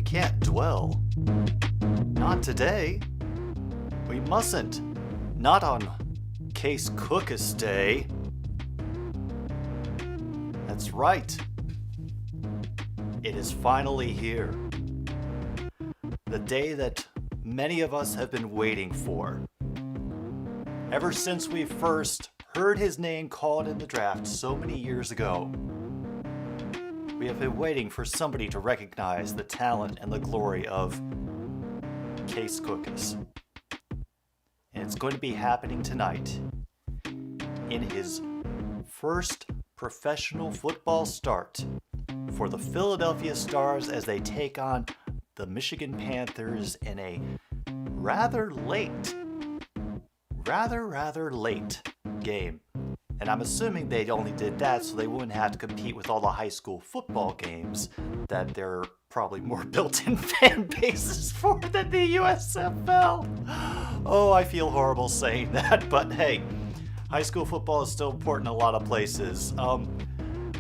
Can't dwell. Not today. We mustn't. Not on Case Cookus Day. That's right. It is finally here. The day that many of us have been waiting for. Ever since we first heard his name called in the draft so many years ago. We have been waiting for somebody to recognize the talent and the glory of Case Cookus. And it's going to be happening tonight in his first professional football start for the Philadelphia Stars as they take on the Michigan Panthers in a rather late game. And I'm assuming they only did that so they wouldn't have to compete with all the high school football games that they're probably more built-in fan bases for than the USFL. Oh, I feel horrible saying that, but hey, high school football is still important in a lot of places.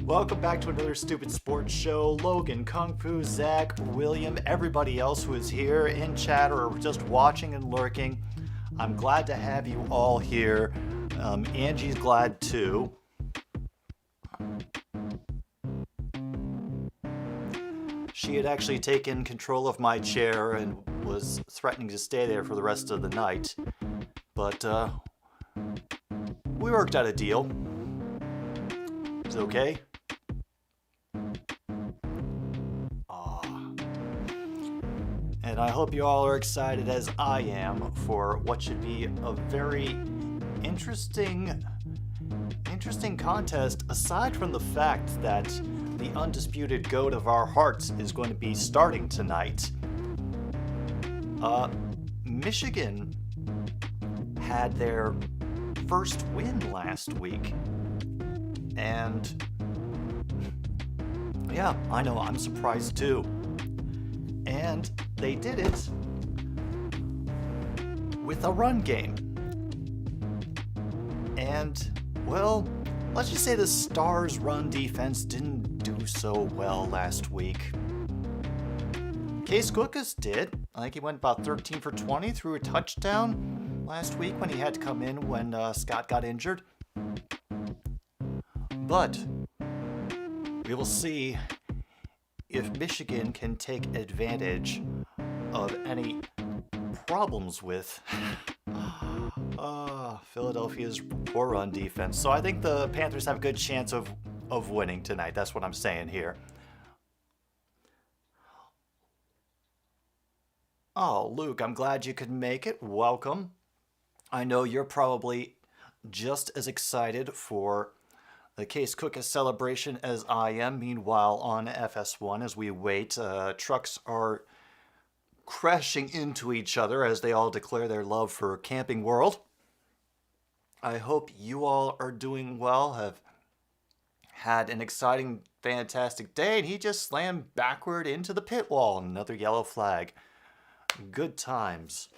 Welcome back to another Stupid Sports Show. Logan, Kung Fu, Zach, William, everybody else who is here in chat or just watching and lurking. I'm glad to have you all here. Angie's glad too. She had actually taken control of my chair and was threatening to stay there for the rest of the night. But we worked out a deal. It's okay. And I hope you all are excited as I am for what should be a very interesting contest, aside from the fact that the undisputed GOAT of our hearts is going to be starting tonight. Michigan had their first win last week. And yeah, I know, I'm surprised too. And they did it with a run game. And, well, let's just say the Stars' run defense didn't do so well last week. Case Cookus did. I think he went about 13 for 20, threw a touchdown last week when he had to come in when Scott got injured. But we will see if Michigan can take advantage of any problems with Philadelphia's poor run defense. So I think the Panthers have a good chance of winning tonight. That's what I'm saying here. Oh, Luke, I'm glad you could make it. Welcome. I know you're probably just as excited for the Case Cookus celebration as I am. Meanwhile, on FS1, as we wait, trucks are crashing into each other as they all declare their love for Camping World. I hope you all are doing well, have had an exciting, fantastic day, and he just slammed backward into the pit wall. Another yellow flag. Good times.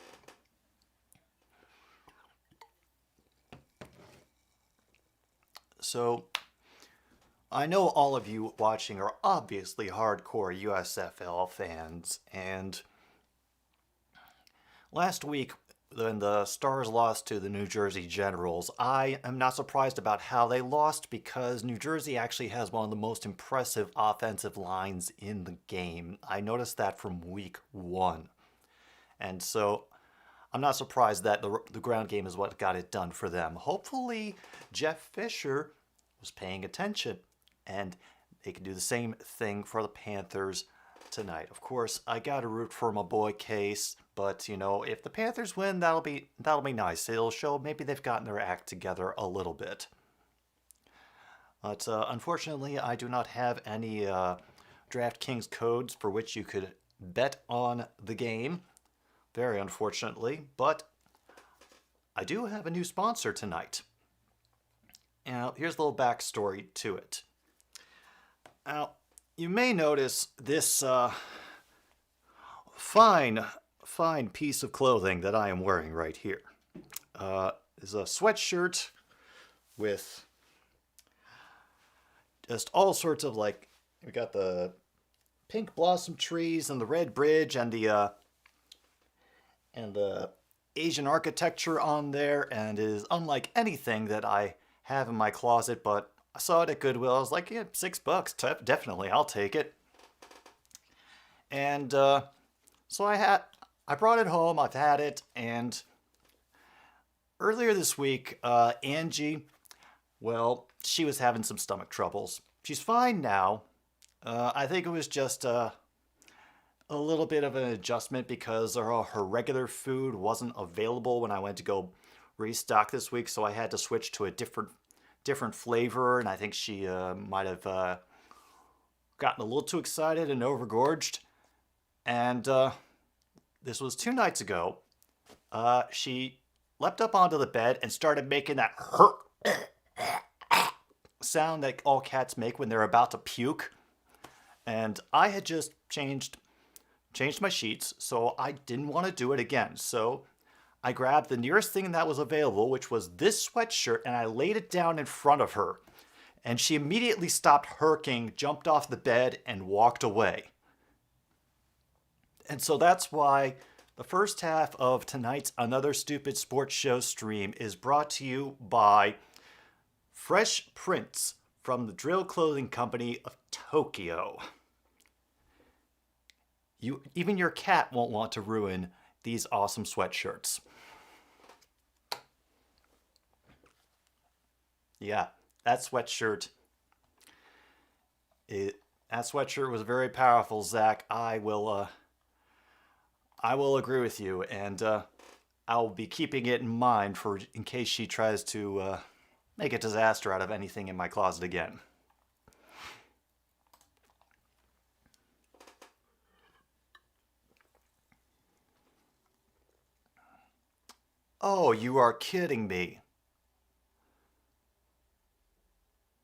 So, I know all of you watching are obviously hardcore USFL fans, and last week when the Stars lost to the New Jersey Generals, I am not surprised about how they lost because New Jersey actually has one of the most impressive offensive lines in the game. I noticed that from week 1. And so I'm not surprised that the ground game is what got it done for them. Hopefully Jeff Fisher was paying attention and they can do the same thing for the Panthers tonight. Of course, I gotta root for my boy Case, but you know, if the Panthers win, that'll be nice. It'll show maybe they've gotten their act together a little bit. But unfortunately, I do not have any DraftKings codes for which you could bet on the game. very unfortunately, but I do have a new sponsor tonight. Now, here's a little backstory to it. Now, you may notice this fine piece of clothing that I am wearing right here. Is a sweatshirt with just all sorts of, like, we got the pink blossom trees and the red bridge and the Asian architecture on there, and it is unlike anything that I have in my closet, but I saw it at Goodwill. I was like, yeah, $6, definitely, I'll take it. And so I brought it home, I've had it, and earlier this week, Angie, well, she was having some stomach troubles. She's fine now. I think it was just a little bit of an adjustment because her regular food wasn't available when I went to go restock this week, so I had to switch to a different flavor, and I think she might have gotten a little too excited and overgorged. And this was 2 nights ago. She leapt up onto the bed and started making that sound that all cats make when they're about to puke. And I had just changed my sheets, so I didn't want to do it again. So I grabbed the nearest thing that was available, which was this sweatshirt, and I laid it down in front of her. And she immediately stopped herking, jumped off the bed, and walked away. And so that's why the first half of tonight's Another Stupid Sports Show stream is brought to you by fresh prints from the Drill Clothing Company of Tokyo. Even your cat won't want to ruin these awesome sweatshirts. Yeah, that sweatshirt was very powerful, Zach. I will agree with you, and I'll be keeping it in mind in case she tries to make a disaster out of anything in my closet again. Oh, you are kidding me.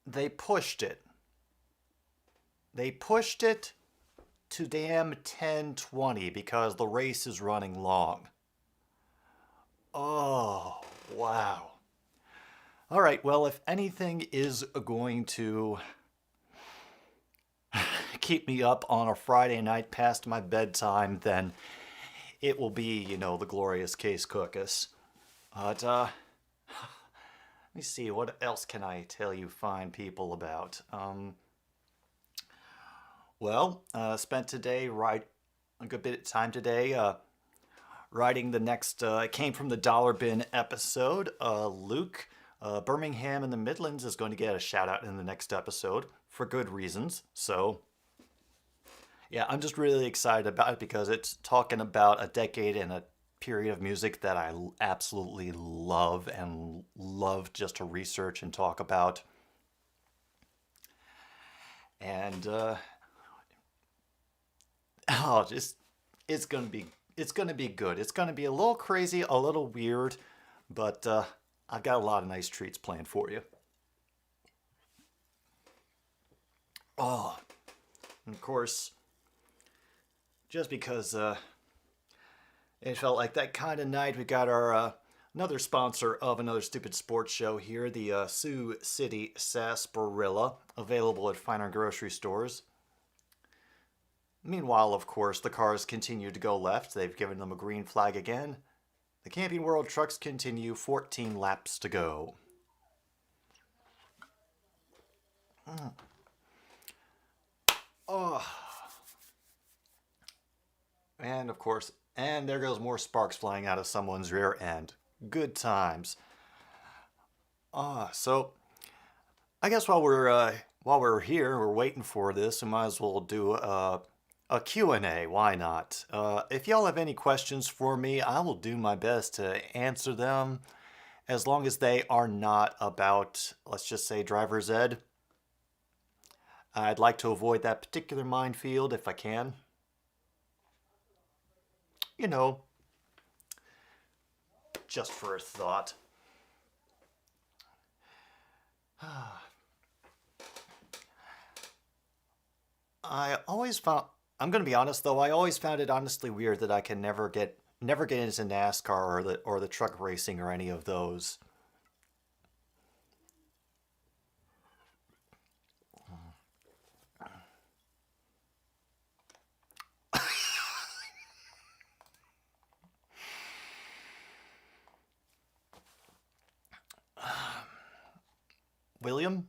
They pushed it. They pushed it to damn 10:20 because the race is running long. Oh, wow. All right, well, if anything is going to keep me up on a Friday night past my bedtime, then it will be, the glorious Case Cookus. But, let me see, what else can I tell you fine people about? Spent today, a good bit of time today, writing the next, Came from the Dollar Bin episode. Luke, Birmingham in the Midlands is going to get a shout out in the next episode for good reasons. So, yeah, I'm just really excited about it because it's talking about a decade and a period of music that I absolutely love and love just to research and talk about. And it's gonna be good. It's gonna be a little crazy, a little weird, but I've got a lot of nice treats planned for you. Oh, and of course, just because it felt like that kind of night, we got our another sponsor of Another Stupid Sports Show here, the Sioux City Sarsaparilla, available at finer grocery stores. Meanwhile, of course, the cars continue to go left. They've given them a green flag again. The Camping World trucks continue, 14 laps to go. Oh. And of course, and there goes more sparks flying out of someone's rear end. Good times. So I guess while we're here, we're waiting for this, we might as well do a Q&A. Why not? If y'all have any questions for me, I will do my best to answer them, as long as they are not about, let's just say, driver's ed. I'd like to avoid that particular minefield if I can. just for a thought. I always found, I'm going to be honest though, I always found it honestly weird that I can never get into NASCAR or the truck racing or any of those. William?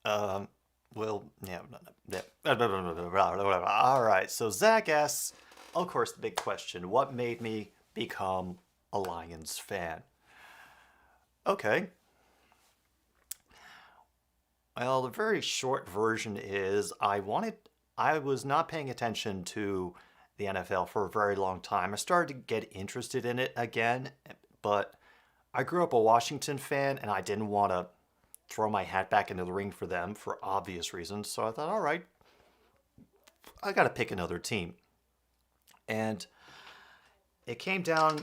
Um, well, yeah, all right. So Zach asks, of course, the big question: what made me become a Lions fan? Okay. Well, the very short version is I was not paying attention to the NFL for a very long time. I started to get interested in it again, but I grew up a Washington fan and I didn't want to throw my hat back into the ring for them for obvious reasons. So I thought, all right, I got to pick another team. And it came down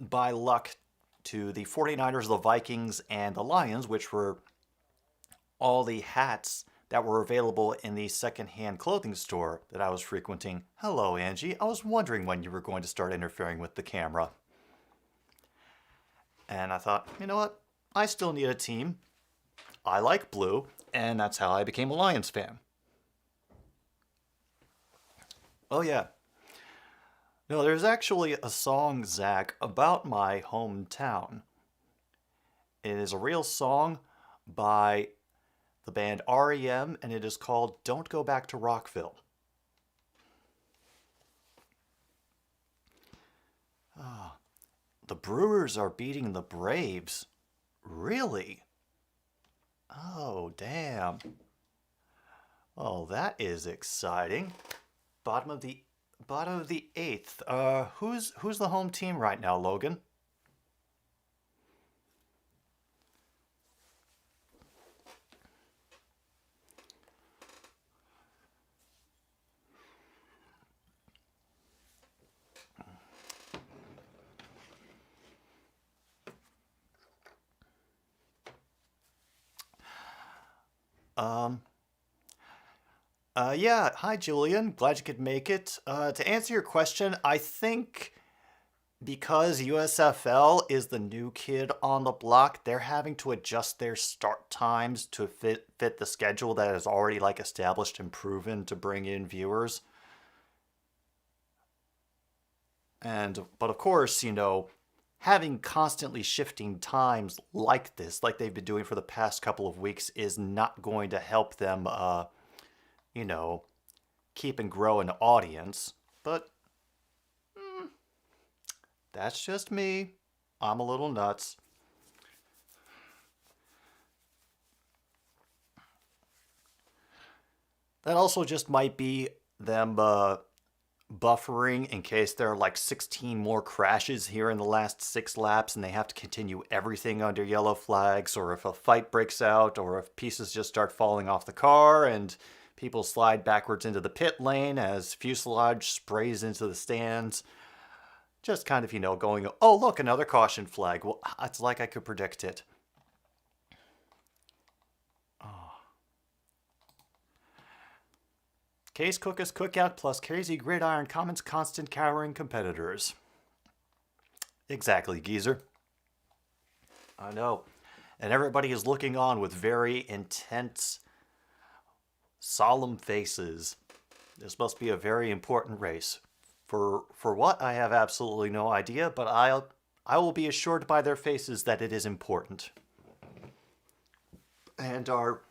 by luck to the 49ers, the Vikings, and the Lions, which were all the hats that were available in the secondhand clothing store that I was frequenting. Hello, Angie. I was wondering when you were going to start interfering with the camera. And I thought, you know what? I still need a team. I like blue, and that's how I became a Lions fan. Oh, yeah. No, there's actually a song, Zach, about my hometown. It is a real song by the band REM, and it is called Don't Go Back to Rockville. Ah, the Brewers are beating the Braves. Really? Oh, damn. Oh, that is exciting. Bottom of the eighth. Who's the home team right now, Logan? Um, yeah, hi Julian. Glad you could make it. To answer your question, I think because USFL is the new kid on the block, they're having to adjust their start times to fit the schedule that is already like established and proven to bring in viewers. But of course, having constantly shifting times like this, like they've been doing for the past couple of weeks, is not going to help them, you know, keep and grow an audience. But that's just me. I'm a little nuts. That also just might be them buffering in case there are like 16 more crashes here in the last 6 laps and they have to continue everything under yellow flags, or if a fight breaks out, or if pieces just start falling off the car and people slide backwards into the pit lane as fuselage sprays into the stands. Just kind of, going, oh, look, another caution flag. Well, it's like I could predict it. Oh. Case Cookus Cookout plus Crazy Gridiron comments constant cowering competitors. Exactly, geezer. I know. And everybody is looking on with very intense, solemn faces. This must be a very important race. For what, I have absolutely no idea, but I will be assured by their faces that it is important. And our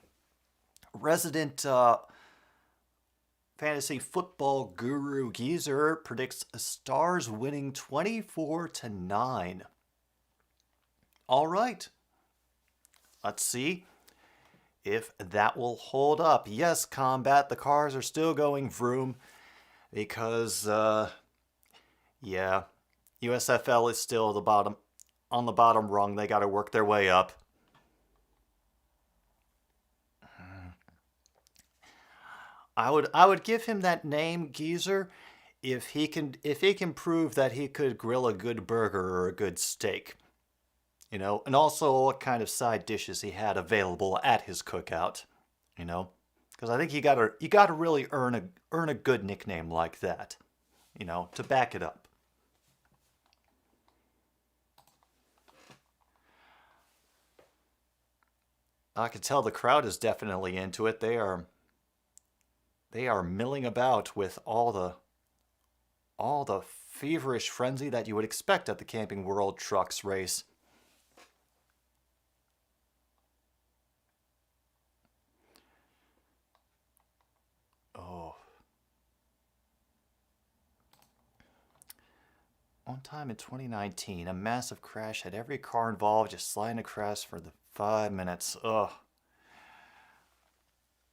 resident fantasy football guru Geezer predicts Stars winning 24-9. All right. Let's see if that will hold up. Yes, Combat, the cars are still going vroom because, yeah, USFL is still on the bottom rung. They got to work their way up. I would give him that name, Geezer, if he can prove that he could grill a good burger or a good steak, and also what kind of side dishes he had available at his cookout, because I think you gotta really earn a good nickname like that, to back it up. I can tell the crowd is definitely into it. They are milling about with all the feverish frenzy that you would expect at the Camping World Trucks race. Oh. One time in 2019, a massive crash had every car involved just sliding across for the 5 minutes. Ugh.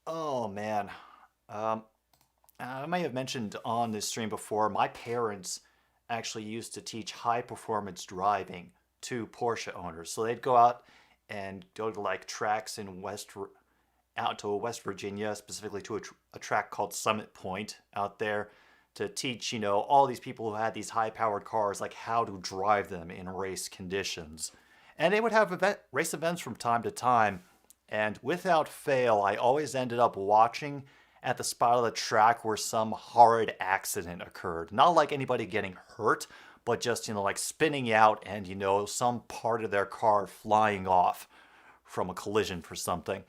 Oh, man. Um, I may have mentioned on this stream before, my parents actually used to teach high performance driving to Porsche owners. So they'd go out and go to like tracks in out to West Virginia, specifically to a track called Summit Point out there to teach, all these people who had these high powered cars, like how to drive them in race conditions. And they would have race events from time to time. And without fail, I always ended up watching at the spot of the track where some horrid accident occurred. Not like anybody getting hurt, but just, like spinning out and, some part of their car flying off from a collision for something.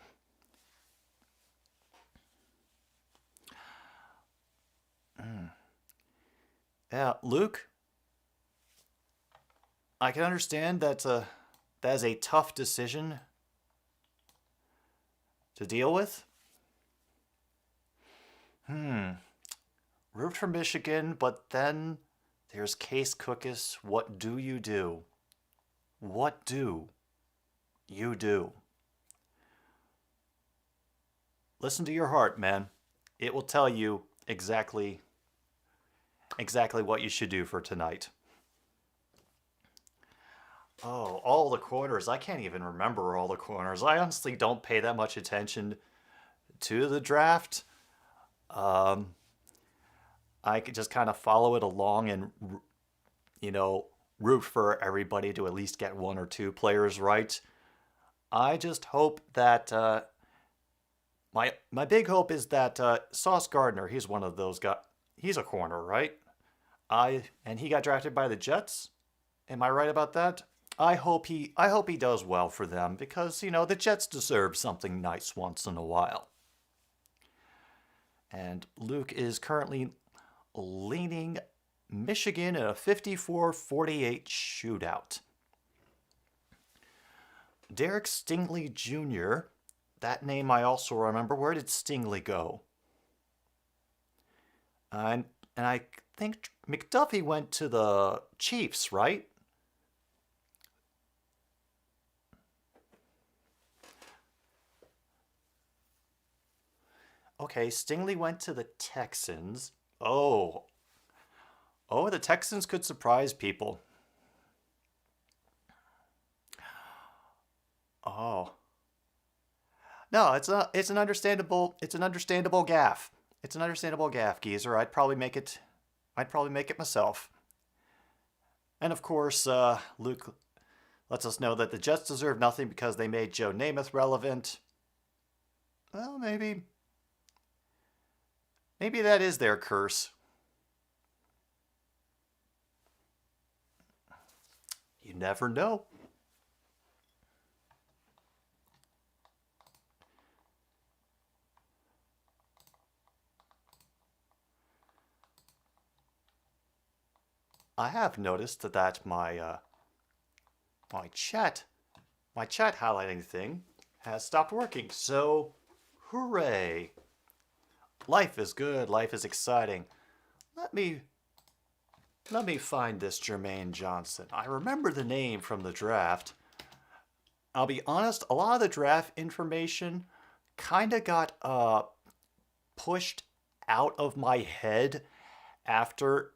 Yeah, Luke, I can understand that is a tough decision to deal with. Root from Michigan, but then there's Case Cookus. What do you do? What do you do? Listen to your heart, man. It will tell you exactly what you should do for tonight. Oh, all the corners. I can't even remember all the corners. I honestly don't pay that much attention to the draft. I could just kind of follow it along and, root for everybody to at least get one or two players right. I just hope that my big hope is that Sauce Gardner, he's one of those guys. He's a corner, right? And he got drafted by the Jets. Am I right about that? I hope he does well for them because, the Jets deserve something nice once in a while. And Luke is currently leaning Michigan in a 54-48 shootout. Derek Stingley Jr., that name I also remember. Where did Stingley go? And I think McDuffie went to the Chiefs, right? Okay, Stingley went to the Texans. Oh, the Texans could surprise people. Oh, no, it's an understandable gaffe. It's an understandable gaffe, geezer. I'd probably make it myself. And of course, Luke lets us know that the Jets deserve nothing because they made Joe Namath relevant. Well, maybe that is their curse. You never know. I have noticed that my chat highlighting thing has stopped working. So, hooray! Life is good. Life is exciting. Let me find this Jermaine Johnson. I remember the name from the draft. I'll be honest, a lot of the draft information kind of got pushed out of my head after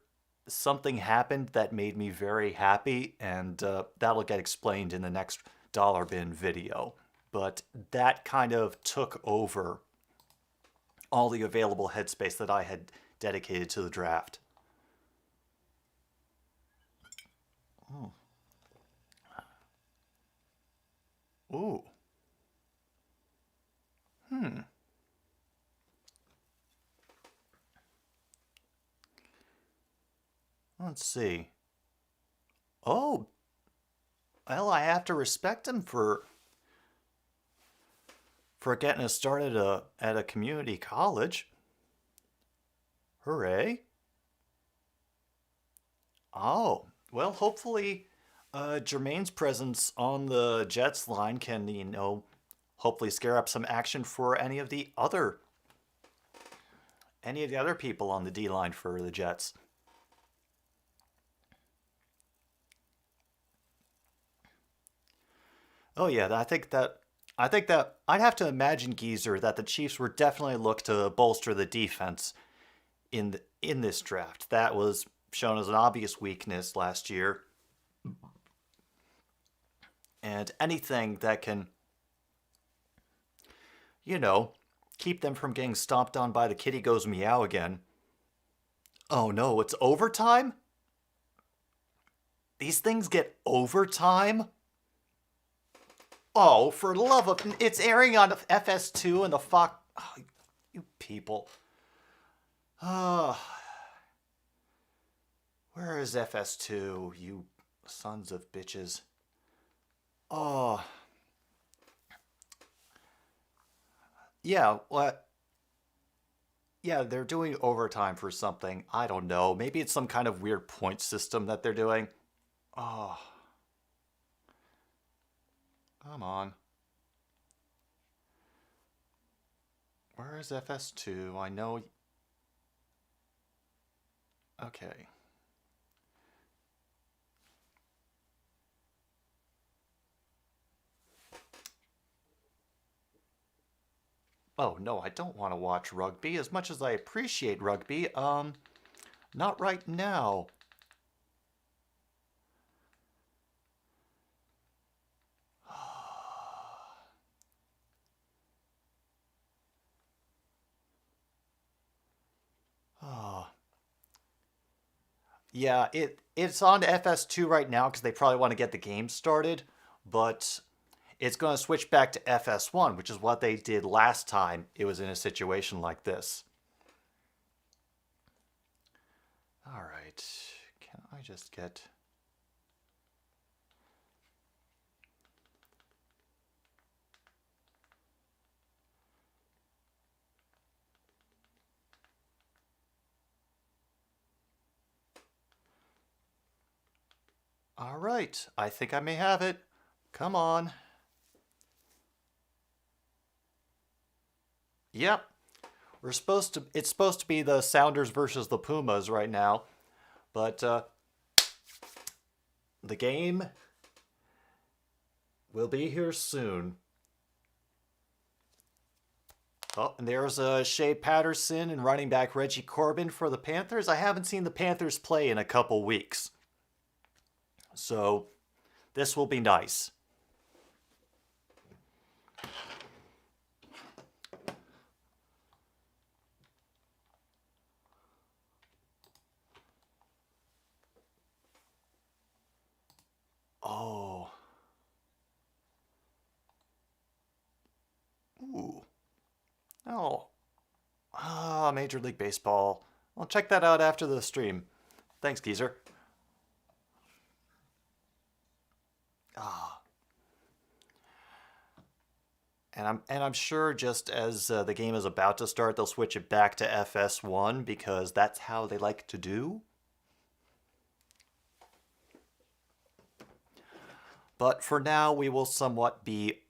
something happened that made me very happy, and that'll get explained in the next dollar bin video. But that kind of took over all the available headspace that I had dedicated to the draft. Oh. Ooh. Let's see. Oh, well, I have to respect him for getting us started at a community college. Hooray. Oh, well, hopefully Jermaine's presence on the Jets line can, hopefully scare up some action for any of the other people on the D line for the Jets. Oh yeah, I think that I'd have to imagine, Geezer, that the Chiefs were definitely looked to bolster the defense in this draft. That was shown as an obvious weakness last year. And anything that can, you know, keep them from getting stomped on by the kitty goes meow again. Oh no, it's overtime? These things get overtime? Oh, for the love of... It's airing on FS2 and the Fox... Oh, you people. Oh. Where is FS2, you sons of bitches? Oh. Yeah, what? Yeah, they're doing overtime for something. I don't know. Maybe it's some kind of weird point system that they're doing. Oh. Come on. Where is FS2? I know... Okay. Oh, no, I don't want to watch rugby as much as I appreciate rugby. Not right now. Oh. Yeah, it's on FS2 right now because they probably want to get the game started, but it's going to switch back to FS1, which is what they did last time it was in a situation like this. All right, can I just get... All right, I think I may have it. Come on. Yep. It's supposed to be the Sounders versus the Pumas right now. But the game will be here soon. Oh, and there's Shea Patterson and running back Reggie Corbin for the Panthers. I haven't seen the Panthers play in a couple weeks. So this will be nice. Oh. Ooh. Oh. Ah, Major League Baseball. I'll check that out after the stream. Thanks, Geezer. Ah. And I'm sure just as the game is about to start, they'll switch it back to FS1 because that's how they like to do. But for now, we will somewhat be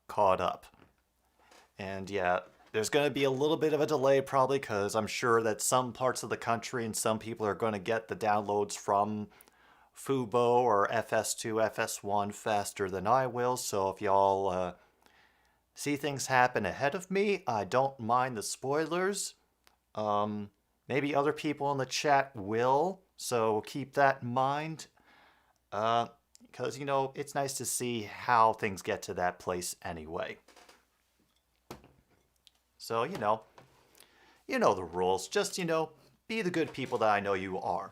caught up. And yeah, there's going to be a little bit of a delay probably because I'm sure that some parts of the country and some people are going to get the downloads from Fubo or FS2, FS1 faster than I will. So if y'all see things happen ahead of me, I don't mind the spoilers. Maybe other people in the chat will, so keep that in mind. Because, it's nice to see how things get to that place anyway. So, you know the rules. Just, be the good people that I know you are.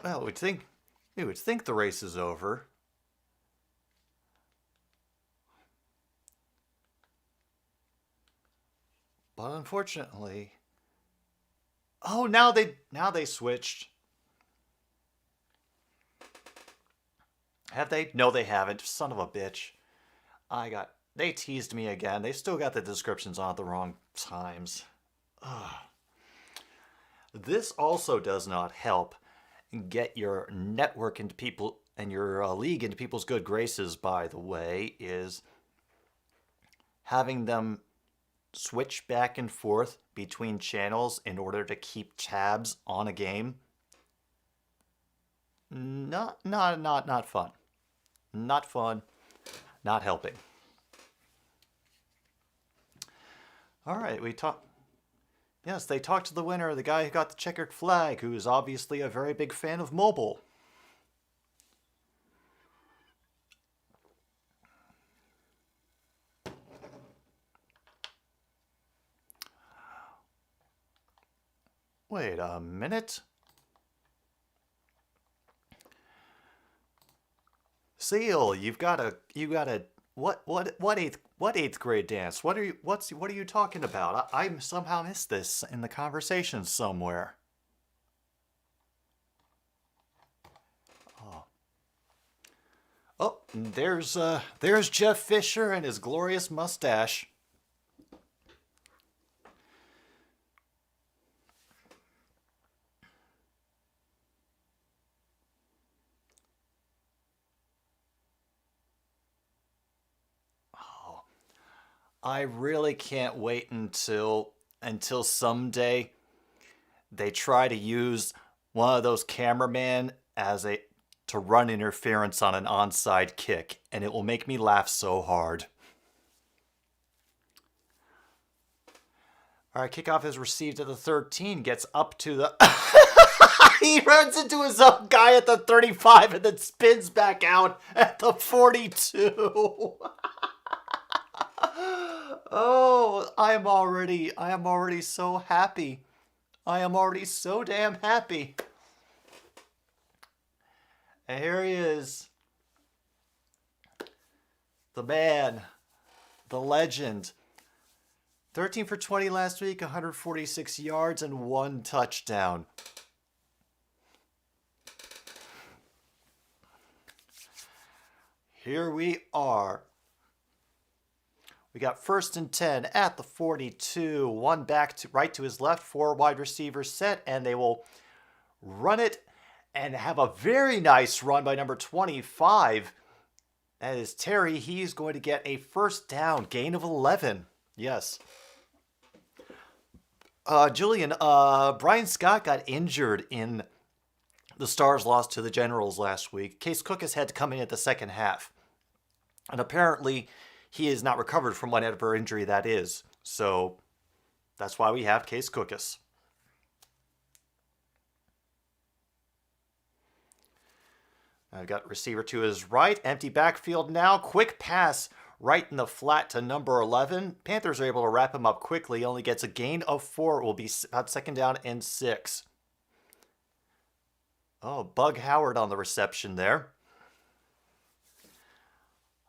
Well, we would think the race is over. But unfortunately, oh, now they switched. Have they? No, they haven't. Son of a bitch. They teased me again. They still got the descriptions on at the wrong times. Ugh. This also does not help get your network into people and your league into people's good graces, by the way, is having them switch back and forth between channels in order to keep tabs on a game. Not fun. Not fun. Not helping. All right, Yes, they talked to the winner, the guy who got the checkered flag, who is obviously a very big fan of mobile. Wait a minute. Seal, you got a what eighth grade dance? What are you talking about? I somehow missed this in the conversation somewhere. Oh, there's Jeff Fisher and his glorious mustache. I really can't wait until someday they try to use one of those cameramen to run interference on an onside kick, and it will make me laugh so hard. All right, kickoff is received at the 13, gets up to the... He runs into his own guy at the 35 and then spins back out at the 42. Oh, I am already so happy. I am already so damn happy. And here he is. The man. The legend. 13 for 20 last week, 146 yards and 1 touchdown. Here we are. We got 1st and 10 at the 42. One back to right to his left, 4 wide receivers set, and they will run it and have a very nice run by number 25. That is Terry. He's going to get a 1st down, gain of 11. Yes. Julian, Brian Scott got injured in the Stars' loss to the Generals last week. Case Cookus had to come in at the second half. And apparently he is not recovered from whatever injury that is. So that's why we have Case Cookus. I've got receiver to his right. Empty backfield now. Quick pass right in the flat to number 11. Panthers are able to wrap him up quickly. Only gets a gain of 4. It will be about 2nd down and 6. Oh, Bug Howard on the reception there.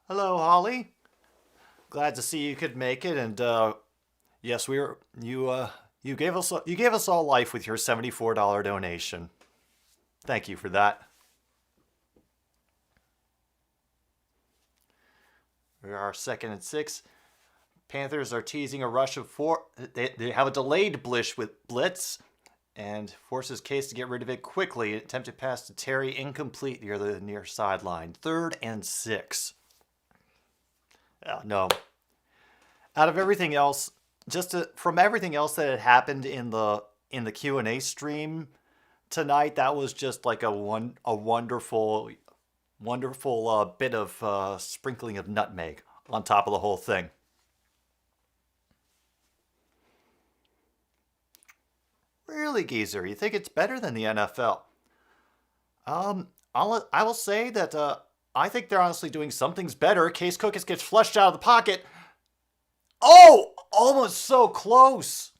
Hello, Holly. Glad to see you could make it, and yes, you gave us all life with your $74 donation. Thank you for that. We are 2nd and 6. Panthers are teasing a rush of 4. They have a delayed blitz, and forces Case to get rid of it quickly. Attempted pass to Terry, incomplete near the near sideline. 3rd and 6. No. Out of everything else, from everything else that had happened in the Q&A stream tonight, that was just like a wonderful bit of sprinkling of nutmeg on top of the whole thing. Really, Geezer, you think it's better than the NFL? I will say that I think they're honestly doing some things better. Case Cookus gets flushed out of the pocket. Oh, almost so close.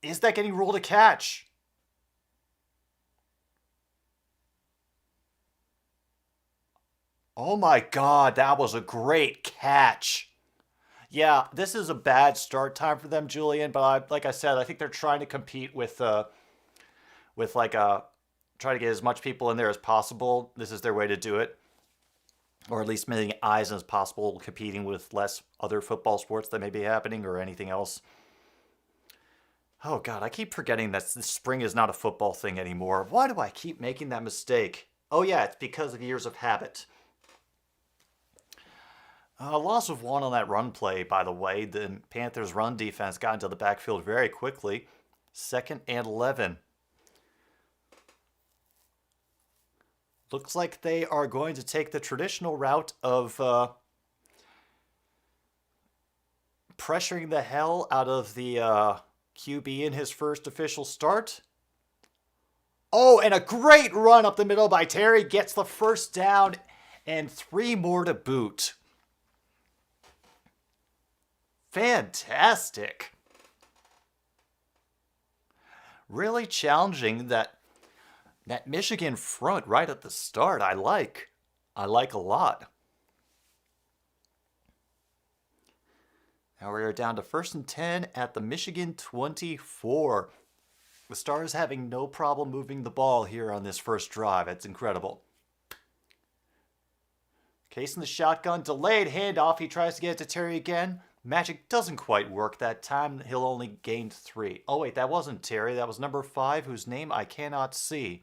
Is that getting ruled a catch? Oh my God, that was a great catch. Yeah, this is a bad start time for them, Julian. But like I said, I think they're trying to compete with like try to get as much people in there as possible. This is their way to do it, or at least making eyes as possible, competing with less other football sports that may be happening or anything else. Oh God, I keep forgetting that the spring is not a football thing anymore. Why do I keep making that mistake? Oh yeah, it's because of years of habit. Loss of one on that run play, by the way. The Panthers' run defense got into the backfield very quickly. 2nd and 11. Looks like they are going to take the traditional route of pressuring the hell out of the QB in his first official start. Oh, and a great run up the middle by Terry. Gets the first down and 3 more to boot. Fantastic. Really challenging that Michigan front right at the start. I like a lot. Now we are down to 1st and 10 at the Michigan 24. The Stars having no problem moving the ball here on this first drive. It's incredible. Case in the shotgun, delayed handoff. He tries to get it to Terry again. Magic doesn't quite work that time. He'll only gain 3. Oh wait, that wasn't Terry. That was number 5, whose name I cannot see.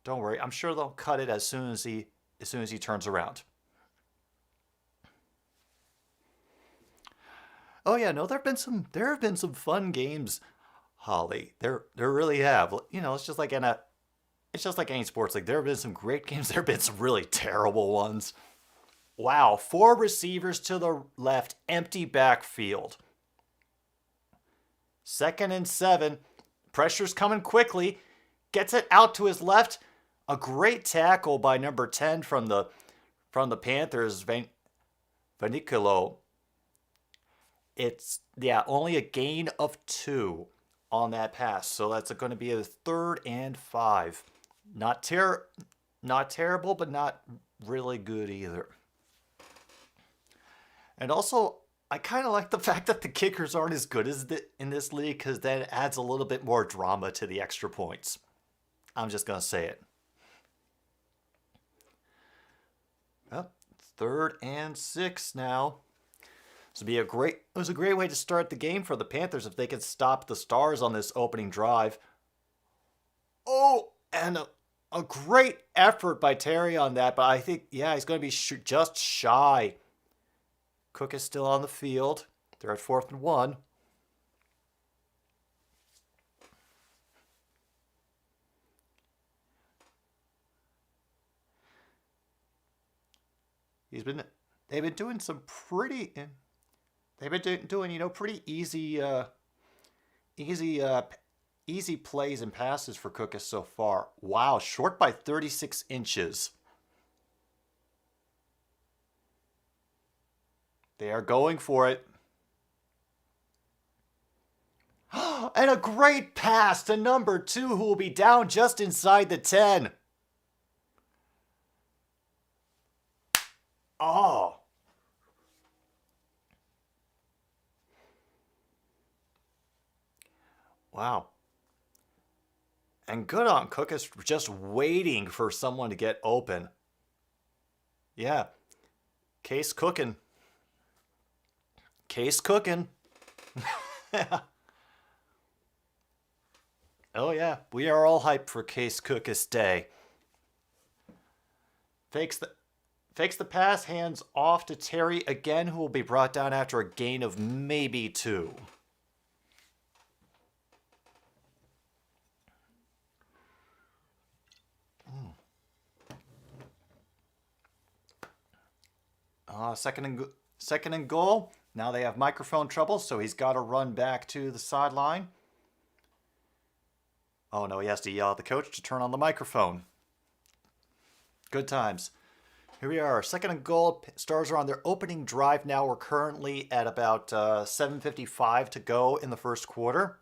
Don't worry, I'm sure they'll cut it as soon as he turns around. Oh yeah, no, there have been some fun games, Holly. There really have. You know, it's just like any sports league. There have been some great games. There have been some really terrible ones. Wow, 4 receivers to the left, empty backfield. 2nd and 7. Pressure's coming quickly. Gets it out to his left. A great tackle by number 10 from the Panthers, Vanicolo. It's only a gain of 2 on that pass. So that's going to be a 3rd and 5. Not terrible, but not really good either. And also, I kind of like the fact that the kickers aren't as good as in this league, because then it adds a little bit more drama to the extra points. I'm just going to say it. Well, 3rd and 6 now. It was a great way to start the game for the Panthers if they could stop the Stars on this opening drive. Oh, and a great effort by Terry on that, but I think, he's going to be just shy. Cook is still on the field. They're at 4th and 1. They've been doing some pretty pretty easy plays and passes for Cookus so far. Wow, short by 36 inches. They are going for it. And a great pass to number 2, who will be down just inside the 10. Oh. Wow. And good on Cookus, just waiting for someone to get open. Yeah. Case cooking. Oh yeah, we are all hyped for Case Cookus Day. Fakes the pass, hands off to Terry again, who will be brought down after a gain of maybe 2. Second and goal. Now they have microphone trouble, so he's got to run back to the sideline. Oh no, he has to yell at the coach to turn on the microphone. Good times. Here we are, 2nd and goal. Stars are on their opening drive now. We're currently at about 7:55 to go in the first quarter.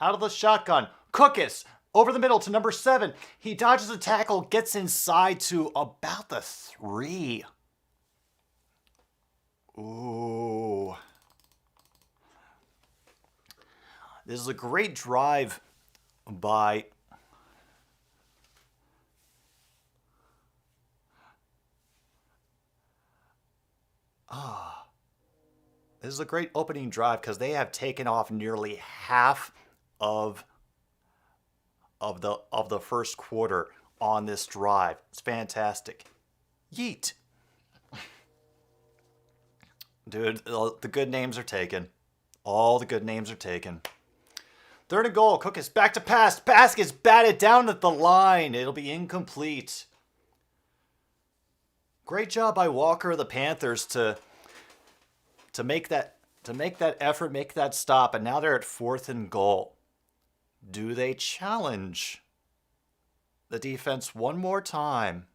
Out of the shotgun, Cookus Over the middle to number 7. He dodges a tackle, gets inside to about the 3. Ooh. This is a great drive by this is a great opening drive because they have taken off nearly half of the first quarter on this drive. It's fantastic. Yeet. Dude, the good names are taken. All the good names are taken. 3rd and goal. Cookus back to pass. Pass gets batted down at the line. It'll be incomplete. Great job by Walker of the Panthers to make that effort, make that stop, and now they're at 4th and goal. Do they challenge the defense one more time?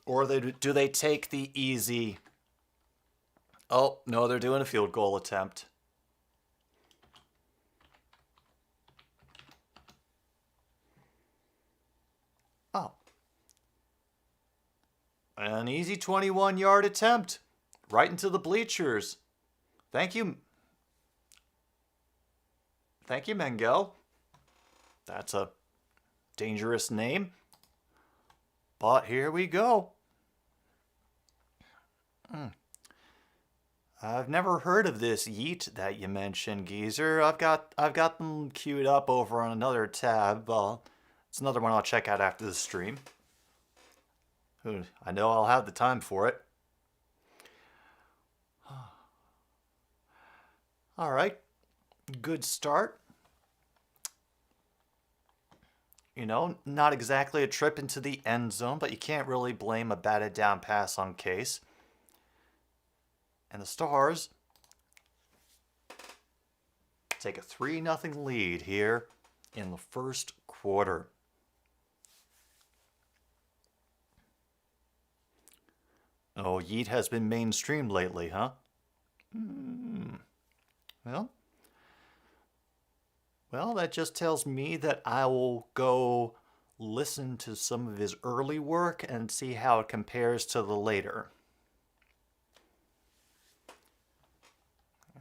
Or do they take the easy... Oh, no, they're doing a field goal attempt. Oh. An easy 21-yard attempt. Right into the bleachers. Thank you. Thank you, Mengel. That's a dangerous name. But here we go. I've never heard of this yeet that you mentioned, Geezer. I've got them queued up over on another tab. It's another one I'll check out after the stream. I know I'll have the time for it. All right. Good start. You know, not exactly a trip into the end zone, but you can't really blame a batted down pass on Case. And the Stars take a 3-0 lead here in the first quarter. Oh, yeet has been mainstreamed lately, huh? Well, that just tells me that I will go listen to some of his early work and see how it compares to the later.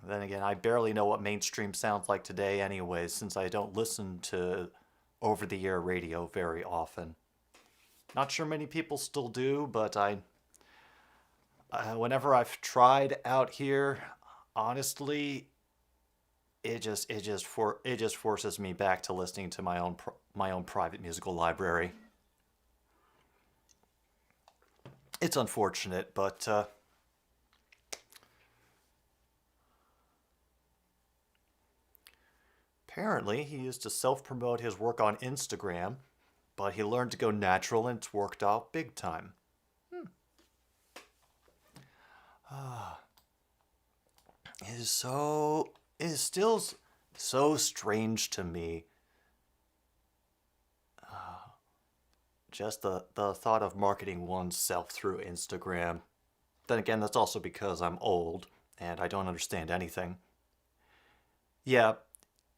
Then again, I barely know what mainstream sounds like today anyways, since I don't listen to over-the-air radio very often. Not sure many people still do, but whenever I've tried out here, honestly, it just forces me back to listening to my own private musical library. It's unfortunate, but apparently he used to self-promote his work on Instagram, but he learned to go natural and it's worked out big time. It is still so strange to me. Just the thought of marketing oneself through Instagram. Then again, that's also because I'm old and I don't understand anything. Yeah.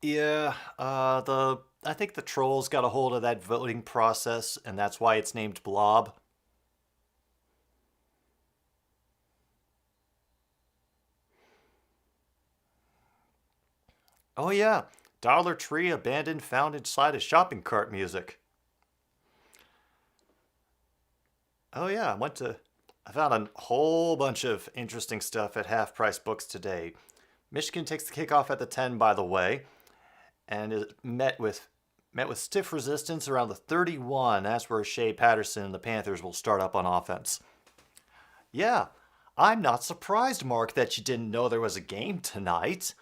I think the trolls got a hold of that voting process, and that's why it's named Blob. Oh yeah, Dollar Tree abandoned found inside a shopping cart music. Oh yeah, I found a whole bunch of interesting stuff at Half Price Books today. Michigan takes the kickoff at the 10, by the way, and is met with stiff resistance around the 31. That's where Shea Patterson and the Panthers will start up on offense. Yeah, I'm not surprised, Mark, that you didn't know there was a game tonight.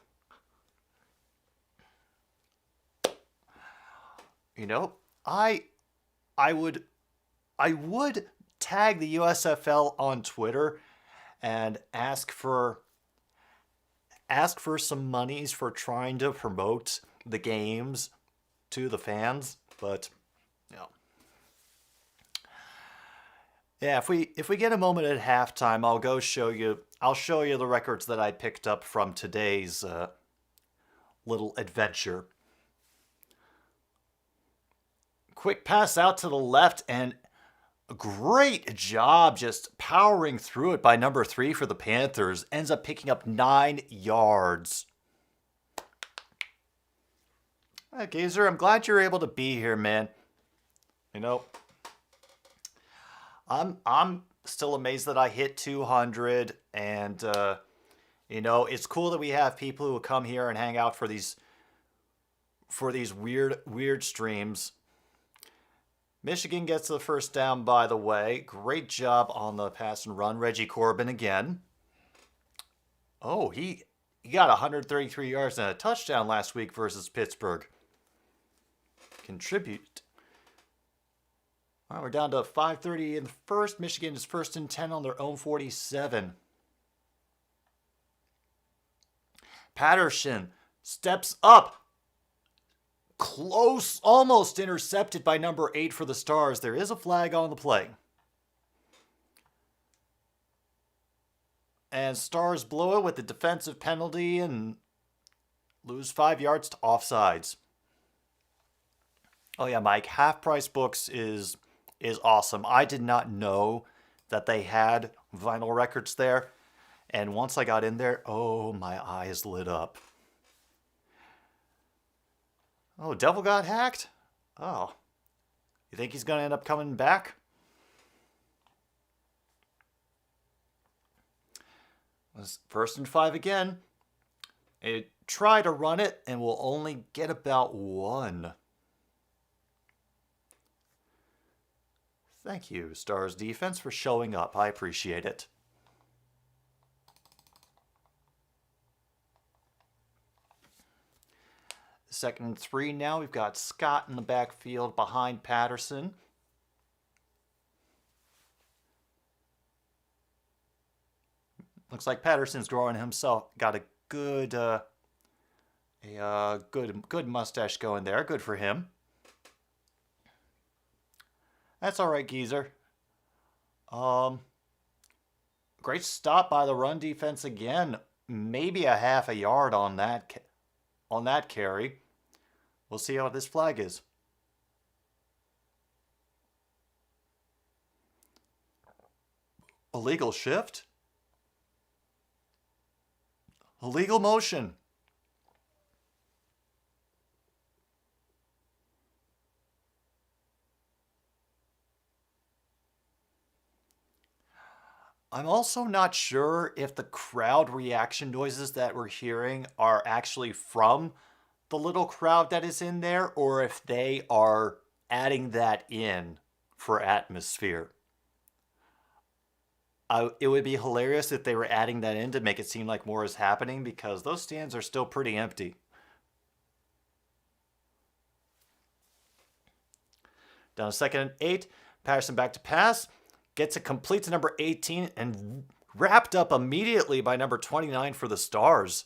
You know, I would tag the USFL on Twitter and ask for some monies for trying to promote the games to the fans, but yeah, if we get a moment at halftime, I'll show you the records that I picked up from today's little adventure. Quick pass out to the left, and a great job just powering through it by number 3 for the Panthers. Ends up picking up 9 yards. Gazer, I'm glad you're able to be here, man. You know, I'm still amazed that I hit 200, and you know, it's cool that we have people who will come here and hang out for these weird streams. Michigan gets the first down, by the way. Great job on the pass and run. Reggie Corbin again. Oh, he got 133 yards and a touchdown last week versus Pittsburgh. Contribute. All right, we're down to 5:30 in the first. Michigan is 1st and 10 on their own 47. Patterson steps up. Close, almost intercepted by number 8 for the Stars. There is a flag on the play. And Stars blow it with the defensive penalty and lose 5 yards to offsides. Oh yeah, Mike, Half Price Books is awesome. I did not know that they had vinyl records there. And once I got in there, oh, my eyes lit up. Oh, Devil got hacked? Oh. You think he's going to end up coming back? Was 1st and 5 again. It try to run it and will only get about 1. Thank you, Stars defense, for showing up. I appreciate it. Second and 3 now. We've got Scott in the backfield behind Patterson. Looks like Patterson's growing himself. Got a good mustache going there. Good for him. That's all right, Geezer. Great stop by the run defense again. Maybe a half a yard on that carry. We'll see how this flag is. Illegal shift. Illegal motion. I'm also not sure if the crowd reaction noises that we're hearing are actually from the little crowd that is in there, or if they are adding that in for atmosphere. It would be hilarious if they were adding that in to make it seem like more is happening, because those stands are still pretty empty. Down to 2nd and 8. Patterson back to pass. Gets it complete to number 18 and wrapped up immediately by number 29 for the Stars.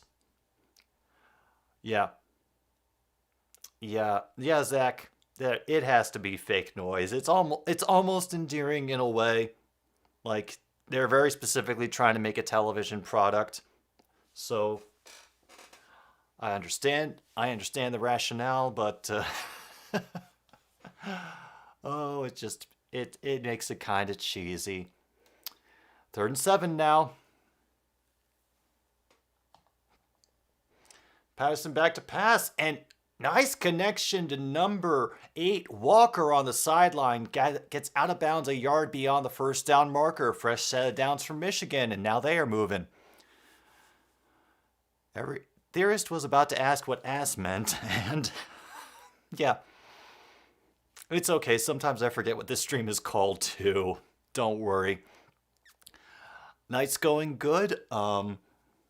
Yeah, Zach. It has to be fake noise. It's almost endearing in a way. Like, they're very specifically trying to make a television product. So I understand the rationale, but oh, it makes it kind of cheesy. 3rd and 7 now. Patterson back to pass, and nice connection to number 8, Walker, on the sideline. Gets out of bounds a yard beyond the first down marker. Fresh set of downs from Michigan, and now they are moving. Every theorist was about to ask what ass meant, and yeah. It's okay. Sometimes I forget what this stream is called too. Don't worry. Night's going good. I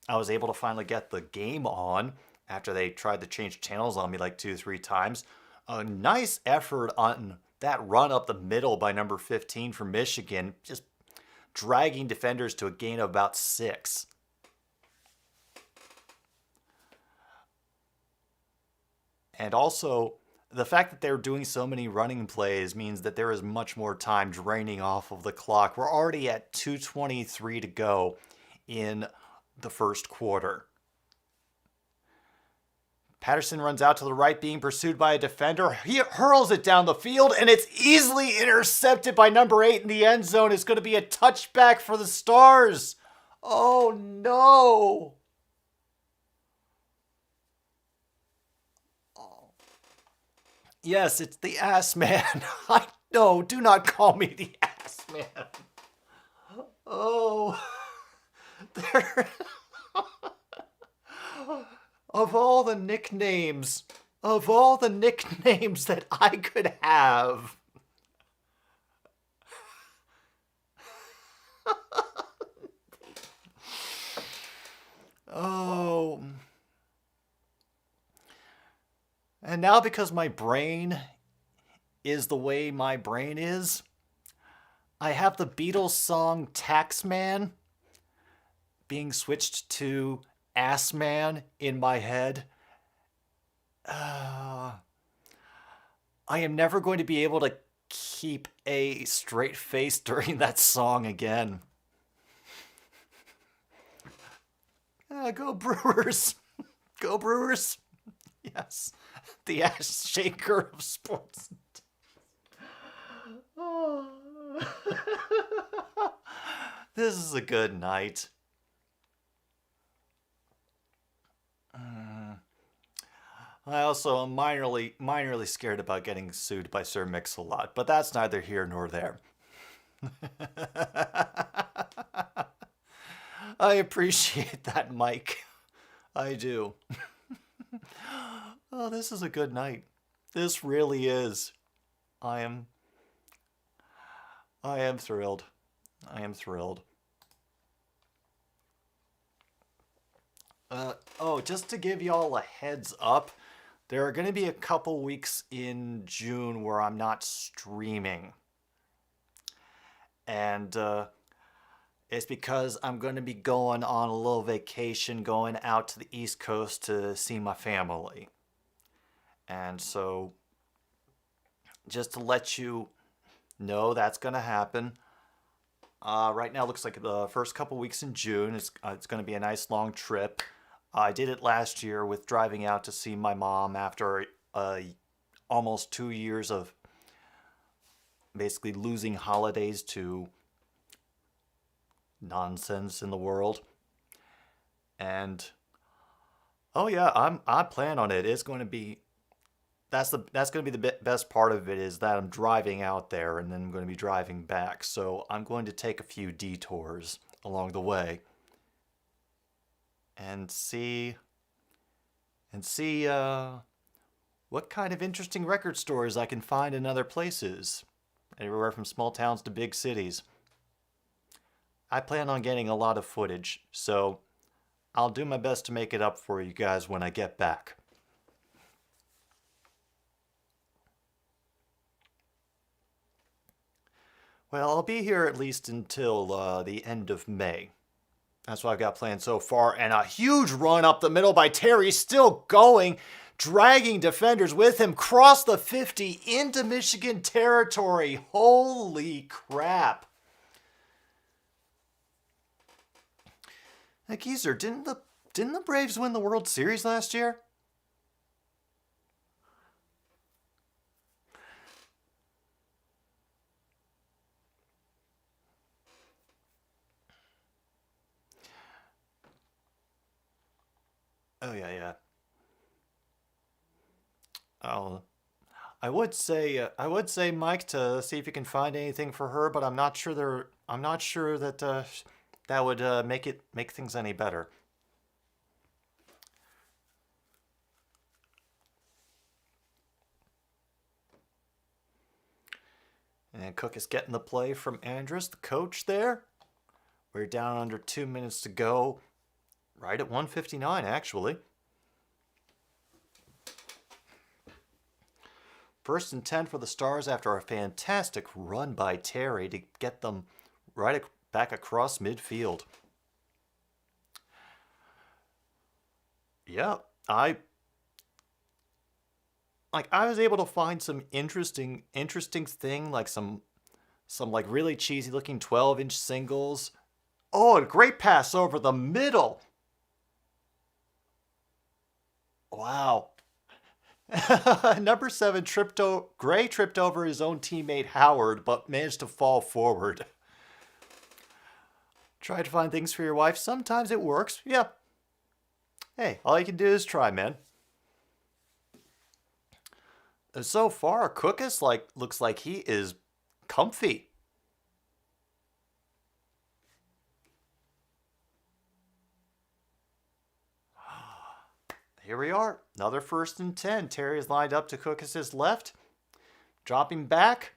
was able to finally get the game on after they tried to change channels on me like 2-3 times. A nice effort on that run up the middle by number 15 from Michigan, just dragging defenders to a gain of about 6. And also, the fact that they're doing so many running plays means that there is much more time draining off of the clock. We're already at 2:23 to go in the first quarter. Patterson runs out to the right, being pursued by a defender. He hurls it down the field, and it's easily intercepted by number 8 in the end zone. It's going to be a touchback for the Stars. Oh, no. Oh. Yes, it's the Ass Man. I know. Do not call me the Ass Man. Oh. There. Of all the nicknames that I could have. Oh. And now, because my brain is the way my brain is, I have the Beatles song Taxman being switched to Ass Man in my head. I am never going to be able to keep a straight face during that song again. Go Brewers! Go Brewers! Yes, the ass shaker of sports. Oh. This is a good night. I also am minorly scared about getting sued by Sir Mix-a-Lot, but that's neither here nor there. I appreciate that, Mike. I do. Oh, this is a good night. This really is. I am thrilled. I am thrilled. Just to give y'all a heads up, there are going to be a couple weeks in June where I'm not streaming. And it's because I'm going to be going on a little vacation, going out to the East Coast to see my family. And so, just to let you know, that's going to happen. Right now, it looks like the first couple weeks in June, it's going to be a nice long trip. I did it last year with driving out to see my mom after almost 2 years of basically losing holidays to nonsense in the world. And oh yeah, I plan on it. It's going to be that's going to be the best part of it, is that I'm driving out there and then I'm going to be driving back. So I'm going to take a few detours along the way and see what kind of interesting record stores I can find in other places, everywhere from small towns to big cities. I plan on getting a lot of footage, so I'll do my best to make it up for you guys when I get back. Well, I'll be here at least until the end of May. That's what I've got planned so far. And a huge run up the middle by Terry, still going, dragging defenders with him, cross the 50 into Michigan territory. Holy crap. Hey, Geezer, didn't the Braves win the World Series last year? Oh yeah. Oh, I would say Mike, to see if you can find anything for her, but I'm not sure that that would make things any better. And Cook is getting the play from Andrus, the coach there. We're down under 2 minutes to go. Right at 1:59, actually. First and 10 for the Stars after a fantastic run by Terry to get them right back across midfield. Yeah, I was able to find some interesting thing, like some like really cheesy looking 12-inch singles. Oh, a great pass over the middle. Wow. Number 7, Gray tripped over his own teammate Howard, but managed to fall forward. Try to find things for your wife. Sometimes it works. Yeah. Hey, all you can do is try, man. So far, Cookus looks like he is comfy. Here we are. Another 1st and 10. Terry is lined up to Cookus' left. Dropping back.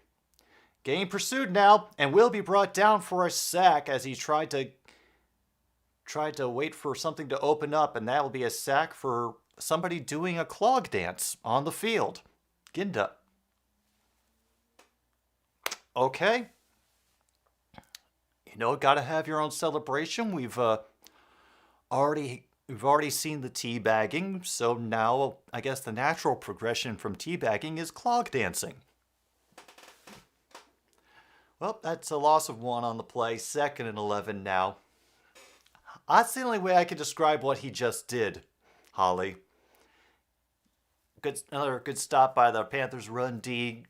Getting pursued now, and will be brought down for a sack as he tried to wait for something to open up, and that will be a sack for somebody doing a clog dance on the field. Ginda. Okay. You know, gotta have your own celebration. We've already seen the teabagging, so now I guess the natural progression from teabagging is clog dancing. Well, that's a loss of 1 on the play. 2nd and 11 now. That's the only way I can describe what he just did, Holly. Another good stop by the Panthers run D.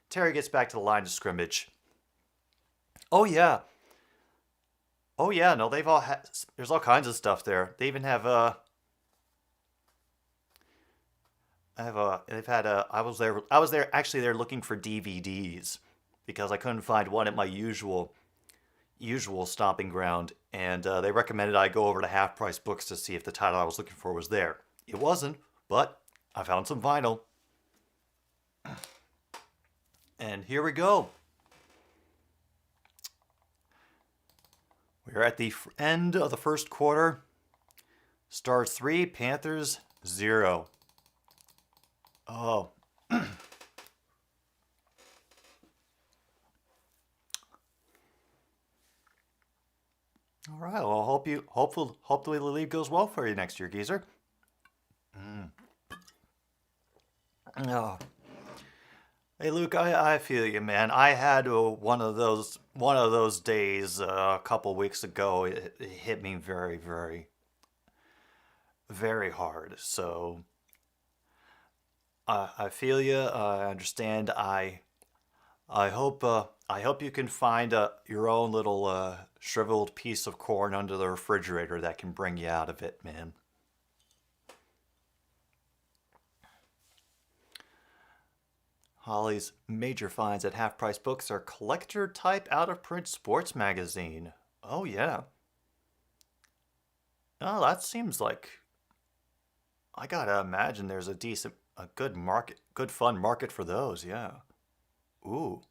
Terry gets back to the line of scrimmage. Oh, yeah. No, there's all kinds of stuff there. They even have I was there actually there looking for DVDs because I couldn't find one at my usual stomping ground, and they recommended I go over to Half Price Books to see if the title I was looking for was there. It wasn't, but I found some vinyl. And here we go. We're at the end of the first quarter. Stars 3, Panthers 0. Oh. All right. Well, hopefully the league goes well for you next year, Geezer. Oh. Hey, Luke, I feel you, man. I had one of those days a couple weeks ago. It hit me very, very, very hard. So I feel you. I understand. I hope you can find your own little shriveled piece of corn under the refrigerator that can bring you out of it, man. Holly's major finds at Half Price Books are collector type out of print sports magazine. Oh yeah. Oh, that seems like I gotta imagine there's a good fun market for those, yeah. Ooh.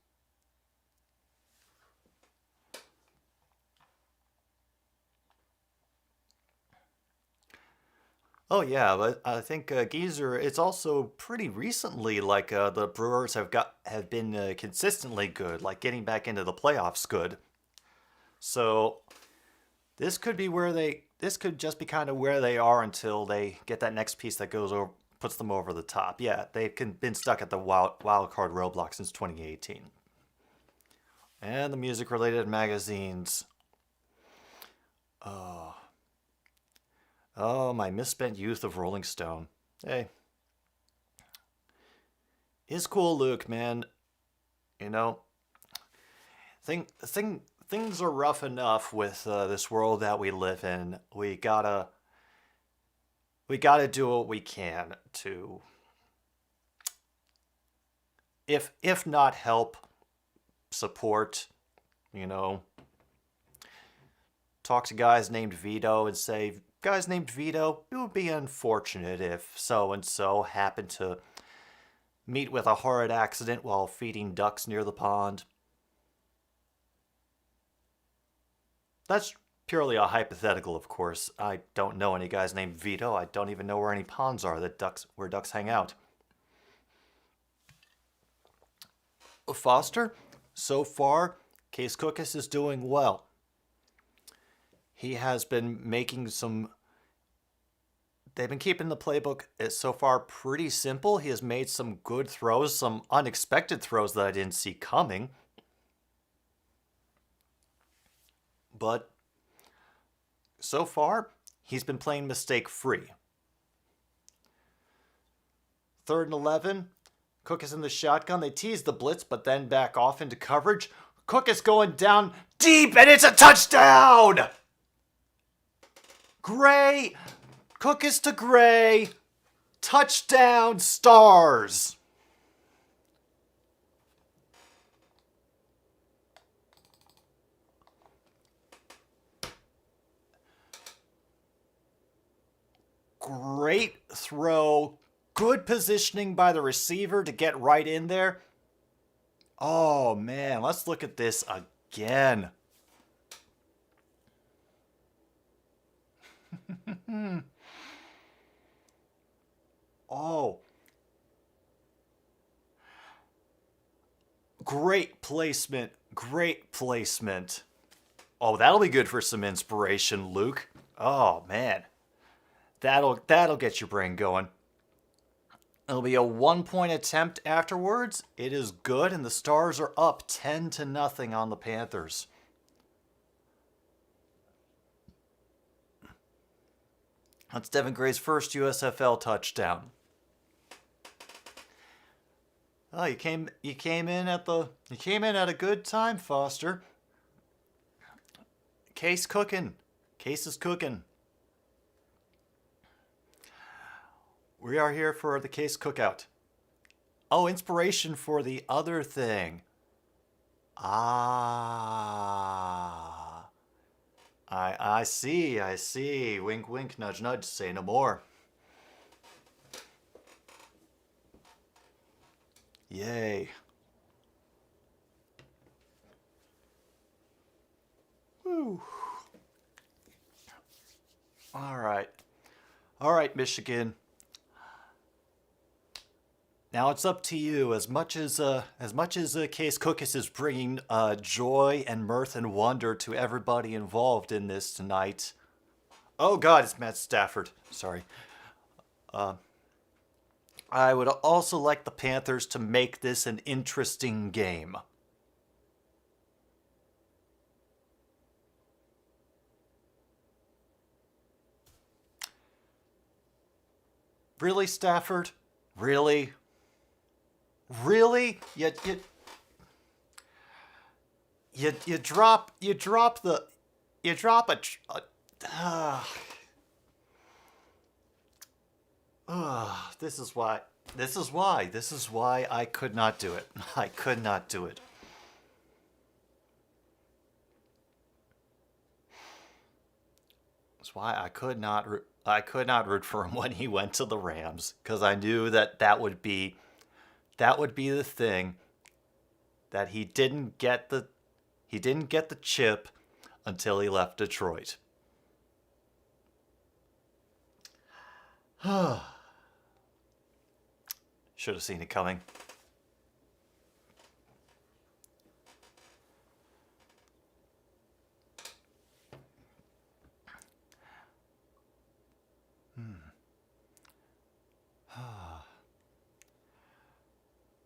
Oh yeah, but I think Geezer. It's also pretty recently, like the Brewers have been consistently good, like getting back into the playoffs good. So this could just be kind of where they are until they get that next piece that puts them over the top. Yeah, been stuck at the wild card roadblock since 2018. And the music related magazines. Oh. Oh, my misspent youth of Rolling Stone. Hey. It's cool, Luke, man. You know, things are rough enough with this world that we live in. We gotta do what we can to, if not help, support, you know, talk to guys named Vito and say, guys named Vito, it would be unfortunate if so-and-so happened to meet with a horrid accident while feeding ducks near the pond. That's purely a hypothetical, of course. I don't know any guys named Vito. I don't even know where any ponds are where ducks hang out. Foster, so far, Case Cookus is doing well. He has been making they've been keeping the playbook so far pretty simple. He has made some good throws, some unexpected throws that I didn't see coming. But so far, he's been playing mistake-free. 3rd and 11. Cookus in the shotgun. They tease the blitz, but then back off into coverage. Cookus going down deep, and it's a touchdown! Gray. Cookus to Gray. Touchdown Stars. Great throw. Good positioning by the receiver to get right in there. Oh, man. Let's look at this again. Oh. Great placement. Great placement. Oh, that'll be good for some inspiration, Luke. Oh, man. That'll get your brain going. It'll be a 1-point attempt afterwards. It is good, and the Stars are up 10-0 on the Panthers. That's Devin Gray's first USFL touchdown. Oh, you came in at a good time, Foster. Case cooking. Case is cooking. We are here for the Case Cookout. Oh, inspiration for the other thing. Ah. I see. Wink, wink, nudge, nudge, say no more. Yay. Woo. All right, Michigan. Now it's up to you. As much as Case Cookus is bringing joy and mirth and wonder to everybody involved in this tonight. Oh God, it's Matt Stafford. Sorry. I would also like the Panthers to make this an interesting game. Really, Stafford? Really? Really? You drop this is why I could not do it. I could not do it. That's why I could not root for him when he went to the Rams, because I knew that would be the thing, that he didn't get the chip until he left Detroit. Should have seen it coming.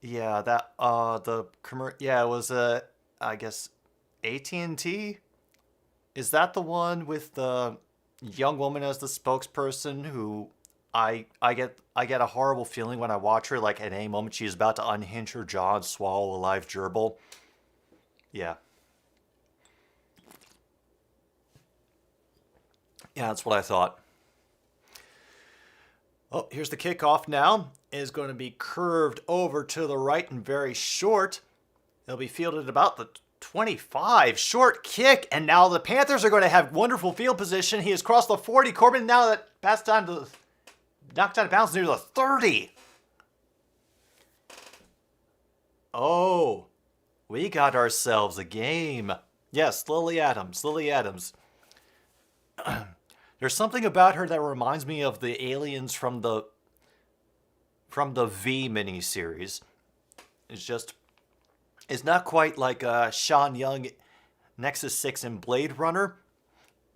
Yeah, it was I guess AT&T. Is that the one with the young woman as the spokesperson who I get a horrible feeling when I watch her, like at any moment she's about to unhinge her jaw and swallow a live gerbil? Yeah. Yeah, that's what I thought. Oh, here's the kickoff now. It is going to be curved over to the right and very short. It'll be fielded about the 25. Short kick, and now the Panthers are going to have wonderful field position. He has crossed the 40. Corbin now that passed down to knocked out of bounds near the 30. Oh, we got ourselves a game. Yes, Lily Adams. There's something about her that reminds me of the aliens from the V miniseries. It's not quite like Sean Young, Nexus 6 and Blade Runner,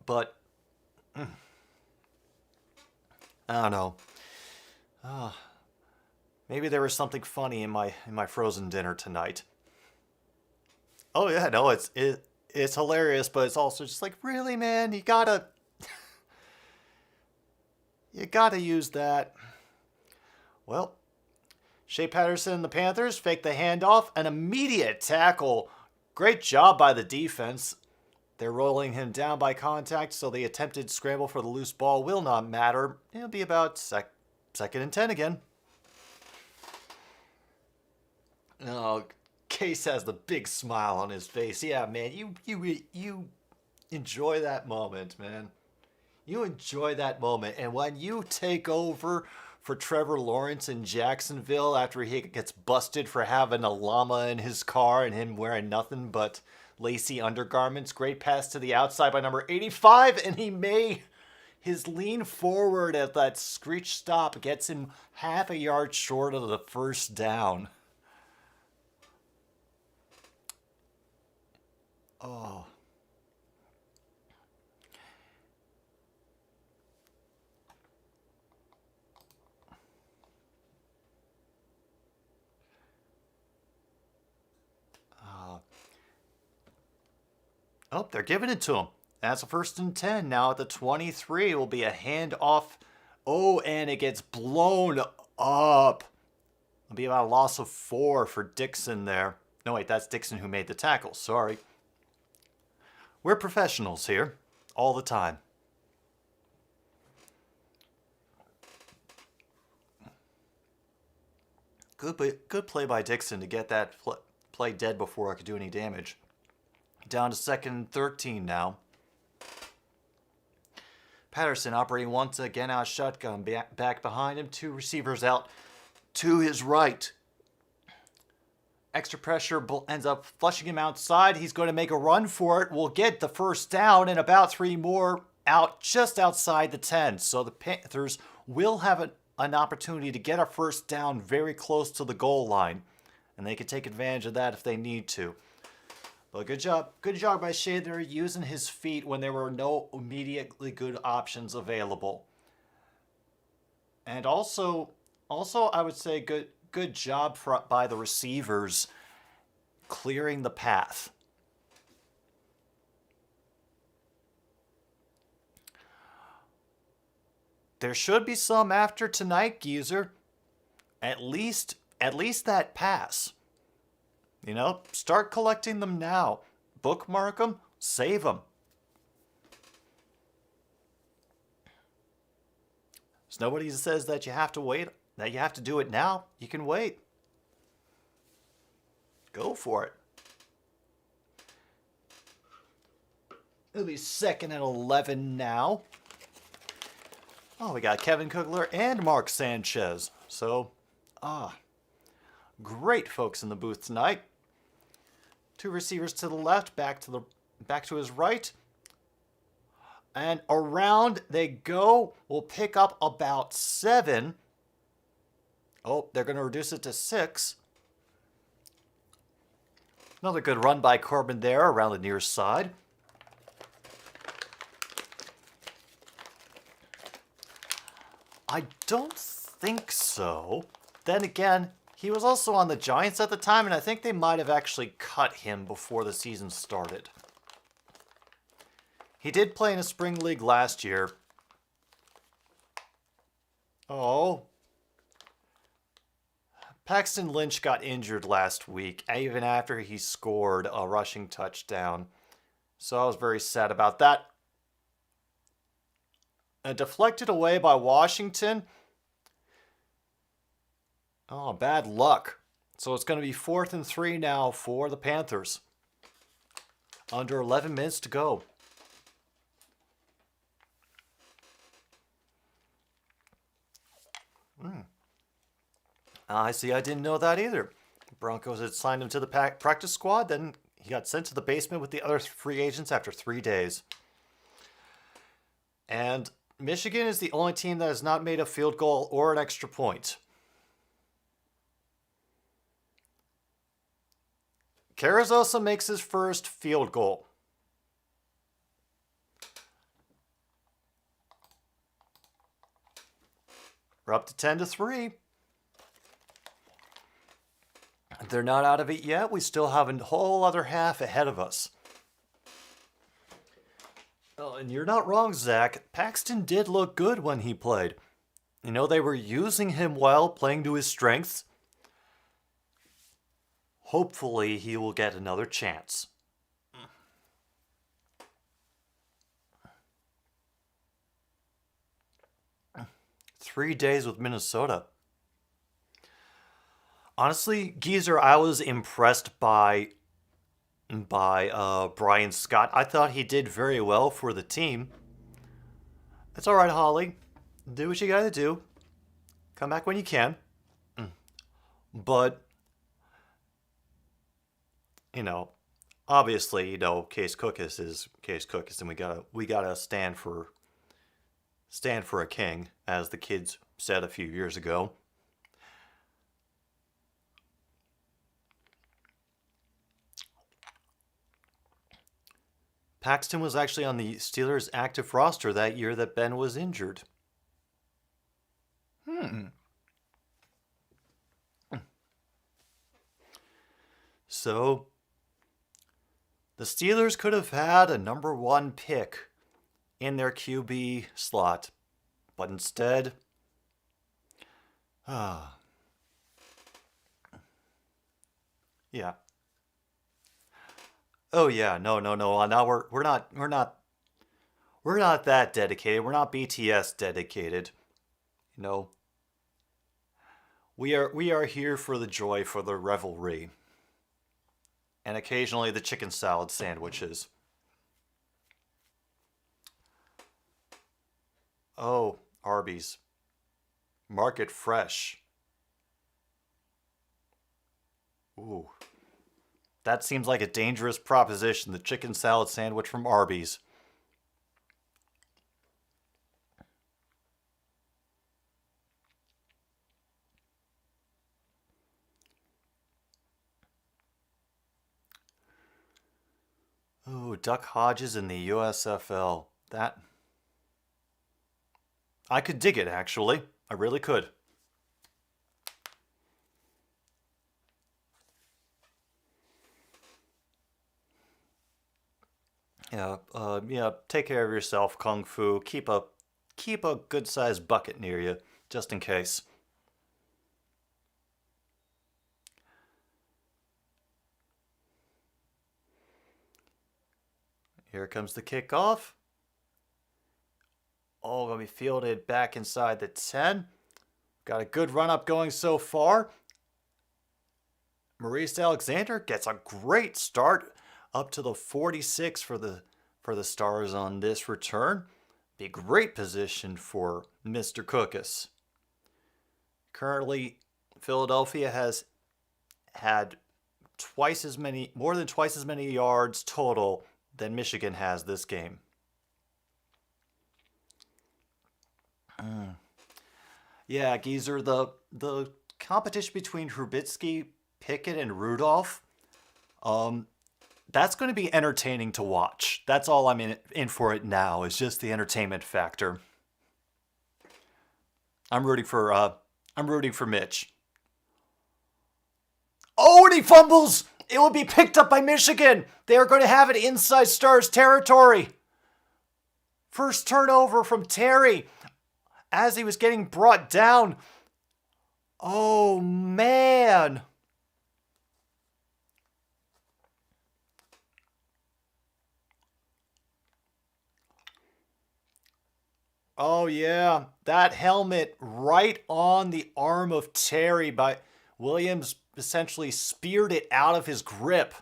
but I don't know. Maybe there was something funny in my frozen dinner tonight. Oh yeah, no, it's hilarious, but it's also just like, really, man, you gotta use that. Well, Shea Patterson and the Panthers fake the handoff, an immediate tackle. Great job by the defense. They're rolling him down by contact, so the attempted scramble for the loose ball will not matter. It'll be about second and 10 again. Oh, Case has the big smile on his face. Yeah, man, you enjoy that moment, man. You enjoy that moment. And when you take over for Trevor Lawrence in Jacksonville after he gets busted for having a llama in his car and him wearing nothing but lacy undergarments. Great pass to the outside by number 85, and his lean forward at that screech stop gets him half a yard short of the first down. Oh. Oh, they're giving it to him. That's a 1st and 10. Now at the 23 will be a handoff. Oh, and it gets blown up. It'll be about a loss of 4 for Dixon there. No, wait, that's Dixon who made the tackle. Sorry. We're professionals here all the time. Good play by Dixon to get that play dead before I could do any damage. Down to 2nd and 13 now. Patterson operating once again out shotgun. Back behind him. 2 receivers out to his right. Extra pressure ends up flushing him outside. He's going to make a run for it. Will get the first down and about 3 more out just outside the 10. So the Panthers will have an opportunity to get a first down very close to the goal line. And they can take advantage of that if they need to. But good job by Shea there using his feet when there were no immediately good options available. And also I would say good job by the receivers clearing the path. There should be some after tonight, Geezer. At least that pass. You know, start collecting them now. Bookmark them, save them. There's nobody who says that you have to wait, that you have to do it now. You can wait. Go for it. It'll be 2nd and 11 now. Oh, we got Kevin Kugler and Mark Sanchez. So, great folks in the booth tonight. 2 receivers to the left, back to his right. And around they go. We'll pick up about 7. Oh, they're going to reduce it to 6. Another good run by Corbin there around the near side. I don't think so. Then again, he was also on the Giants at the time, and I think they might have actually cut him before the season started. He did play in a spring league last year. Oh. Paxton Lynch got injured last week, even after he scored a rushing touchdown. So I was very sad about that. Deflected away by Washington. Oh, bad luck. So it's going to be 4th and 3 now for the Panthers. Under 11 minutes to go. I see. I didn't know that either. Broncos had signed him to the practice squad. Then he got sent to the basement with the other free agents after 3 days. And Michigan is the only team that has not made a field goal or an extra point. Carrizosa makes his first field goal. We're up to 10-3. They're not out of it yet. We still have a whole other half ahead of us. Oh, and you're not wrong, Zach. Paxton did look good when he played. You know, they were using him well, playing to his strengths. Hopefully he will get another chance. 3 days with Minnesota. Honestly, Geezer, I was impressed by Brian Scott. I thought he did very well for the team. It's all right, Holly. Do what you gotta do. Come back when you can. But, obviously, Case Cookus is Case Cookus, and we gotta stand for a king, as the kids said a few years ago. Paxton was actually on the Steelers' active roster that year that Ben was injured. So, the Steelers could have had a number 1 pick in their QB slot, but instead, yeah. Oh yeah, no. Now we're not that dedicated. We're not BTS dedicated. We are here for the joy, for the revelry, and occasionally the chicken salad sandwiches. Oh, Arby's. Market fresh. Ooh. That seems like a dangerous proposition, the chicken salad sandwich from Arby's. Ooh, Duck Hodges in the USFL. That... I could dig it, actually. I really could. Yeah, take care of yourself, Kung Fu. Keep a good-sized bucket near you, just in case. Here comes the kickoff. Oh, gonna be fielded back inside the 10. Got a good run-up going so far. Maurice Alexander gets a great start up to the 46 for the Stars on this return. Be a great position for Mr. Cookus. Currently, Philadelphia has had more than twice as many yards total than Michigan has this game. Yeah, Geezer, the competition between Trubisky, Pickett, and Rudolph, that's going to be entertaining to watch. That's all I'm in for it now, is just the entertainment factor. I'm rooting for Mitch. Oh, and he fumbles! It will be picked up by Michigan! They are going to have it inside Stars territory! First turnover from Terry as he was getting brought down. Oh, man! Oh, yeah. That helmet right on the arm of Terry by Williams essentially speared it out of his grip.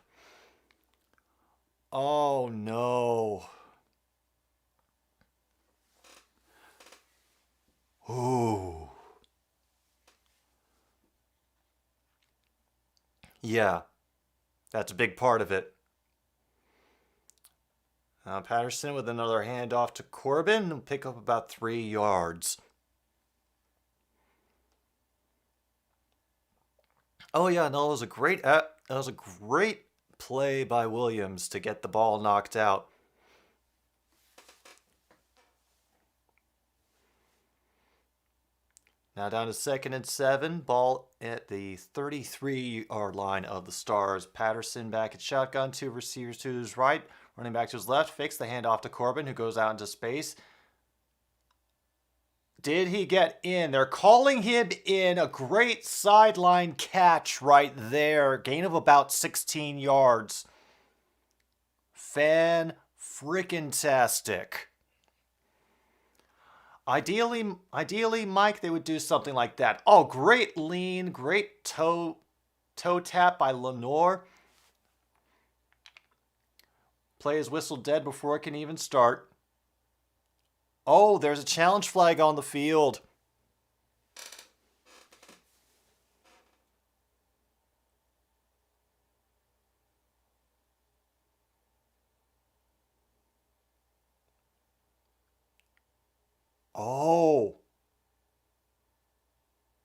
Oh, no. Ooh. Yeah. That's a big part of it. Patterson with another handoff to Corbin. Will pick up about 3 yards. Oh yeah, no, it was a great play by Williams to get the ball knocked out. Now down to 2nd and 7. Ball at the 33-yard line of the Stars. Patterson back at shotgun. 2 receivers to his right. Running back to his left. Fakes the handoff to Corbin, who goes out into space. Did he get in? They're calling him in. A great sideline catch right there. Gain of about 16 yards. Fan-frickin-tastic. Ideally, Mike, they would do something like that. Oh, great lean, great toe tap by Lenore. Play is whistled dead before it can even start. Oh, there's a challenge flag on the field. Oh.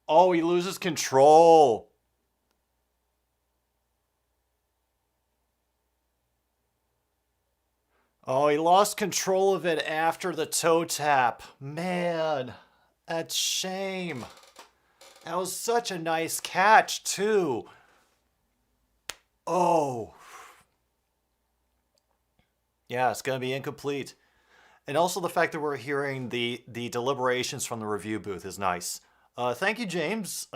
Oh, he loses control. Oh, he lost control of it after the toe tap. Man, that's shame. That was such a nice catch, too. Oh. Yeah, it's going to be incomplete. And also the fact that we're hearing the deliberations from the review booth is nice. Thank you, James.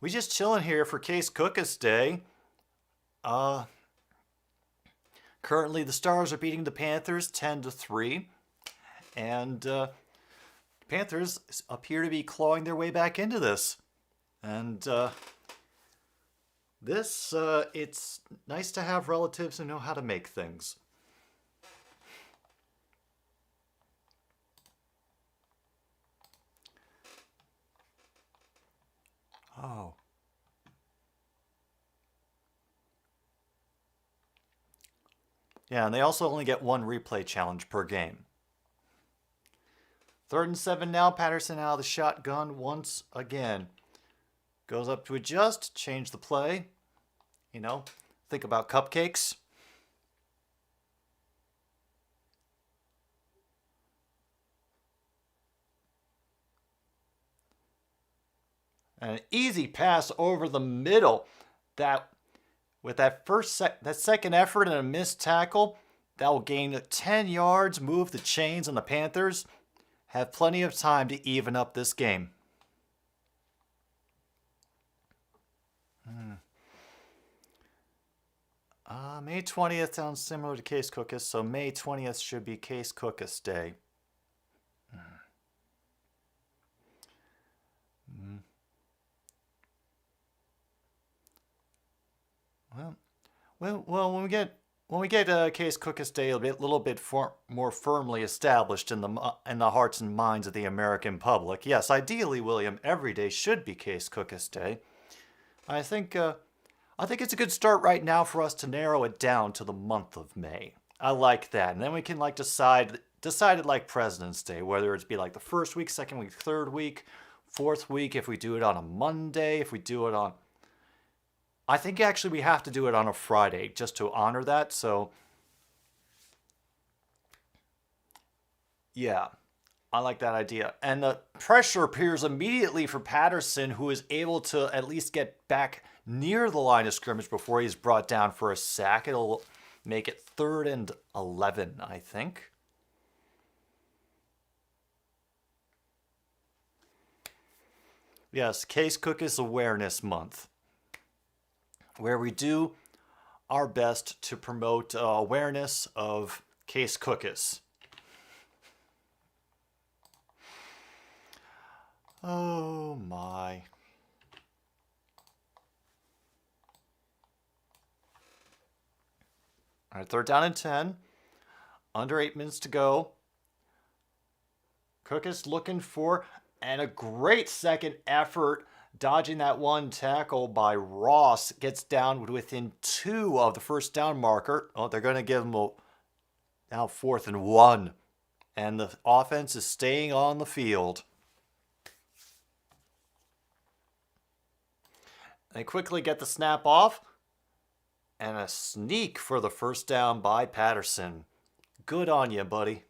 We just chilling here for Case Cookus Day. Currently, the Stars are beating the Panthers 10-3. And Panthers appear to be clawing their way back into this. And it's nice to have relatives who know how to make things. Oh. Yeah, and they also only get one replay challenge per game. 3rd and 7 now. Patterson out of the shotgun once again. Goes up to adjust, change the play. You know, think about cupcakes. An easy pass over the middle. With that second effort and a missed tackle, that will gain 10 yards, move the chains, and the Panthers have plenty of time to even up this game. May 20th sounds similar to Case Cookus, so May 20th should be Case Cookus Day. Well, when we get Case Cookus Day, it'll be a little bit more firmly established in the hearts and minds of the American public. Yes, ideally, William, every day should be Case Cookus Day. I think it's a good start right now for us to narrow it down to the month of May. I like that, and then we can decide it like President's Day, whether it's be like the first week, second week, third week, fourth week. If we do it on a Monday, if we do it on. I think actually we have to do it on a Friday just to honor that. So, yeah, I like that idea. And the pressure appears immediately for Patterson, who is able to at least get back near the line of scrimmage before he's brought down for a sack. It'll make it 3rd and 11, I think. Yes, Case Cookus Awareness Month, where we do our best to promote awareness of Case Cookus. Oh my. All right, 3rd down and 10. Under 8 minutes to go. Cookus looking for, and a great second effort. Dodging that one tackle by Ross, gets down within 2 of the first down marker. Oh, they're going to give him now 4th and 1. And the offense is staying on the field. They quickly get the snap off. And a sneak for the first down by Patterson. Good on you, buddy.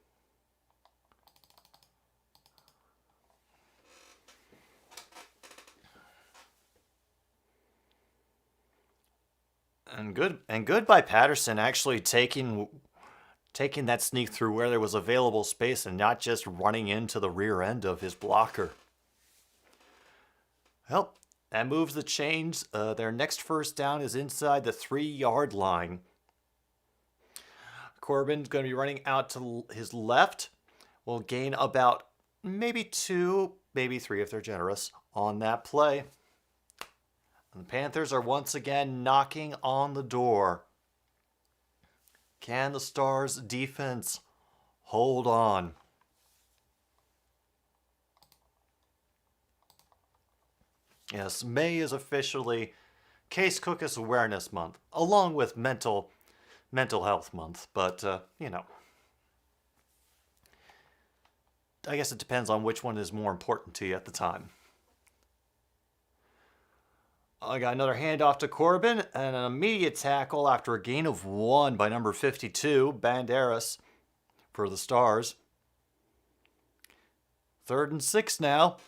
And good by Patterson actually taking taking that sneak through where there was available space and not just running into the rear end of his blocker. Well, that moves the chains. Their next first down is inside the 3-yard line. Corbin's going to be running out to his left. Will gain about maybe 2, maybe 3 if they're generous on that play. And the Panthers are once again knocking on the door. Can the Stars defense hold on? Yes, May is officially Case Cookus Awareness Month, along with Mental Health Month. But, you know, I guess it depends on which one is more important to you at the time. I got another handoff to Corbin and an immediate tackle after a gain of 1 by number 52, Banderas, for the Stars. 3rd and 6 now.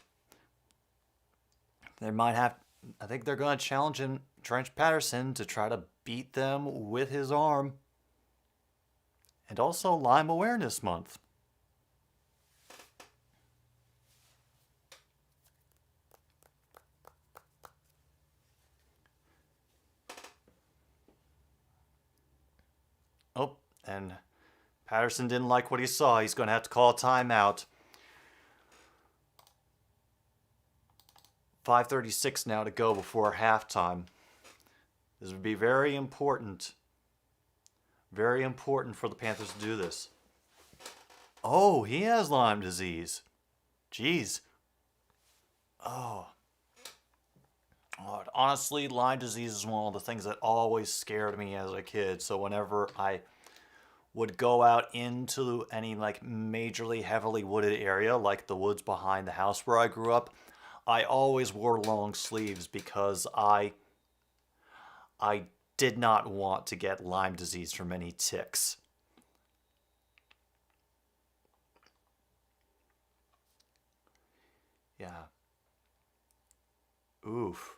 They might have, I think they're going to challenge him, Trent Patterson, to try to beat them with his arm. And also Lyme Awareness Month. Oh, and Patterson didn't like what he saw. He's going to have to call a timeout. 5:36 now to go before halftime. This would be very important. Very important for the Panthers to do this. Oh, he has Lyme disease. Jeez. Oh. Honestly, Lyme disease is one of the things that always scared me as a kid. So whenever I would go out into any like majorly heavily wooded area, like the woods behind the house where I grew up, I always wore long sleeves because I did not want to get Lyme disease from any ticks. Yeah. Oof.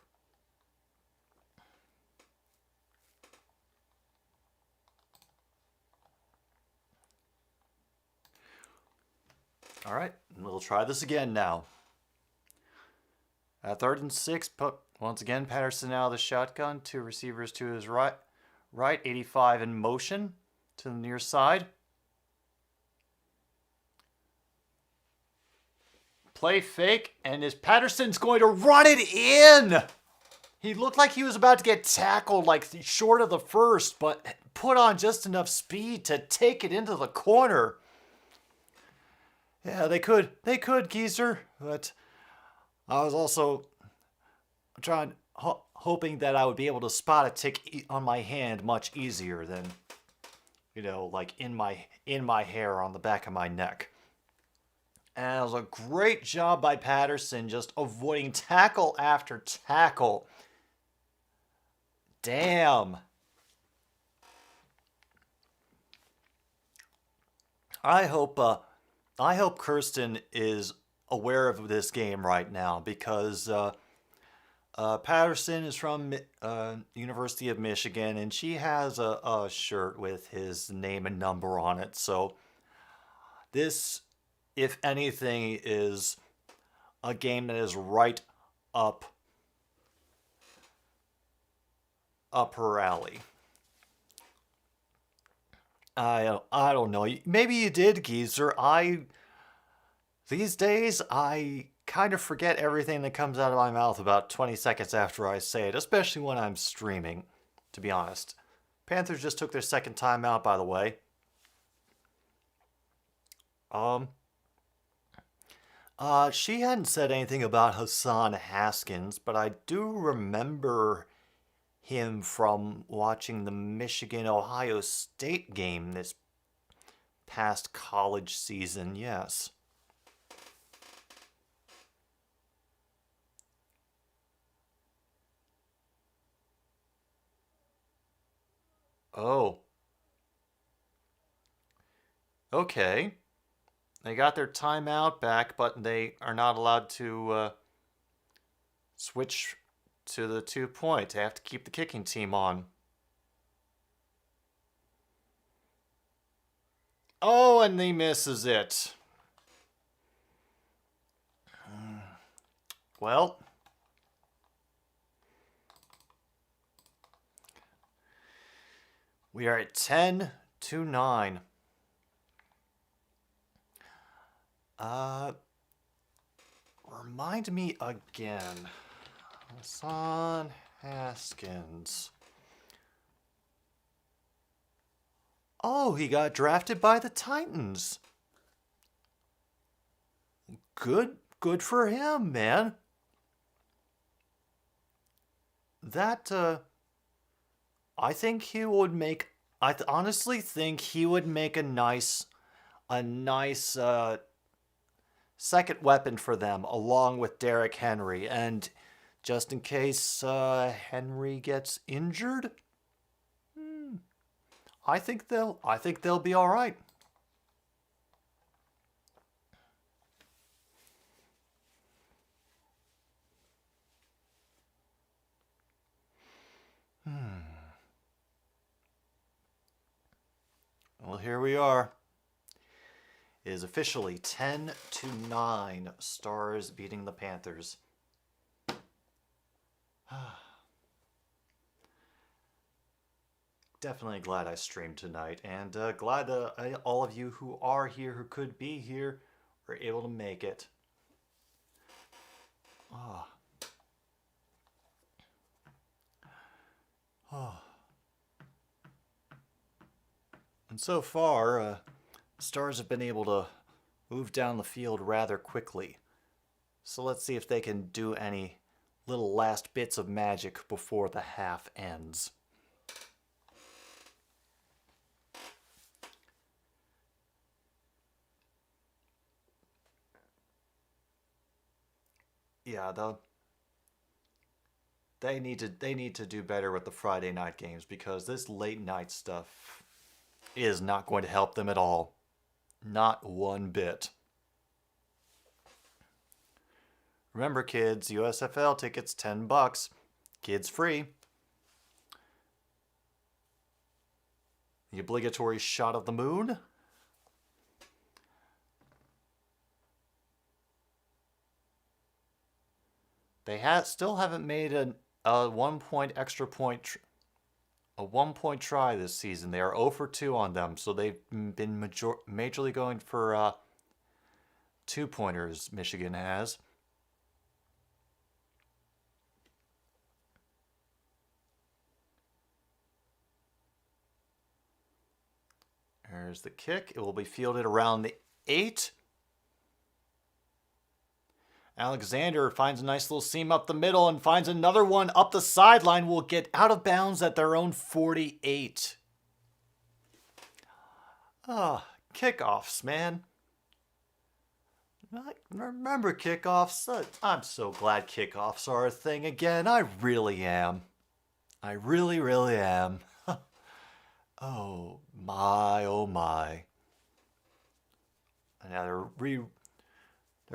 All right, we'll try this again now. 3rd and 6, once again, Patterson out of the shotgun. 2 receivers to his right. 85 in motion to the near side. Play fake, and is Patterson's going to run it in? He looked like he was about to get tackled like short of the first, but put on just enough speed to take it into the corner. Yeah, they could, Geezer, but I was also hoping that I would be able to spot a tick on my hand much easier than, you know, like in my hair on the back of my neck. And it was a great job by Patterson, just avoiding tackle after tackle. Damn. I hope Kirsten is aware of this game right now, because Patterson is from University of Michigan, and she has a shirt with his name and number on it. So this, if anything, is a game that is right up her alley. I don't know. Maybe you did, Geezer. These days, I kind of forget everything that comes out of my mouth about 20 seconds after I say it, especially when I'm streaming, to be honest. Panthers just took their second timeout, by the way. She hadn't said anything about Hassan Haskins, but I do remember him from watching the Michigan-Ohio State game this past college season, yes. Oh. Okay. They got their timeout back, but they are not allowed to switch to the 2-point. They have to keep the kicking team on. Oh, and he misses it. Well, we are at 10-9. Remind me again. Hassan Haskins. Oh, he got drafted by the Titans. Good for him, man. That, I think he would make, honestly think he would make a nice, second weapon for them, along with Derrick Henry. And just in case Henry gets injured, I think they'll be all right. Well, here we are. It is officially 10-9. Stars beating the Panthers. Definitely glad I streamed tonight, and glad that all of you who are here, who could be here, were able to make it. And so far, Stars have been able to move down the field rather quickly. So let's see if they can do any little last bits of magic before the half ends. Yeah, they need to do better with the Friday night games, because this late night stuff is not going to help them at all. Not one bit. Remember, kids, USFL tickets $10. Kids free. The obligatory shot of the moon. They still haven't made a 1 point extra point, a 1 point try this season. They are 0 for 2 on them, so they've been majorly going for 2-pointers. Michigan has. There's the kick. It will be fielded around the 8. Alexander finds a nice little seam up the middle and finds another one up the sideline. Will get out of bounds at their own 48. Kickoffs, man. Remember kickoffs? I'm so glad kickoffs are a thing again. I really am. I really, really am. Oh my, oh my. And now they're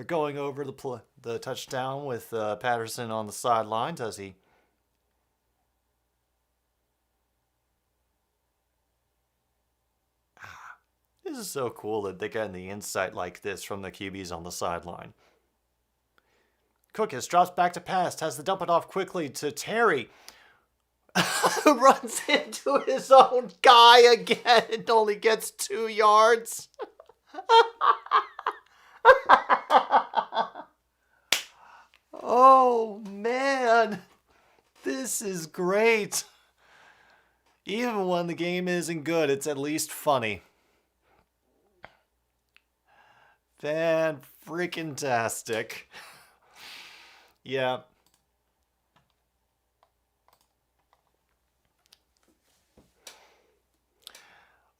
going over the touchdown with Patterson on the sidelines as he... This is so cool that they got the insight like this from the QBs on the sideline. Cookus drops back to pass, has to dump it off quickly to Terry. Runs into his own guy again and only gets 2 yards. Oh, man. This is great. Even when the game isn't good, it's at least funny. Fan-freaking-tastic. Yeah.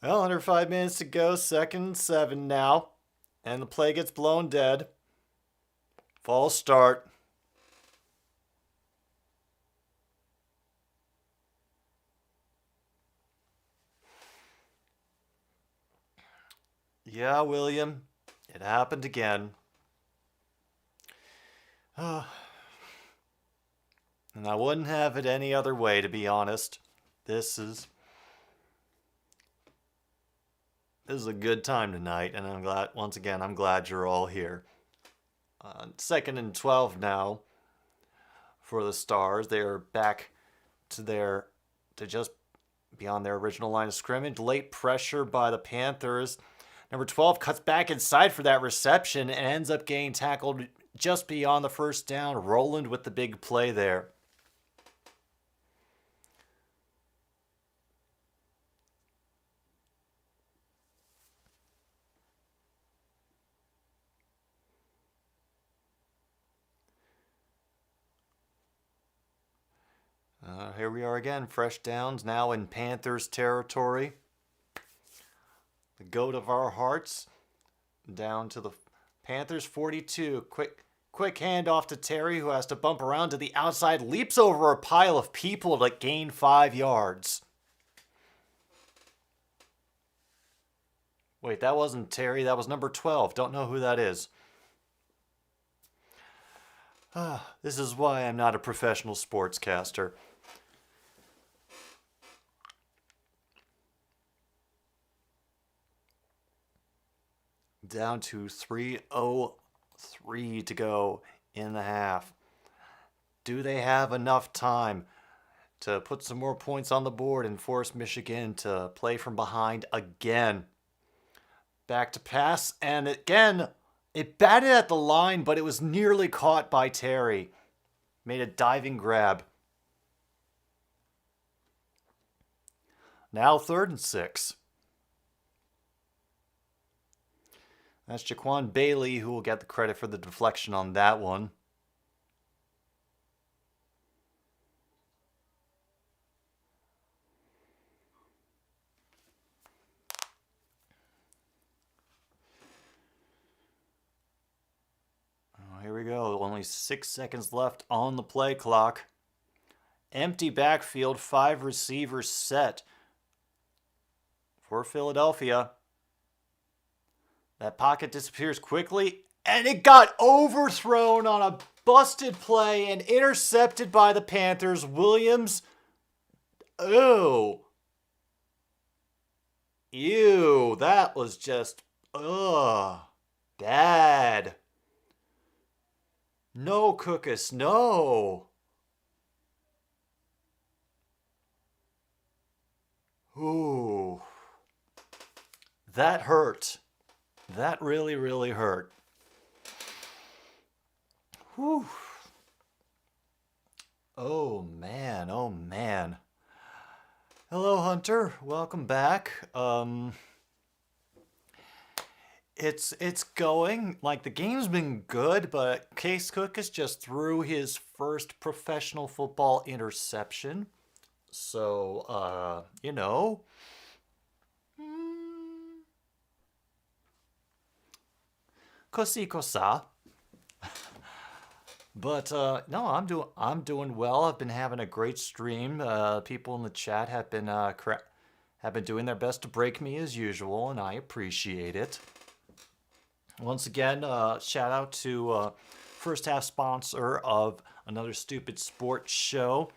Well, under 5 minutes to go, 2nd and 7 now. And the play gets blown dead. False start. Yeah, William. It happened again. And I wouldn't have it any other way, to be honest. This is... This is a good time tonight, and I'm glad you're all here. 2nd and 12 now for the Stars. They are back to just beyond their original line of scrimmage. Late pressure by the Panthers. Number 12 cuts back inside for that reception and ends up getting tackled just beyond the first down. Roland with the big play there. Here we are again, fresh downs now in Panthers territory. The goat of our hearts, down to the Panthers 42. Quick handoff to Terry, who has to bump around to the outside, leaps over a pile of people to gain 5 yards. Wait, that wasn't Terry, that was number 12. Don't know who that is. This is why I'm not a professional sportscaster. Down to 3:03 to go in the half. Do they have enough time to put some more points on the board and force Michigan to play from behind again? Back to pass, and again, it batted at the line, but it was nearly caught by Terry. Made a diving grab. Now 3rd and 6. That's Jaquan Bailey who will get the credit for the deflection on that one. Here we go. Only 6 seconds left on the play clock. Empty backfield, 5 receivers set for Philadelphia. That pocket disappears quickly, and it got overthrown on a busted play and intercepted by the Panthers. Williams. Ew, that was just, bad. No, Cookus, no. Ooh. That hurt. That really, really hurt. Whew. Oh, man. Oh, man. Hello, Hunter. Welcome back. It's going. Like, the game's been good, but Case Cookus just threw his first professional football interception. So, Cosa. But no, I'm doing well. I've been having a great stream. People in the chat have been doing their best to break me as usual, and I appreciate it. Once again, shout out to first half sponsor of Another Stupid Sports Show,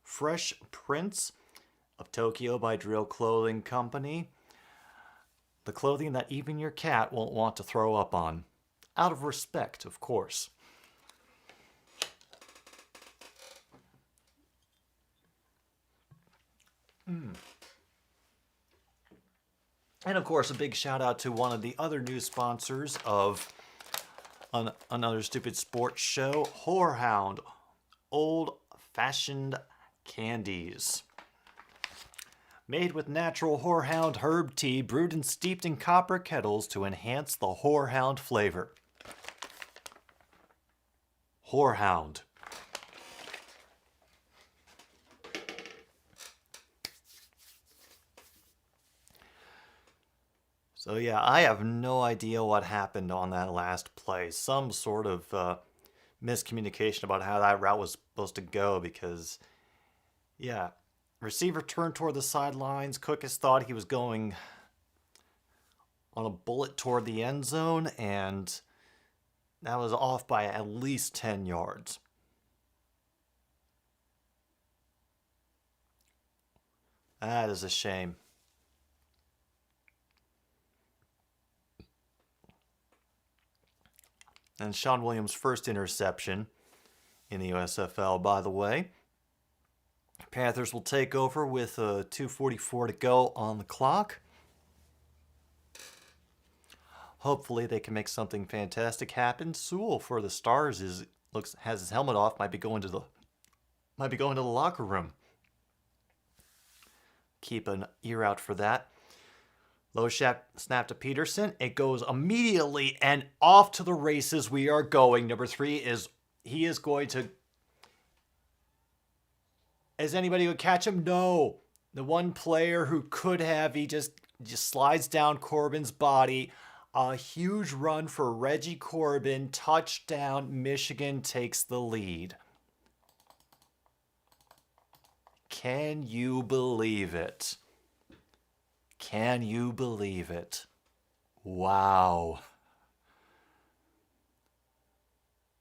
Fresh Prince of Tokyo by Drill Clothing Company. The clothing that even your cat won't want to throw up on. Out of respect, of course. And of course, a big shout out to one of the other new sponsors of Another Stupid Sports Show, Whorehound Old Fashioned Candies. Made with natural Whorehound herb tea brewed and steeped in copper kettles to enhance the Whorehound flavor. Whorehound. So yeah, I have no idea what happened on that last play. Some sort of miscommunication about how that route was supposed to go because, yeah, receiver turned toward the sidelines. Cookus thought he was going on a bullet toward the end zone, and that was off by at least 10 yards. That is a shame. And Sean Williams' first interception in the USFL, by the way. Panthers will take over with 2:44 to go on the clock. Hopefully they can make something fantastic happen. Sewell for the Stars has his helmet off, might be going to the locker room. Keep an ear out for that. Low snap to Peterson. It goes immediately and off to the races we are going. Number 3 is going to... Is anybody going to catch him? No. The one player who could have, he just slides down Corbin's body. A huge run for Reggie Corbin. Touchdown. Michigan takes the lead. Can you believe it? Can you believe it? Wow.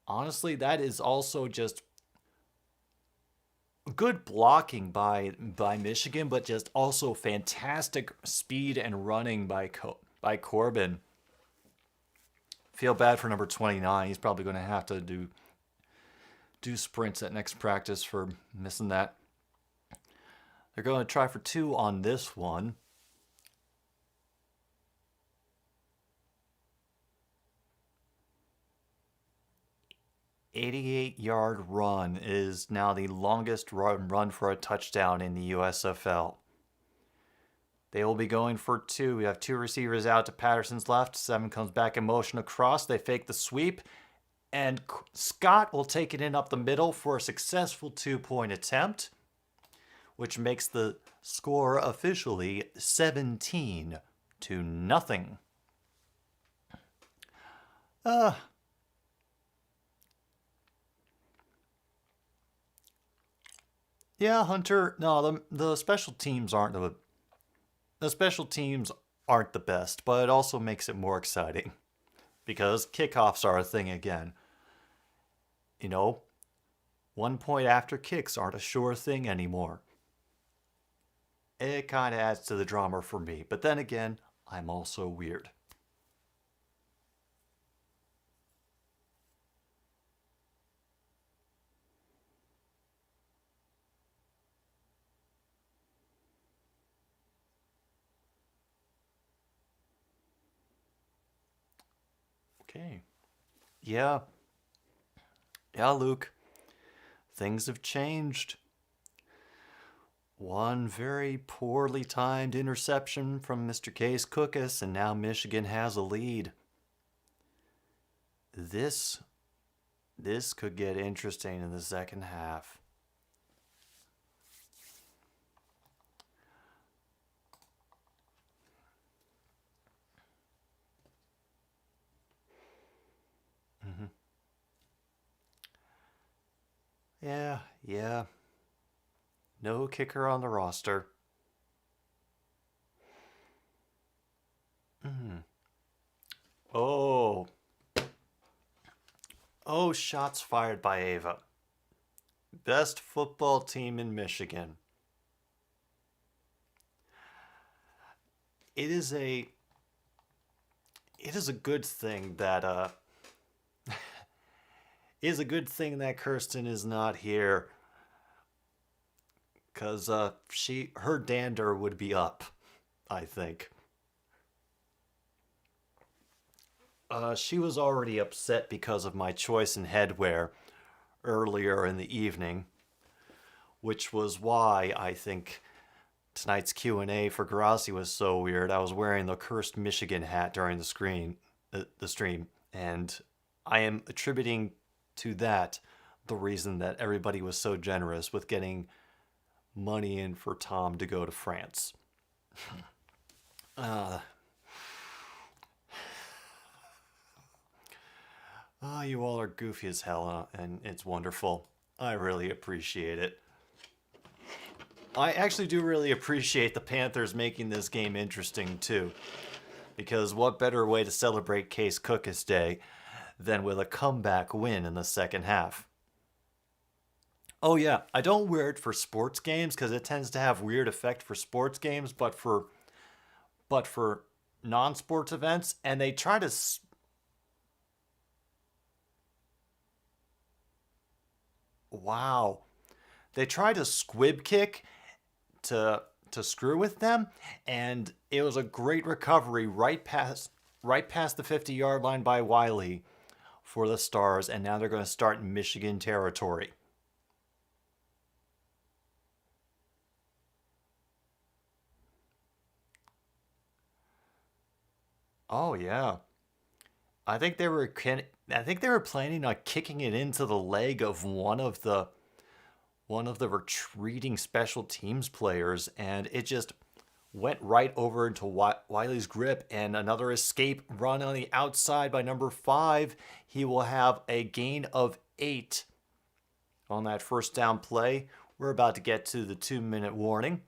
Honestly, that is also just good blocking by Michigan, but just also fantastic speed and running by Corbin. Feel bad for number 29. He's probably going to have to do sprints at next practice for missing that. They're going to try for 2 on this one. "88-yard run is now the longest run for a touchdown in the USFL. They will be going for 2. We have 2 receivers out to Patterson's left. 7 comes back in motion across. They fake the sweep. And Scott will take it in up the middle for a successful 2-point attempt, which makes the score officially 17-0. Yeah, Hunter. No, the special teams aren't the special teams aren't the best, but it also makes it more exciting because kickoffs are a thing again. 1 point after kicks aren't a sure thing anymore. It kind of adds to the drama for me, but then again, I'm also weird. Okay. Yeah, Luke. Things have changed. One very poorly timed interception from Mr. Case Cookus, and now Michigan has a lead. This could get interesting in the second half. Yeah. No kicker on the roster. Oh, shots fired by Ava. Best football team in Michigan. It is a good thing that it is a good thing that Kirsten is not here, because her dander would be up, I think. She was already upset because of my choice in headwear earlier in the evening, which was why I think tonight's Q&A for Grassi was so weird. I was wearing the cursed Michigan hat during the stream, and I am attributing to that the reason that everybody was so generous with getting money in for Tom to go to France. You all are goofy as hell, and it's wonderful. I really appreciate it. I actually do really appreciate the Panthers making this game interesting, too. Because what better way to celebrate Case Cookus Day than with a comeback win in the second half? Oh yeah, I don't wear it for sports games because it tends to have weird effect for sports games, but for non-sports events, and they try to Wow. They tried a squib kick to screw with them, and it was a great recovery right past the 50-yard line by Wiley for the Stars, and now they're going to start in Michigan territory. Oh yeah. I think they were planning on kicking it into the leg of one of the retreating special teams players, and it just went right over into Wiley's grip, and another escape run on the outside by number 5. He will have a gain of 8 on that first down play. We're about to get to the 2-minute warning.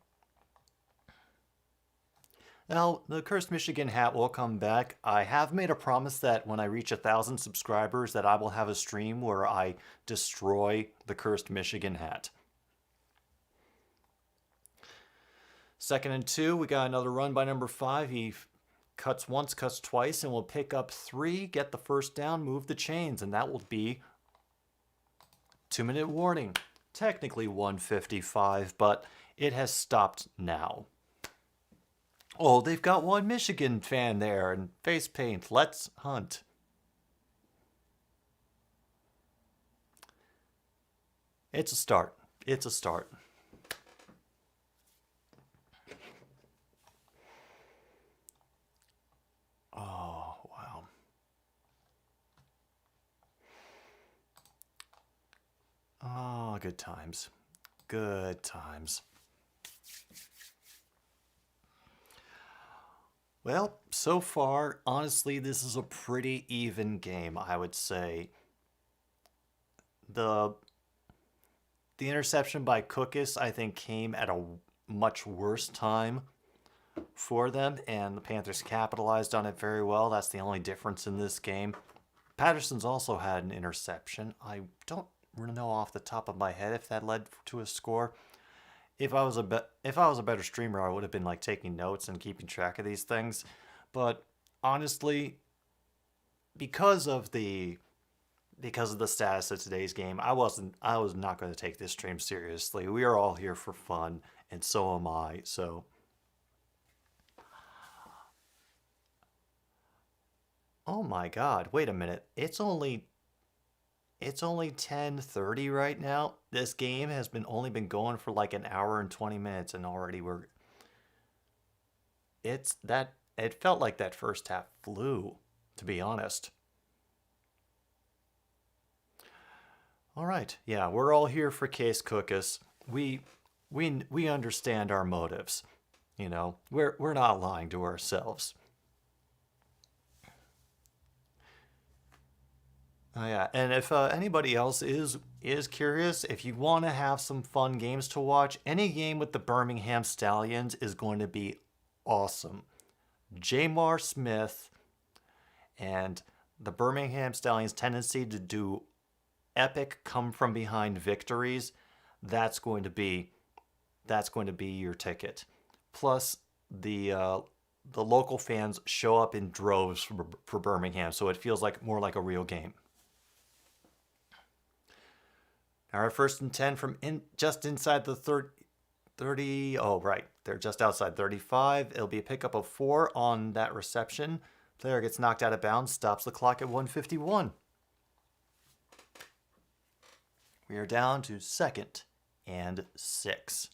Now, the Cursed Michigan hat will come back. I have made a promise that when I reach 1,000 subscribers that I will have a stream where I destroy the Cursed Michigan hat. 2nd and 2, we got another run by number 5. He cuts once, cuts twice, and will pick up 3, get the first down, move the chains, and that will be 2-minute warning. Technically 1:55, but it has stopped now. Oh, they've got one Michigan fan there and face paint. Let's hunt. It's a start. It's a start. Oh, wow. Oh, good times. Good times. Well, so far, honestly, this is a pretty even game, I would say. The the interception by Cookus, I think, came at a much worse time for them, and the Panthers capitalized on it very well. That's the only difference in this game. Patterson's also had an interception. I don't really know off the top of my head if that led to a score. If I was a better streamer, I would have been like taking notes and keeping track of these things. But honestly, because of the status of today's game, I was not going to take this stream seriously. We are all here for fun, and so am I. So, oh my God, wait a minute. It's only 10:30 right now. This game has been only been going for like an hour and 20 minutes, and already it felt like that first half flew, to be honest. All right. Yeah, we're all here for Case Cookus. We understand our motives. You know, we're not lying to ourselves. Oh yeah, and if anybody else is curious, if you want to have some fun games to watch, any game with the Birmingham Stallions is going to be awesome. Jamar Smith and the Birmingham Stallions' tendency to do epic come from behind victories, that's going to be your ticket. Plus the local fans show up in droves for Birmingham, so it feels like more like a real game. All right, 1st and 10 from just inside the 30. Oh, right. They're just outside 35. It'll be a pickup of 4 on that reception. Player gets knocked out of bounds, stops the clock at 1:51. We are down to 2nd and 6.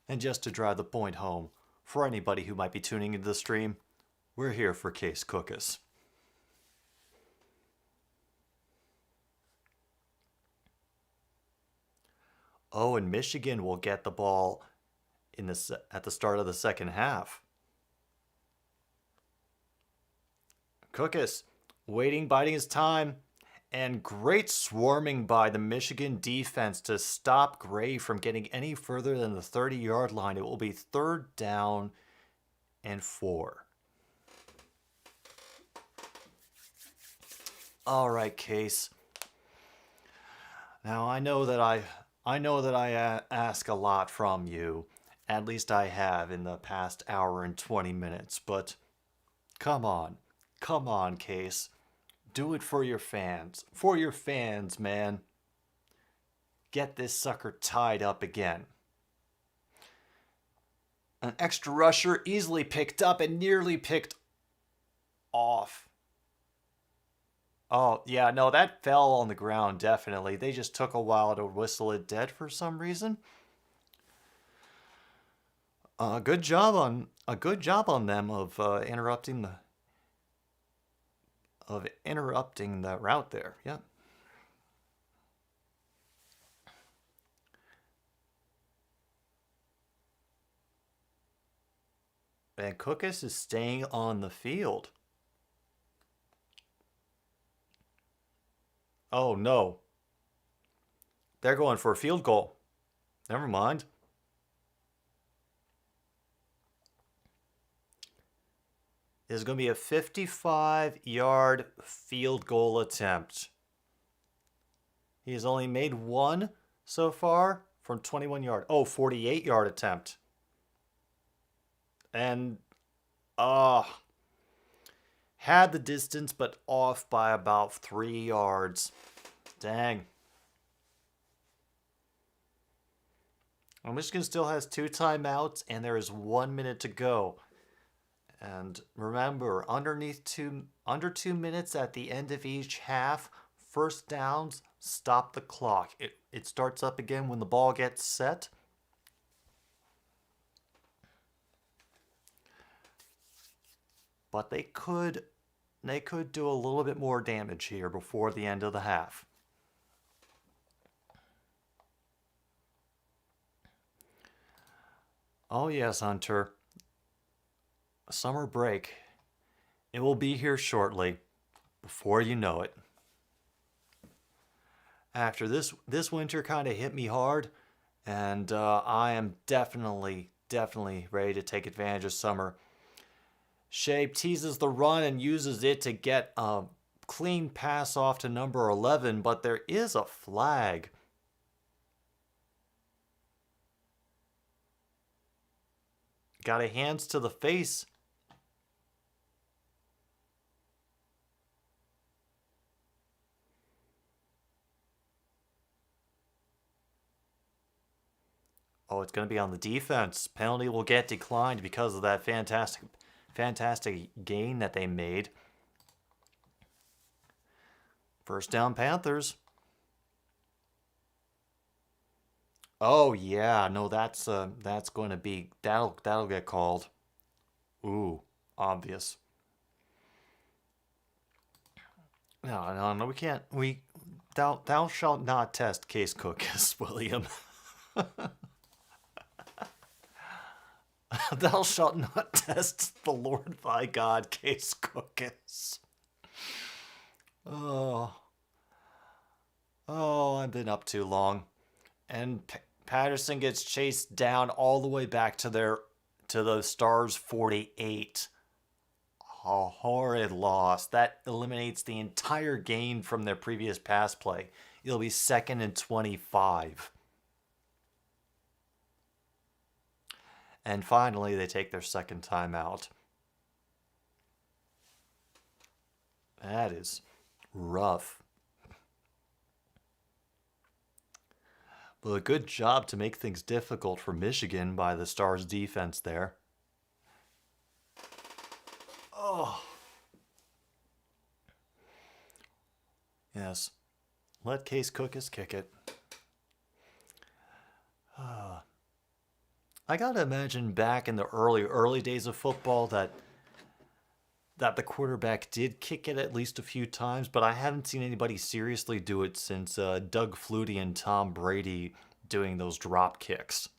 And just to drive the point home, for anybody who might be tuning into the stream, we're here for Case Cookus. Oh, and Michigan will get the ball at the start of the second half. Cookus waiting, biding his time, and great swarming by the Michigan defense to stop Gray from getting any further than the 30-yard line. It will be 3rd down and 4. All right, Case. Now I know that I ask a lot from you. At least I have in the past hour and 20 minutes. But come on, Case. Do it for your fans. For your fans, man. Get this sucker tied up again. An extra rusher easily picked up and nearly picked off. Oh, yeah, no, that fell on the ground, definitely. They just took a while to whistle it dead for some reason. A good job on them of interrupting the route there. Yeah. And Cookus is staying on the field. Oh no. They're going for a field goal. Never mind. It's going to be a 55-yard field goal attempt. He has only made one so far from 21 yard. Oh, 48-yard attempt. And had the distance, but off by about 3 yards. Dang. Michigan still has 2 timeouts, and there is 1 minute to go. And remember, under 2 minutes at the end of each half, first downs stop the clock. It starts up again when the ball gets set. But they could do a little bit more damage here before the end of the half. Oh yes, Hunter. Summer break. It will be here shortly, before you know it. After this winter kind of hit me hard, and I am definitely ready to take advantage of summer. Shea teases the run and uses it to get a clean pass off to number 11, but there is a flag. Got a hands to the face. Oh, it's going to be on the defense. Penalty will get declined because of that fantastic gain that they made. First down, Panthers. Oh yeah, no, that's going to be that'll get called. Ooh, obvious. No, we can't. Thou shalt not test Case Cookus, William. Thou shalt not test the Lord thy God, Case Cookus. Oh, I've been up too long. And Patterson gets chased down all the way back to the Stars 48. A horrid loss. That eliminates the entire gain from their previous pass play. It'll be 2nd and 25. And finally, they take their second timeout. That is rough. But a good job to make things difficult for Michigan by the Stars defense there. Oh. Yes. Let Case Cookus kick it. I gotta imagine back in the early days of football that the quarterback did kick it at least a few times, but I haven't seen anybody seriously do it since Doug Flutie and Tom Brady doing those drop kicks.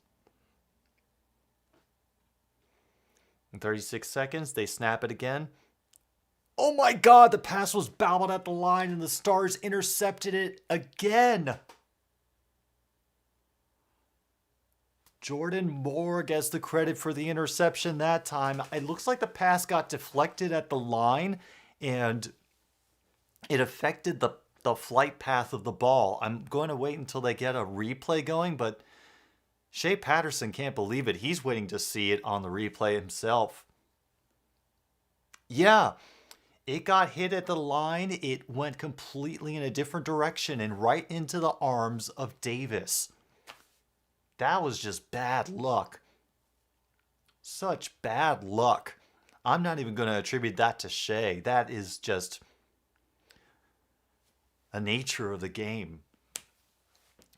In 36 seconds, they snap it again. Oh my God, the pass was bobbled at the line and the Stars intercepted it again. Jordan Moore gets the credit for the interception that time. It looks like the pass got deflected at the line and it affected the flight path of the ball. I'm going to wait until they get a replay going, but Shea Patterson can't believe it. He's waiting to see it on the replay himself. Yeah, it got hit at the line. It went completely in a different direction and right into the arms of Davis. That was just bad luck. Such bad luck. I'm not even going to attribute that to Shea. That is just a nature of the game.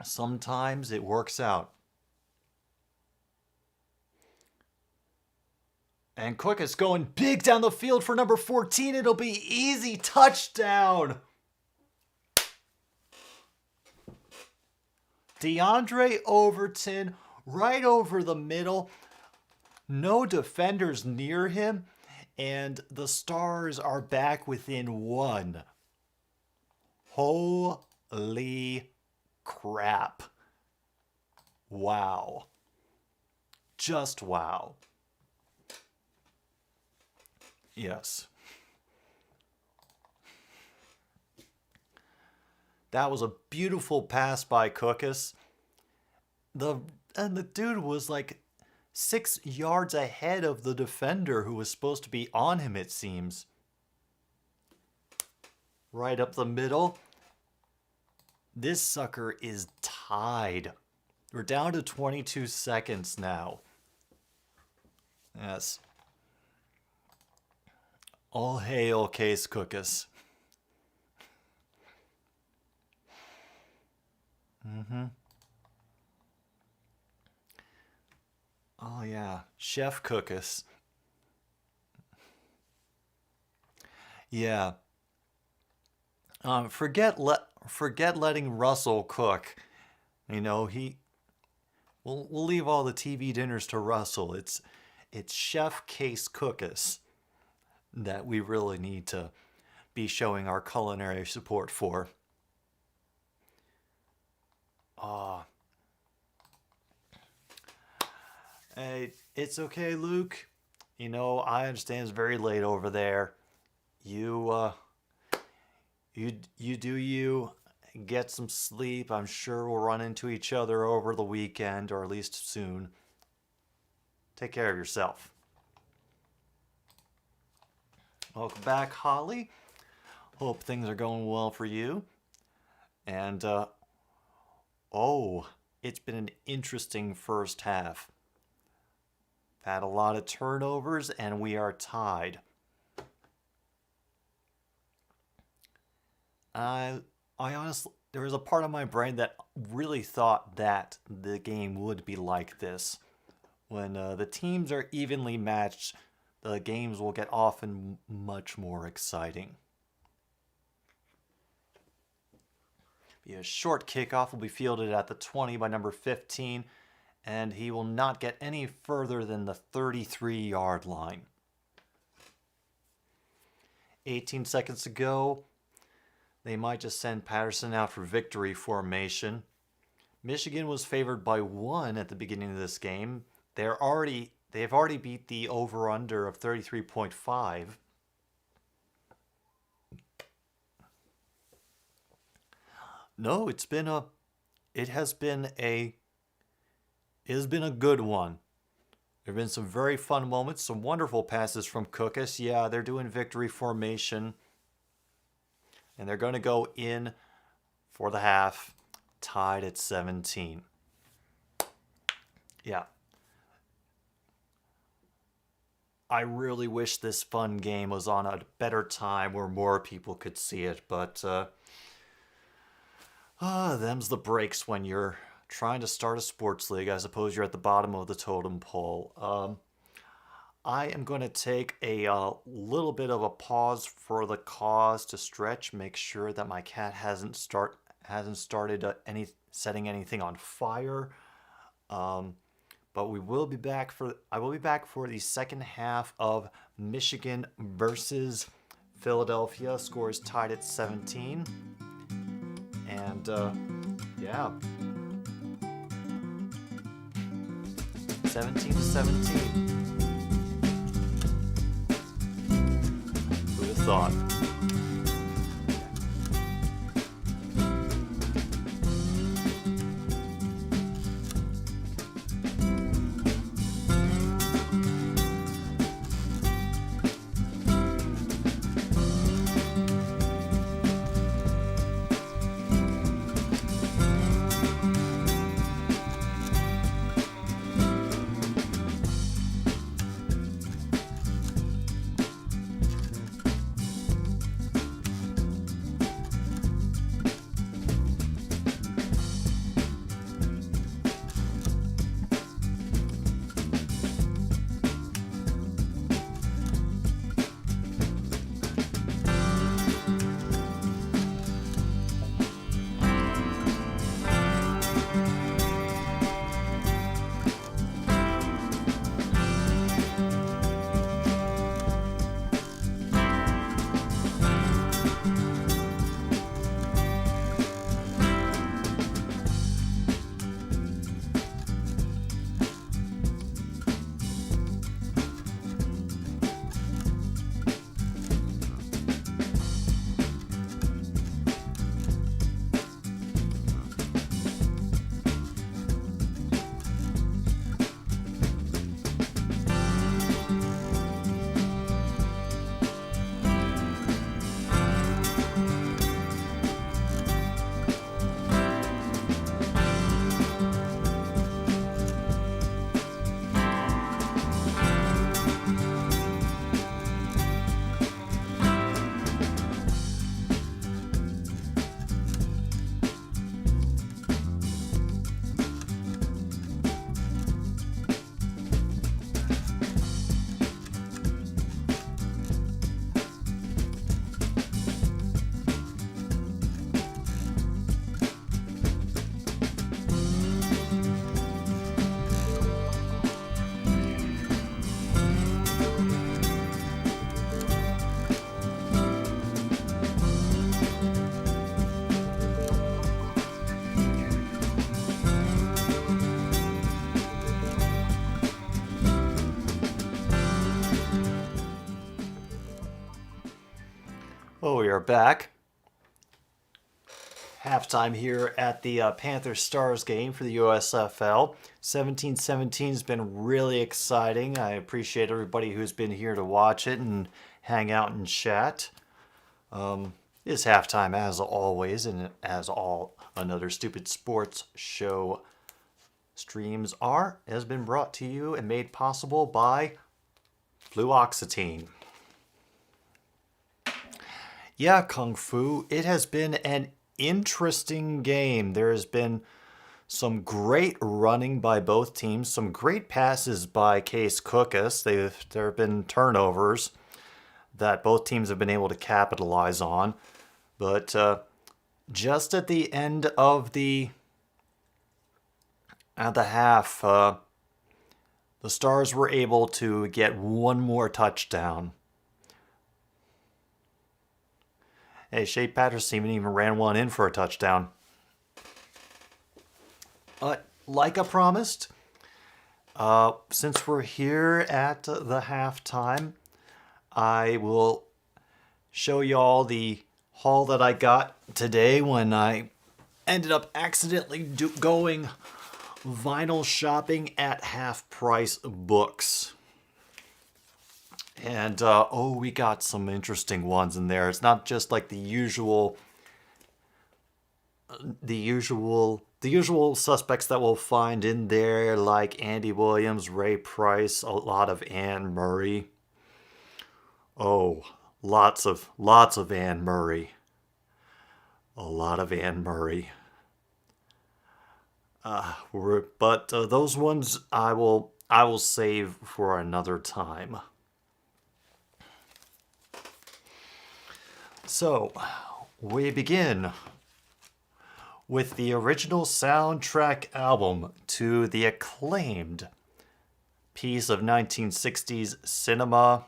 Sometimes it works out. And Cookus going big down the field for number 14. It'll be easy touchdown. DeAndre Overton right over the middle. No defenders near him. And the Stars are back within one. Holy crap. Wow. Just wow. Yes. That was a beautiful pass by Cookus. And the dude was like 6 yards ahead of the defender who was supposed to be on him, it seems. Right up the middle. This sucker is tied. We're down to 22 seconds now. Yes. All hail Case Cookus. Oh yeah, Chef Cookus. Yeah. Forget letting Russell cook. You know, we'll leave all the TV dinners to Russell. It's Chef Case Cookus that we really need to be showing our culinary support for. Hey, it's okay, Luke. You know, I understand it's very late over there. You do you. Get some sleep. I'm sure we'll run into each other over the weekend, or at least soon. Take care of yourself. Welcome back, Holly. Hope things are going well for you. And, it's been an interesting first half. Had a lot of turnovers, and we are tied. I honestly, there was a part of my brain that really thought that the game would be like this. When the teams are evenly matched, the games will get often much more exciting. A short kickoff will be fielded at the 20 by number 15, and he will not get any further than the 33-yard line. 18 seconds to go. They might just send Patterson out for victory formation. Michigan was favored by 1 at the beginning of this game. They've already beat the over-under of 33.5. No, it has been a good one. There have been some very fun moments, some wonderful passes from Cookus. Yeah, they're doing victory formation. And they're going to go in for the half, tied at 17. Yeah. I really wish this fun game was on a better time where more people could see it, but them's the breaks when you're trying to start a sports league. I suppose you're at the bottom of the totem pole. I am going to take a little bit of a pause for the cause to stretch, make sure that my cat hasn't started setting anything on fire. But I will be back for the second half of Michigan versus Philadelphia. Scores tied at 17. And yeah. 17-17. Who would have thought? Oh, we are back. Halftime here at the Panthers Stars game for the USFL. 17-17 has been really exciting. I appreciate everybody who's been here to watch it and hang out and chat. It's halftime as always, and as all Another Stupid Sports Show streams has been brought to you and made possible by fluoxetine. Yeah, Kung Fu, it has been an interesting game. There has been some great running by both teams, some great passes by Case Cookus. There have been turnovers that both teams have been able to capitalize on. But just at the end of the half, the Stars were able to get one more touchdown. Hey, Shea Patterson even ran one in for a touchdown. Like I promised, since we're here at the halftime, I will show y'all the haul that I got today when I ended up accidentally going vinyl shopping at Half Price Books. And, we got some interesting ones in there. It's not just like the usual suspects that we'll find in there, like Andy Williams, Ray Price, a lot of Anne Murray. Oh, lots of Anne Murray. A lot of Anne Murray. But those ones I will save for another time. So, we begin with the original soundtrack album to the acclaimed piece of 1960s cinema,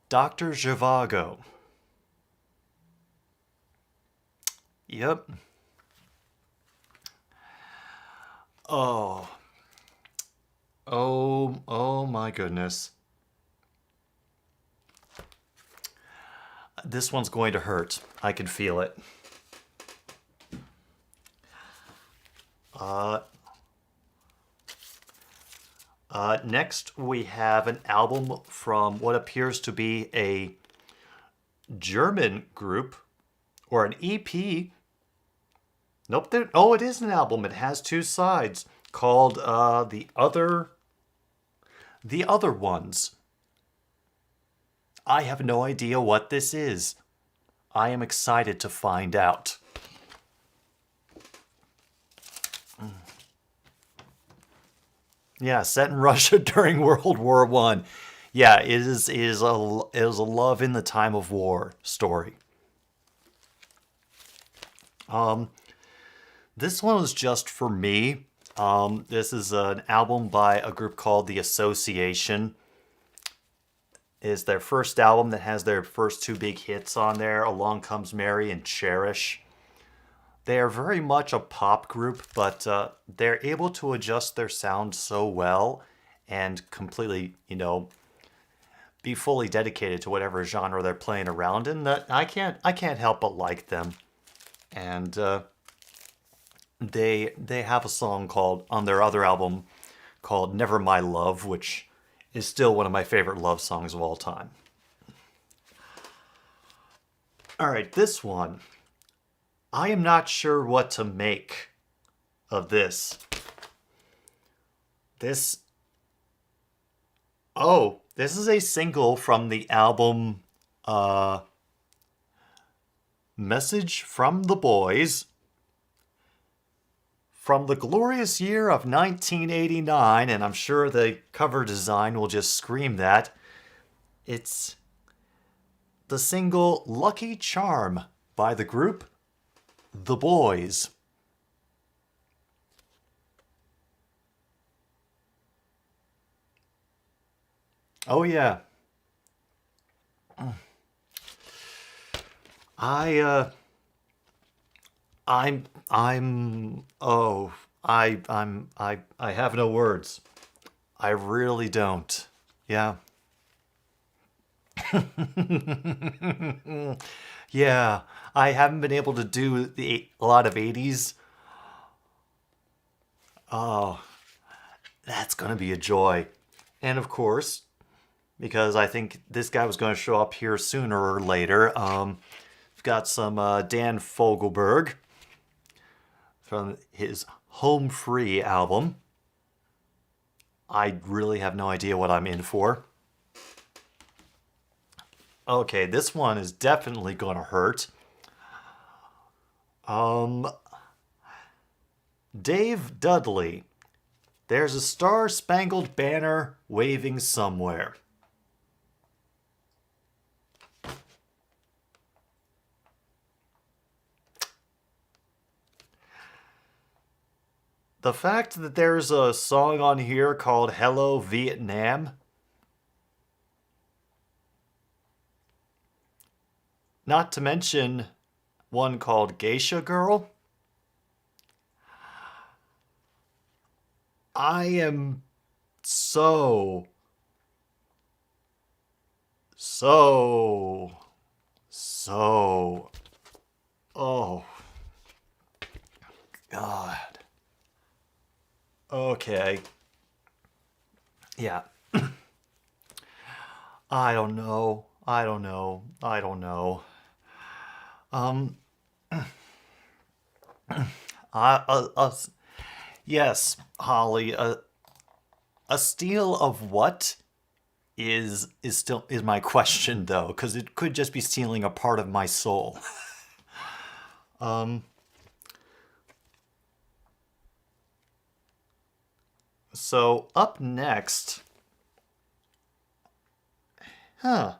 Dr. Zhivago. Yep. Oh my goodness. This one's going to hurt. I can feel it. Next, we have an album from what appears to be a German group, or an EP. Nope. It is an album. It has two sides, called The Other Ones. I have no idea what this is. I am excited to find out. Yeah, set in Russia during World War I. Yeah, it is a love in the time of war story. This one was just for me. This is an album by a group called The Association. Is their first album that has their first two big hits on there, Along Comes Mary and Cherish. They are very much a pop group, but they're able to adjust their sound so well and completely, be fully dedicated to whatever genre they're playing around in that I can't help but like them. And they have a song on their other album called Never My Love, which is still one of my favorite love songs of all time. All right, this one. I am not sure what to make of this. This is a single from the album Message from the Boys from the glorious year of 1989, and I'm sure the cover design will just scream that. It's the single Lucky Charm by the group The Boys. Oh yeah. I have no words. I really don't. Yeah. Yeah, I haven't been able to do a lot of 80s. Oh, that's going to be a joy. And of course, because I think this guy was going to show up here sooner or later, we've got some Dan Fogelberg from his Home Free album. I really have no idea what I'm in for. Okay, this one is definitely going to hurt. Dave Dudley. There's a star-spangled banner waving somewhere. The fact that there's a song on here called Hello Vietnam, not to mention one called Geisha Girl, I am so, oh, God. Okay. Yeah. I don't know. Yes, Holly. A steal of what is my question though, because it could just be stealing a part of my soul. So up next, huh?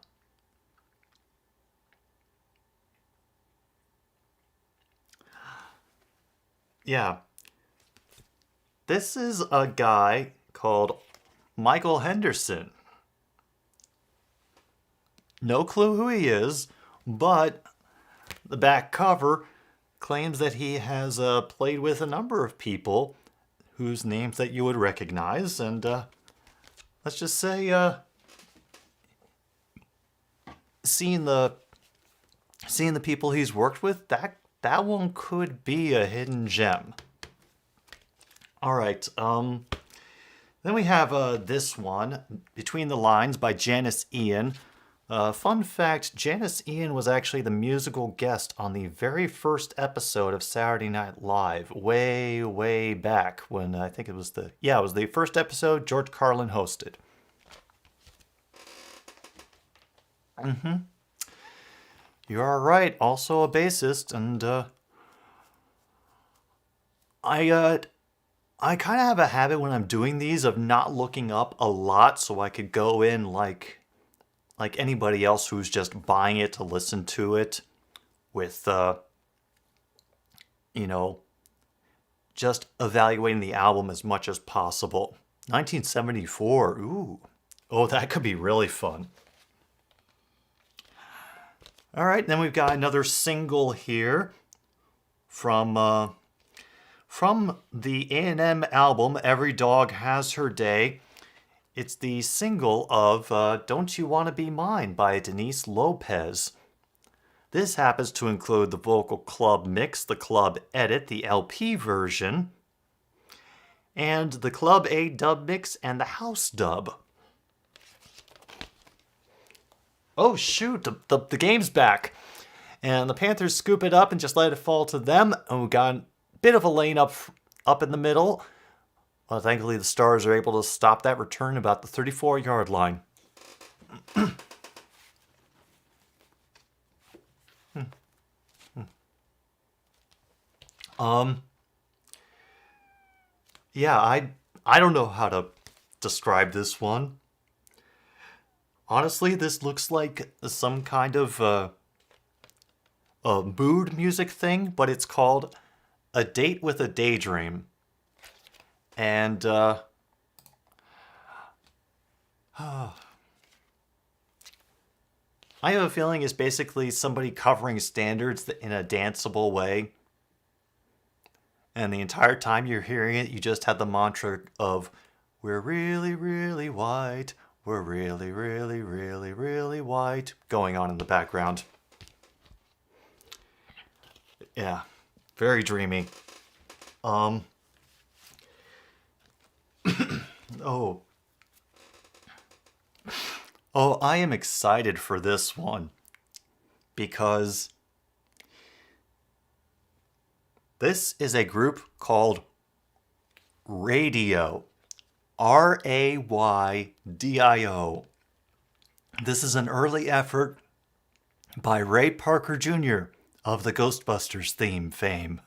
Yeah. This is a guy called Michael Henderson. No clue who he is, but the back cover claims that he has played with a number of people whose names that you would recognize, and let's just say seeing the people he's worked with, that one could be a hidden gem. All right. Then we have this one, Between the Lines by Janice Ian. Fun fact, Janice Ian was actually the musical guest on the very first episode of Saturday Night Live, way, way back when I think it was the first episode George Carlin hosted. You are right, also a bassist, and I kind of have a habit when I'm doing these of not looking up a lot so I could go in like anybody else who's just buying it to listen to it with, just evaluating the album as much as possible. 1974, ooh. Oh, that could be really fun. All right, then we've got another single here from the A&M album, Every Dog Has Her Day. It's the single of Don't You Want to Be Mine by Denise Lopez. This happens to include the vocal club mix, the club edit, the LP version, and the club A dub mix and the house dub. Oh shoot, the game's back. And the Panthers scoop it up and just let it fall to them. And we got a bit of a lane up in the middle. Well, thankfully the Stars are able to stop that return about the 34-yard line. Yeah, I don't know how to describe this one. Honestly, this looks like some kind of a mood music thing, but it's called A Date with a Daydream. And I have a feeling it's basically somebody covering standards in a danceable way. And the entire time you're hearing it, you just have the mantra of, we're really, really white. We're really, really, really, really white. Going on in the background. Yeah, very dreamy. Oh. Oh, I am excited for this one because this is a group called Radio. RAYDIO. This is an early effort by Ray Parker Jr. of the Ghostbusters theme fame.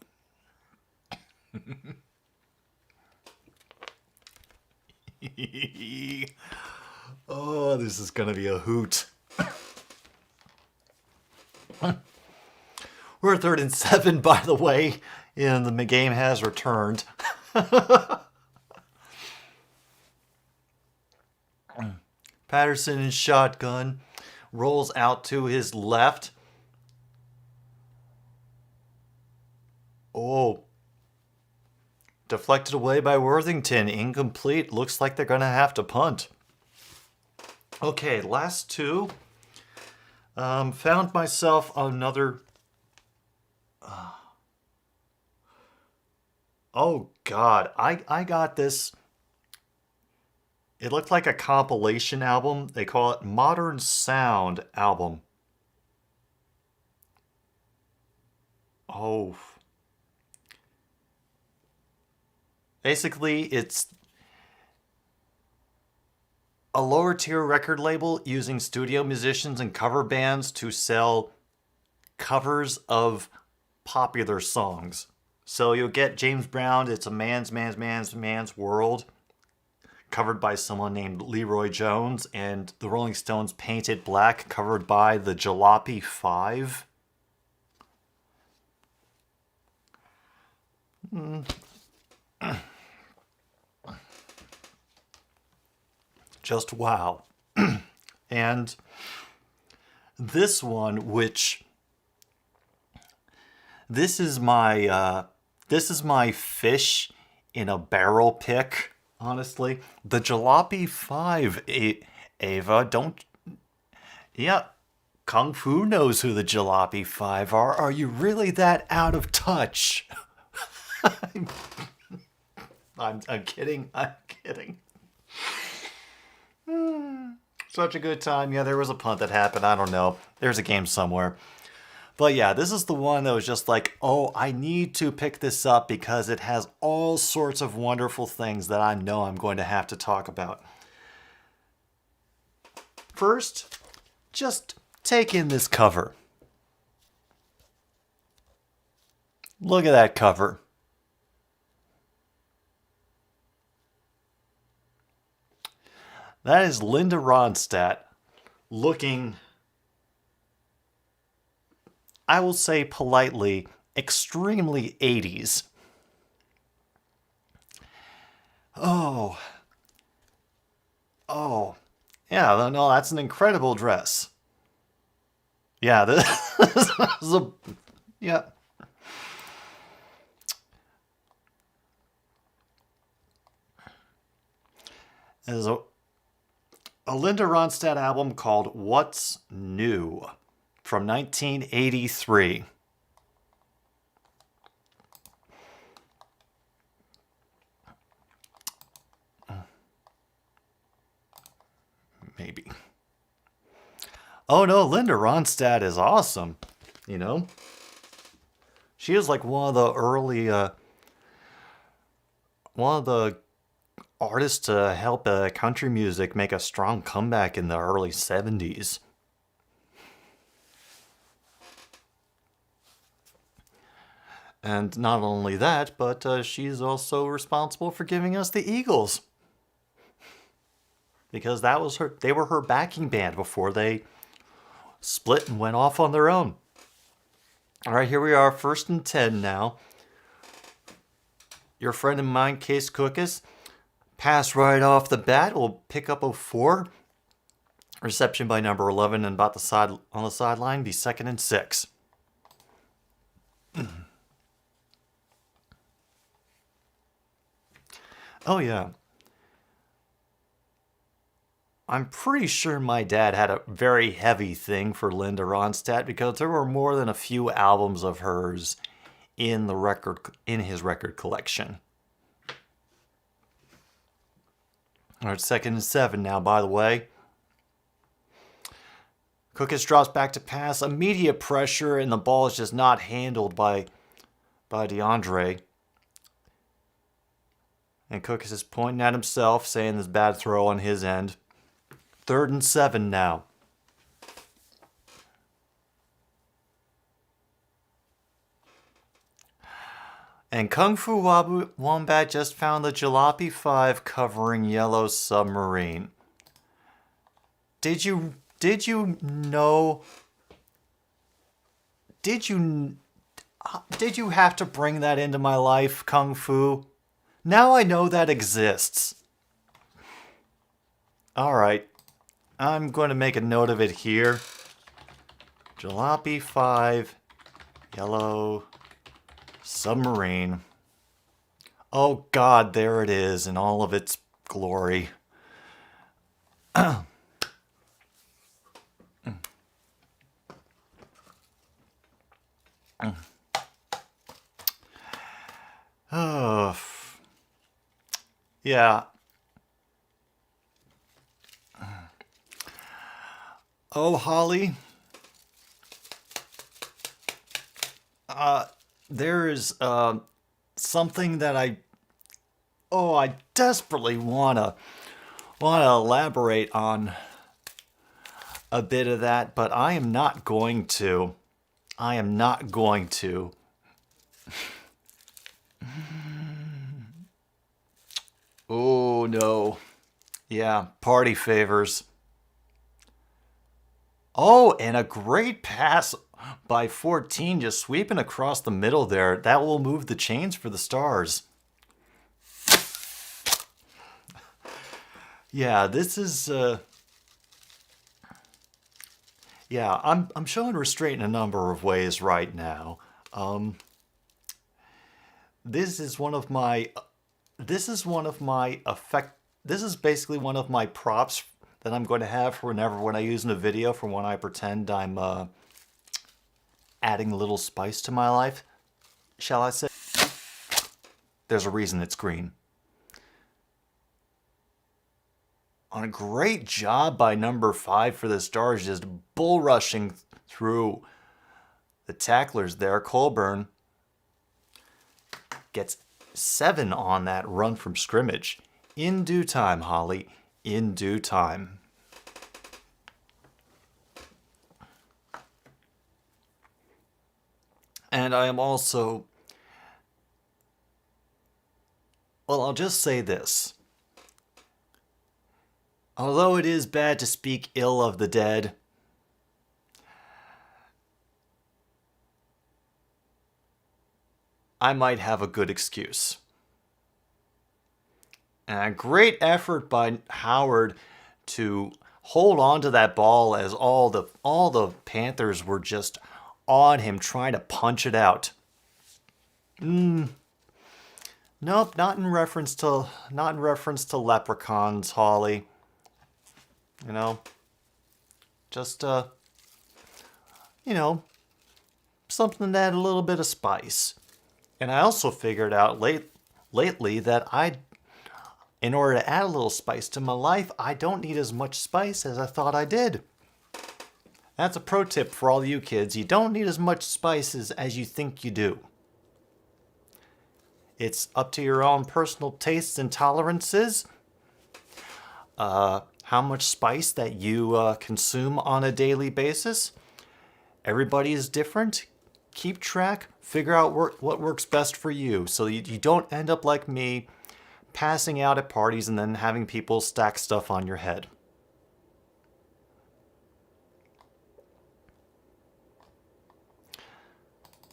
Oh, this is going to be a hoot. We're 3rd and 7, by the way, and the game has returned. Patterson in shotgun rolls out to his left. Oh. Deflected away by Worthington. Incomplete. Looks like they're going to have to punt. Okay, last two. Found myself another... Oh, God. I got this... It looked like a compilation album. They call it Modern Sound Album. Oh. Basically, it's a lower tier record label using studio musicians and cover bands to sell covers of popular songs. So you'll get James Brown, It's a Man's World, covered by someone named Leroy Jones, and the Rolling Stones' Painted Black, covered by the Jalopy 5. Just wow. And this one, which this is my fish in a barrel pick, honestly. The Jalopy 5, Ava, don't... Yeah, Kung Fu knows who the Jalopy 5 are. Are you really that out of touch? I'm kidding. I'm kidding. Such a good time. Yeah, there was a punt that happened. I don't know. There's a game somewhere. But yeah, this is the one that was just like, oh, I need to pick this up because it has all sorts of wonderful things that I know I'm going to have to talk about. First, just take in this cover. Look at that cover. That is Linda Ronstadt looking, I will say politely, extremely 80s. Oh. Yeah, no, that's an incredible dress. Yeah, this is a... Yeah. There's a Linda Ronstadt album called What's New from 1983. Maybe. Oh no, Linda Ronstadt is awesome. You know? She is like one of the early, one of the artists to help country music make a strong comeback in the early 70s. And not only that, but she's also responsible for giving us the Eagles. Because that was they were her backing band before they split and went off on their own. All right, here we are, 1st and 10 now. Your friend of mine, Case Cookus, pass right off the bat. We'll pick up a 4. Reception by number 11 and about the side on the sideline. Be 2nd and 6. Oh yeah. I'm pretty sure my dad had a very heavy thing for Linda Ronstadt because there were more than a few albums of hers in his record collection. All right, 2nd and 7 now, by the way. Cookus drops back to pass. Immediate pressure, and the ball is just not handled by DeAndre. And Cookus is pointing at himself, saying this bad throw on his end. 3rd and 7 now. And Kung Fu Wombat just found the Jalopy 5 covering Yellow Submarine. Did you know? Did you have to bring that into my life, Kung Fu? Now I know that exists. Alright. I'm going to make a note of it here. Jalopy 5, Yellow Submarine. Oh God, there it is in all of its glory. Oh, yeah. Oh, Holly. There is something that I desperately wanna elaborate on a bit of that, but I am not going to. I am not going to. Oh no. Yeah, party favors. Oh, and a great pass by 14, just sweeping across the middle there. That will move the chains for the Stars. Yeah, this is yeah, I'm showing restraint in a number of ways right now. This is basically one of my props that I'm going to have for when I use in a video for when I pretend I'm adding a little spice to my life, shall I say. There's a reason it's green. On a great job by number 5 for the Stars, just bull rushing through the tacklers there. Colburn gets 7 on that run from scrimmage. In due time, Holly. In due time. And I am also... Well, I'll just say this. Although it is bad to speak ill of the dead, I might have a good excuse. And a great effort by Howard to hold on to that ball as all the Panthers were just on him trying to punch it out. Nope, not in reference to leprechauns, Holly. You know, just something that had a little bit of spice. And I also figured out lately that in order to add a little spice to my life, I don't need as much spice as I thought I did. That's a pro tip for all you kids. You don't need as much spices as you think you do. It's up to your own personal tastes and tolerances. How much spice that you consume on a daily basis. Everybody is different. Keep track. Figure out what works best for you so you don't end up like me, passing out at parties and then having people stack stuff on your head.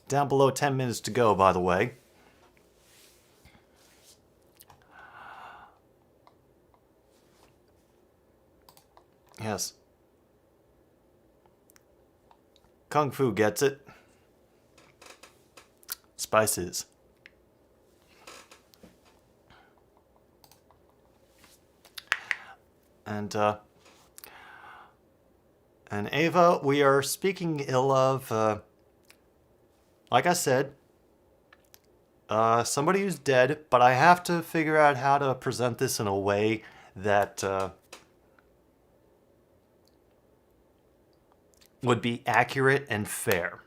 Down below 10 minutes to go, by the way. Yes. Kung Fu gets it. Spices. And And Ava, we are speaking ill of, like I said, somebody who's dead, but I have to figure out how to present this in a way that would be accurate and fair.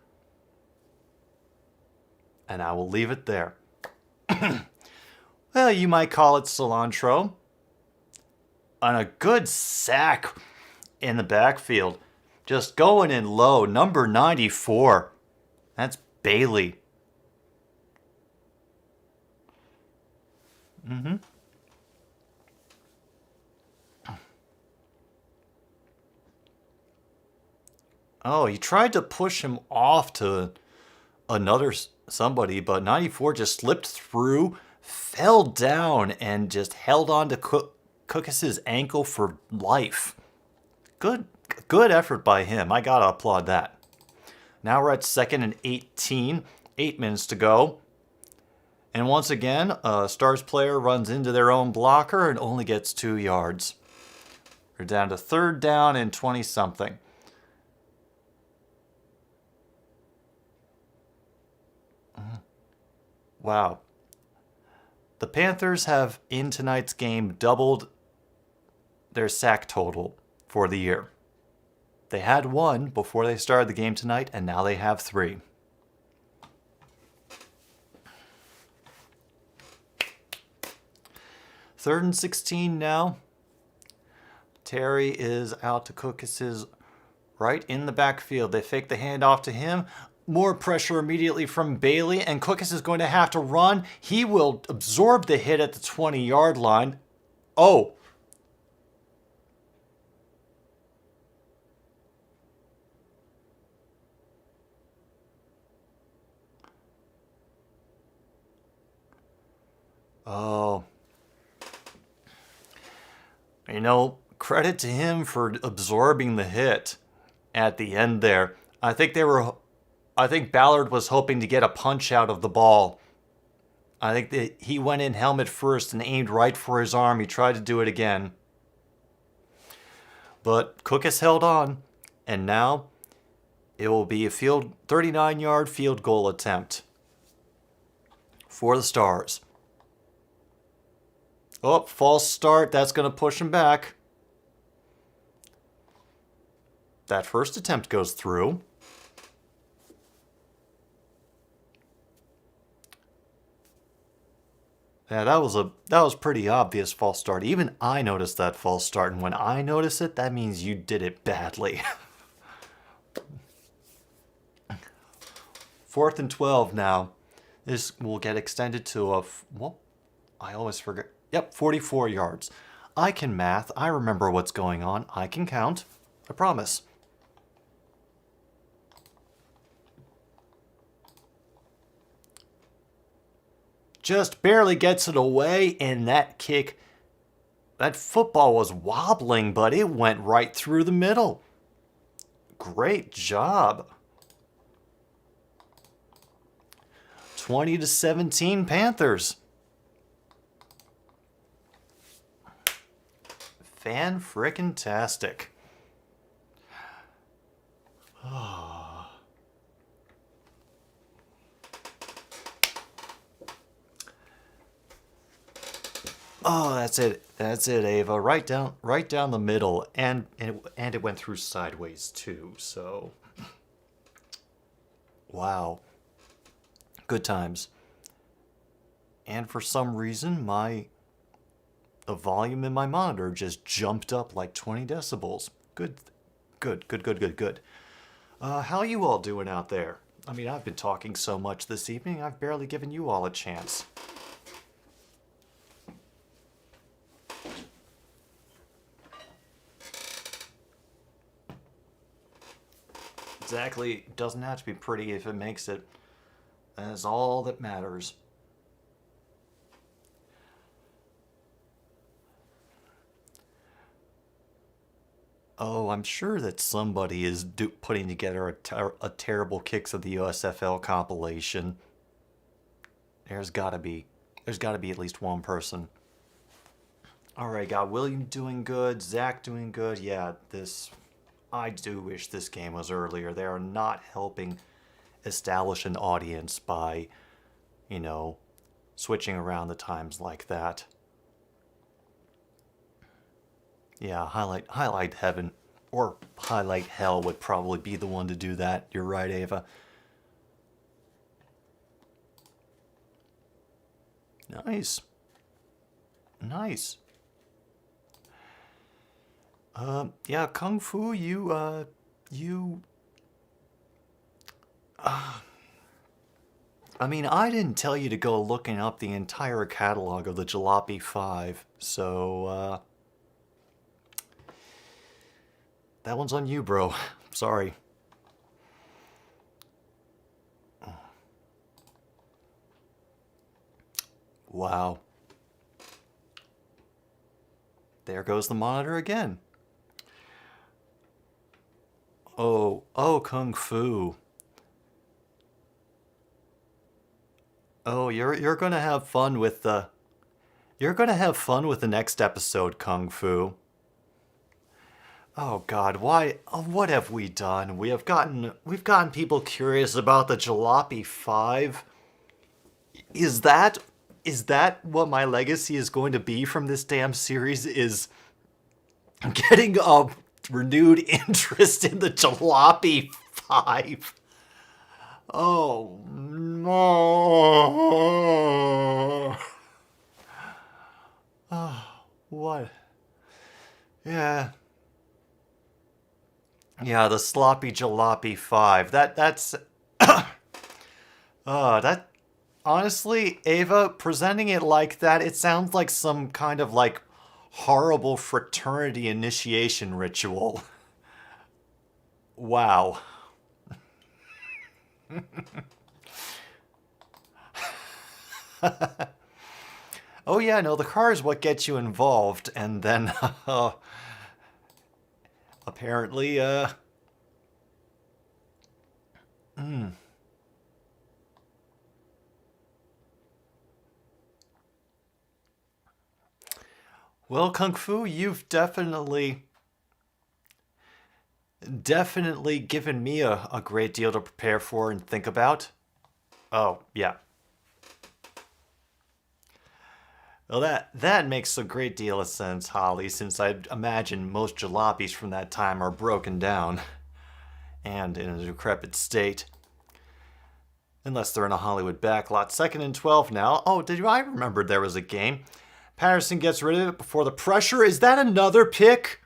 And I will leave it there. Well, you might call it cilantro. On a good sack in the backfield. Just going in low. Number 94. That's Bailey. Oh, he tried to push him off to another somebody, but 94 just slipped through, fell down, and just held on to Cookus's ankle for life. Good effort by him. I gotta applaud that. Now we're at 2nd and 18. 8 minutes to go. And once again, a Stars player runs into their own blocker and only gets 2 yards. We're down to 3rd down and 20-something. Wow. The Panthers have, in tonight's game, doubled their sack total for the year. They had 1 before they started the game tonight, and now they have 3. Third and 16 now. Terry is out to Cookus's right in the backfield. They fake the handoff to him. More pressure immediately from Bailey, and Cookus is going to have to run. He will absorb the hit at the 20-yard line. Oh. Oh. You know, credit to him for absorbing the hit at the end there. I think Ballard was hoping to get a punch out of the ball. I think that he went in helmet first and aimed right for his arm. He tried to do it again. But Cookus held on, and now it will be a 39-yard field goal attempt for the Stars. Oh, false start. That's going to push him back. That first attempt goes through. Yeah, that was pretty obvious false start. Even I noticed that false start, and when I notice it, that means you did it badly. 4th and 12 now. This will get extended to I always forget. Yep, 44 yards. I can math. I remember what's going on. I can count. I promise. Just barely gets it away, and that kick, that football was wobbling, but it went right through the middle. Great job. 20-17 Panthers. Fan-frickin-tastic. Oh, that's it. That's it, Ava. Right down the middle, and it went through sideways too. So, wow. Good times. And for some reason, the volume in my monitor just jumped up like 20 decibels. Good. How are you all doing out there? I mean, I've been talking so much this evening, I've barely given you all a chance. Exactly. Doesn't have to be pretty if it makes it. That's all that matters. Oh, I'm sure that somebody is putting together a terrible Kicks of the USFL compilation. There's gotta be at least one person. All right, got William doing good, Zach doing good. Yeah, this I do wish this game was earlier. They are not helping establish an audience by, you know, switching around the times like that. Yeah, highlight heaven or highlight hell would probably be the one to do that. You're right, Ava. Nice. Nice. Yeah, Kung Fu, I mean, I didn't tell you to go looking up the entire catalog of the Jalopy 5, so, that one's on you, bro. Sorry. Wow. There goes the monitor again. Oh, Kung Fu. Oh, you're gonna have fun with the next episode, Kung Fu. Oh God, why? What have we done? We've gotten people curious about the Jalopy 5. Is that what my legacy is going to be from this damn series? Is getting a renewed interest in the Jalopy 5? Oh no! Oh, what? Yeah. Yeah, the Sloppy Jalopy 5. That's that honestly, Ava, presenting it like that, it sounds like some kind of like horrible fraternity initiation ritual. Wow. Oh yeah, no, the car is what gets you involved, and then apparently well, Kung Fu, you've definitely given me a great deal to prepare for and think about. Oh, yeah. Well, that makes a great deal of sense, Holly, since I imagine most jalopies from that time are broken down and in a decrepit state. Unless they're in a Hollywood backlot. 2nd and 12 now. Oh, I remember there was a game. Patterson gets rid of it before the pressure. Is that another pick?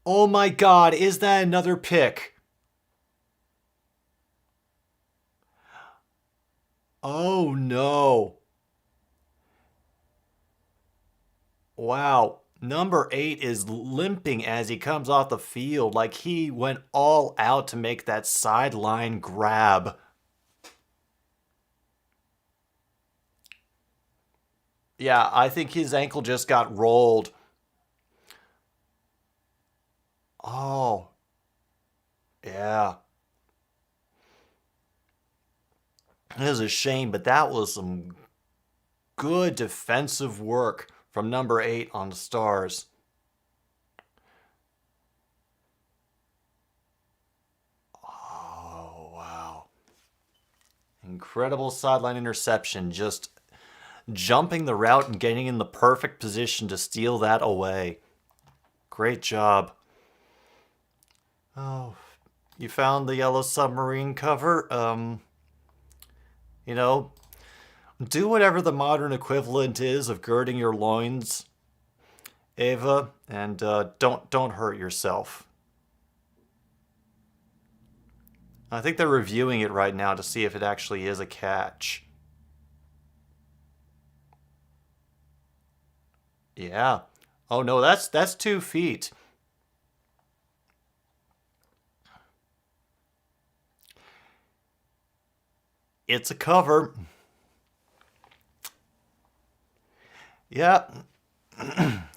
Oh my God, is that another pick? Oh no. Wow. Number 8 is limping as he comes off the field like he went all out to make that sideline grab. Yeah, I think his ankle just got rolled. Oh, yeah. It is a shame, but that was some good defensive work from number 8 on the Stars. Oh, wow. Incredible sideline interception. Just jumping the route and getting in the perfect position to steal that away. Great job. Oh, you found the Yellow Submarine cover? You know, do whatever the modern equivalent is of girding your loins, Ava, and don't hurt yourself. I think they're reviewing it right now to see if it actually is a catch. Yeah. Oh no, that's 2 feet. It's a cover. Yeah.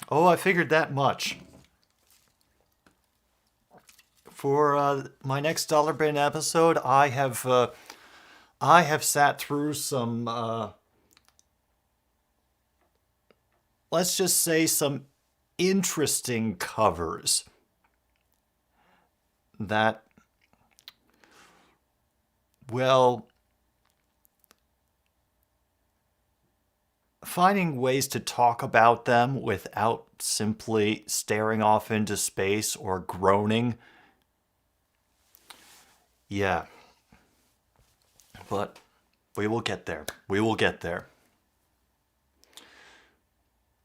Oh, I figured that much. For my next Dollar Bin episode, I have sat through some let's just say some interesting covers. that, well, finding ways to talk about them without simply staring off into space or groaning. Yeah. But we will get there. We will get there.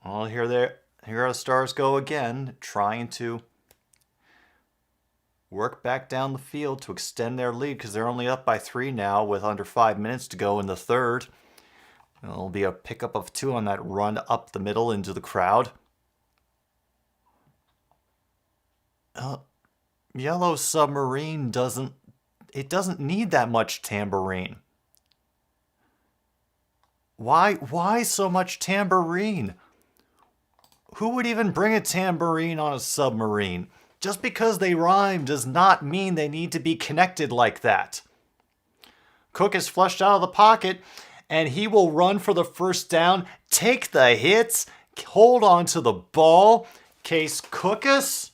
Well, here the Stars go again, trying to work back down the field to extend their lead because they're only up by 3 now with under 5 minutes to go in the third. It'll be a pickup of 2 on that run up the middle into the crowd. Yellow Submarine doesn't need that much tambourine. Why so much tambourine? Who would even bring a tambourine on a submarine? Just because they rhyme does not mean they need to be connected like that. Cook is flushed out of the pocket, and he will run for the first down, take the hits, hold on to the ball. Case Cookus.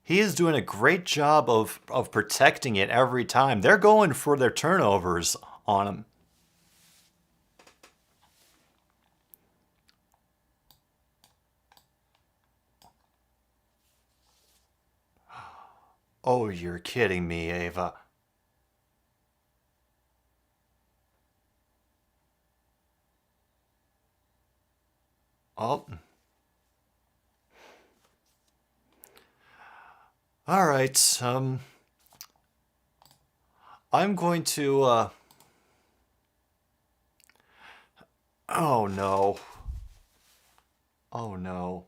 He is doing a great job of protecting it every time. They're going for their turnovers on him. Oh, you're kidding me, Ava. Oh. All right. I'm going to. Oh no. Oh no.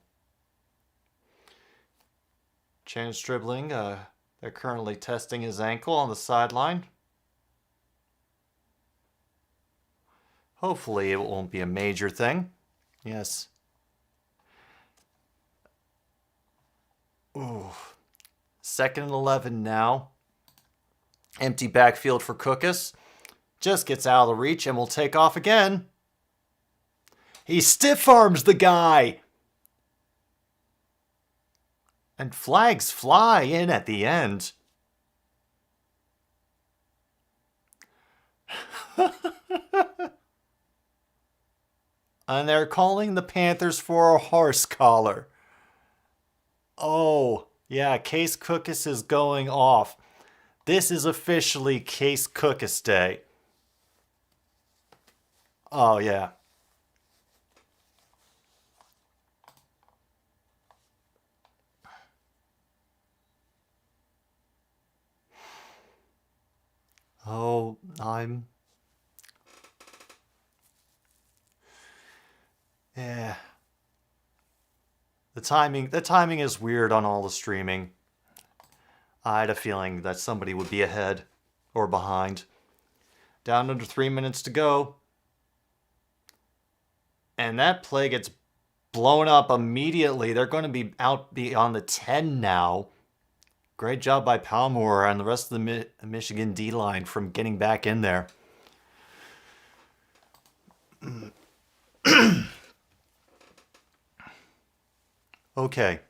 Janice dribbling. They're currently testing his ankle on the sideline. Hopefully it won't be a major thing. Yes. Ooh. 2nd and 11 now. Empty backfield for Cookus. Just gets out of the reach and will take off again. He stiff arms the guy. And flags fly in at the end. And they're calling the Panthers for a horse collar. Oh, yeah, Case Cookus is going off. This is officially Case Cookus Day. Oh, yeah. Oh, yeah. The timing is weird on all the streaming. I had a feeling that somebody would be ahead or behind. Down under 3 minutes to go. And that play gets blown up immediately. They're going to be out beyond the 10 now. Great job by Palmore and the rest of the Michigan D-line from getting back in there. Okay.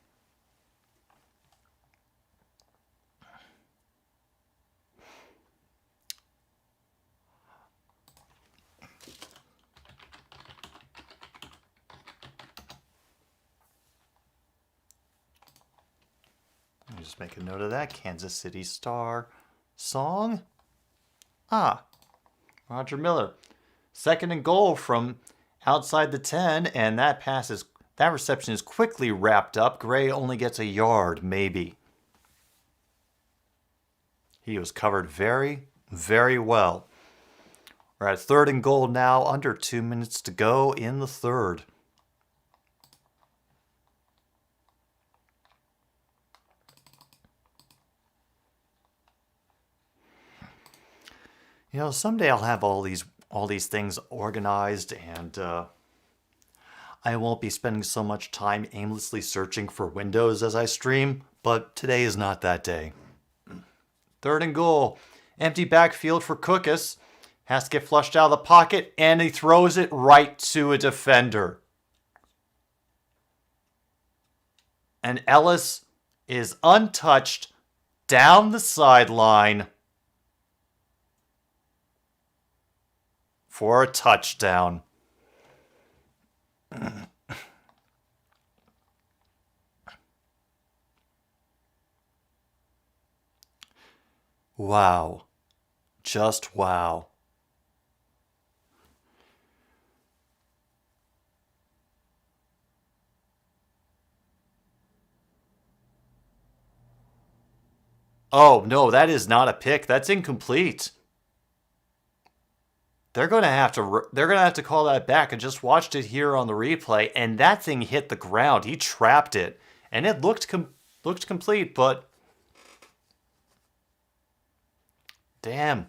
Let me just make a note of that. Kansas City Star song. Roger Miller. 2nd and goal from outside the 10, and that reception is quickly wrapped up. Gray only gets a yard, maybe. He was covered very, very well. We're at 3rd and goal now, under 2 minutes to go in the third. You know, someday I'll have all these things organized, and I won't be spending so much time aimlessly searching for windows as I stream, but today is not that day. 3rd and goal. Empty backfield for Cookus. Has to get flushed out of the pocket, and he throws it right to a defender. And Ellis is untouched down the sideline for a touchdown. Wow. Just wow. Oh, no, that is not a pick. That's incomplete. They're going to have to call that back. I just watched it here on the replay, and that thing hit the ground. He trapped it, and it looked complete, but damn.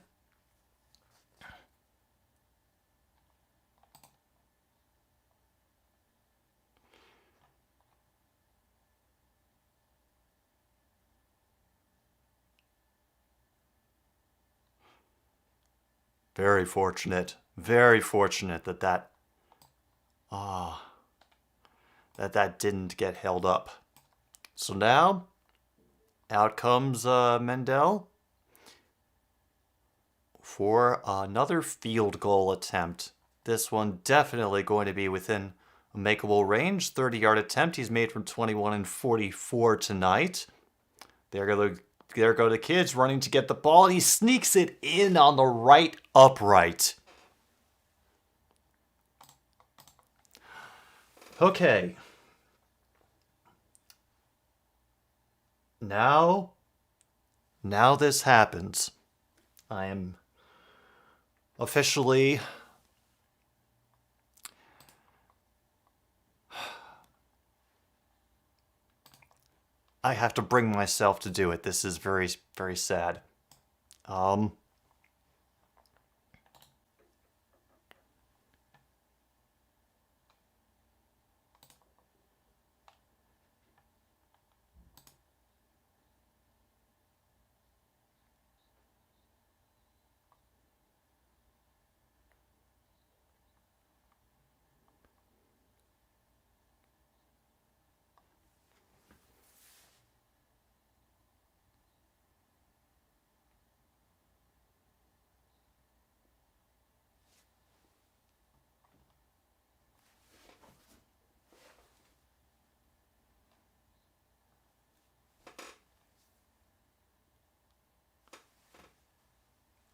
Very fortunate that that didn't get held up. So now, out comes Mendel for another field goal attempt. This one definitely going to be within a makeable range. 30-yard attempt he's made from 21 and 44 tonight. There go the kids running to get the ball, and he sneaks it in on the right upright. Okay. Now this happens. I am officially I have to bring myself to do it. This is very, very sad.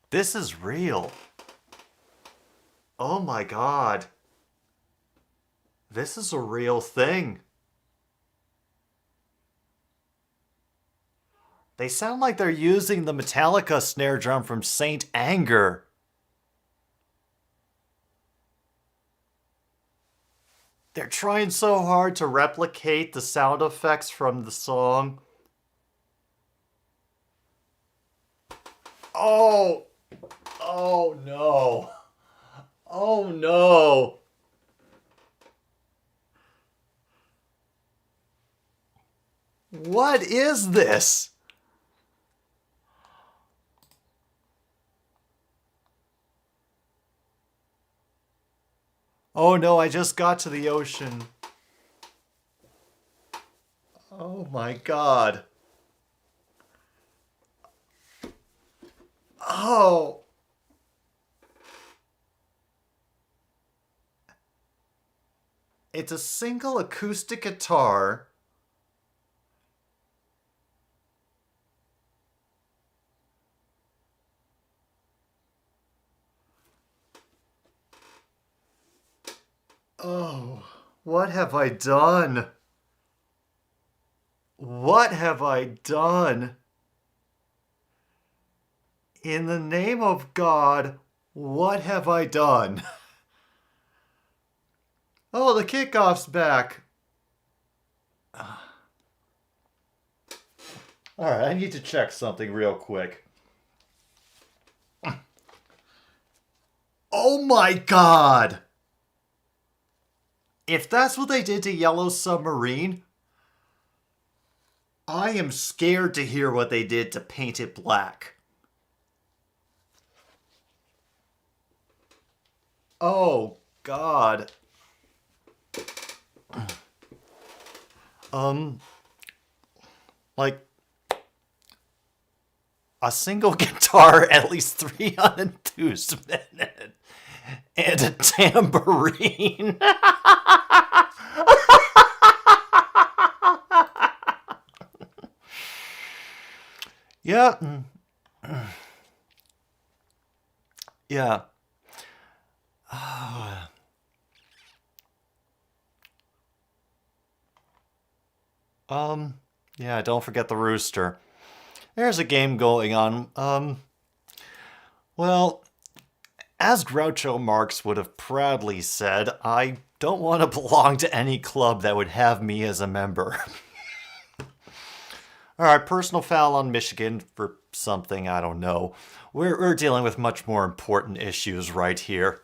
This is real. Oh my God. This is a real thing. They sound like they're using the Metallica snare drum from Saint Anger. They're trying so hard to replicate the sound effects from the song. Oh! Oh no! Oh no! What is this? Oh no, I just got to the ocean. Oh my God. Oh. It's a single acoustic guitar. Oh, what have I done? What have I done? In the name of God, what have I done? Oh, the kickoff's back. Alright, I need to check something real quick. Oh my God! If that's what they did to Yellow Submarine, I am scared to hear what they did to Paint It Black. Oh, God. Like, a single guitar, at least 3 unenthused men, and a tambourine. Yeah. Yeah. Yeah, don't forget the rooster. There's a game going on. Well, as Groucho Marx would have proudly said, I don't want to belong to any club that would have me as a member. Alright, personal foul on Michigan for something, I don't know. We're dealing with much more important issues right here.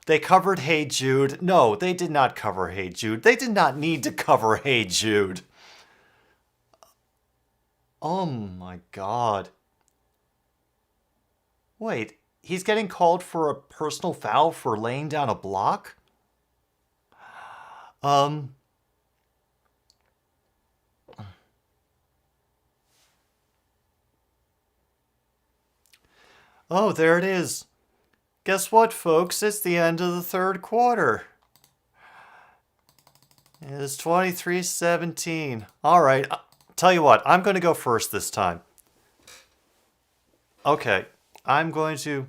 They covered Hey Jude. No, they did not cover Hey Jude. They did not need to cover Hey Jude. Oh my God. Wait, he's getting called for a personal foul for laying down a block? Oh, there it is. Guess what, folks? It's the end of the third quarter. It's 23-17. All right, tell you what, I'm going to go first this time. Okay, I'm going to...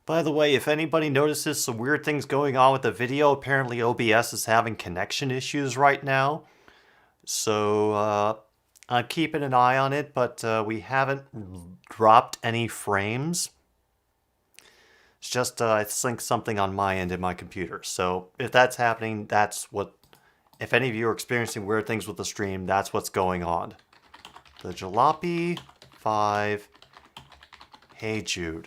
By the way, if anybody notices some weird things going on with the video, apparently OBS is having connection issues right now. So, I'm keeping an eye on it, but we haven't dropped any frames. It's just, I think something on my end in my computer. So, if that's happening, that's what... If any of you are experiencing weird things with the stream, that's what's going on. The Jalopy 5 Hey Jude.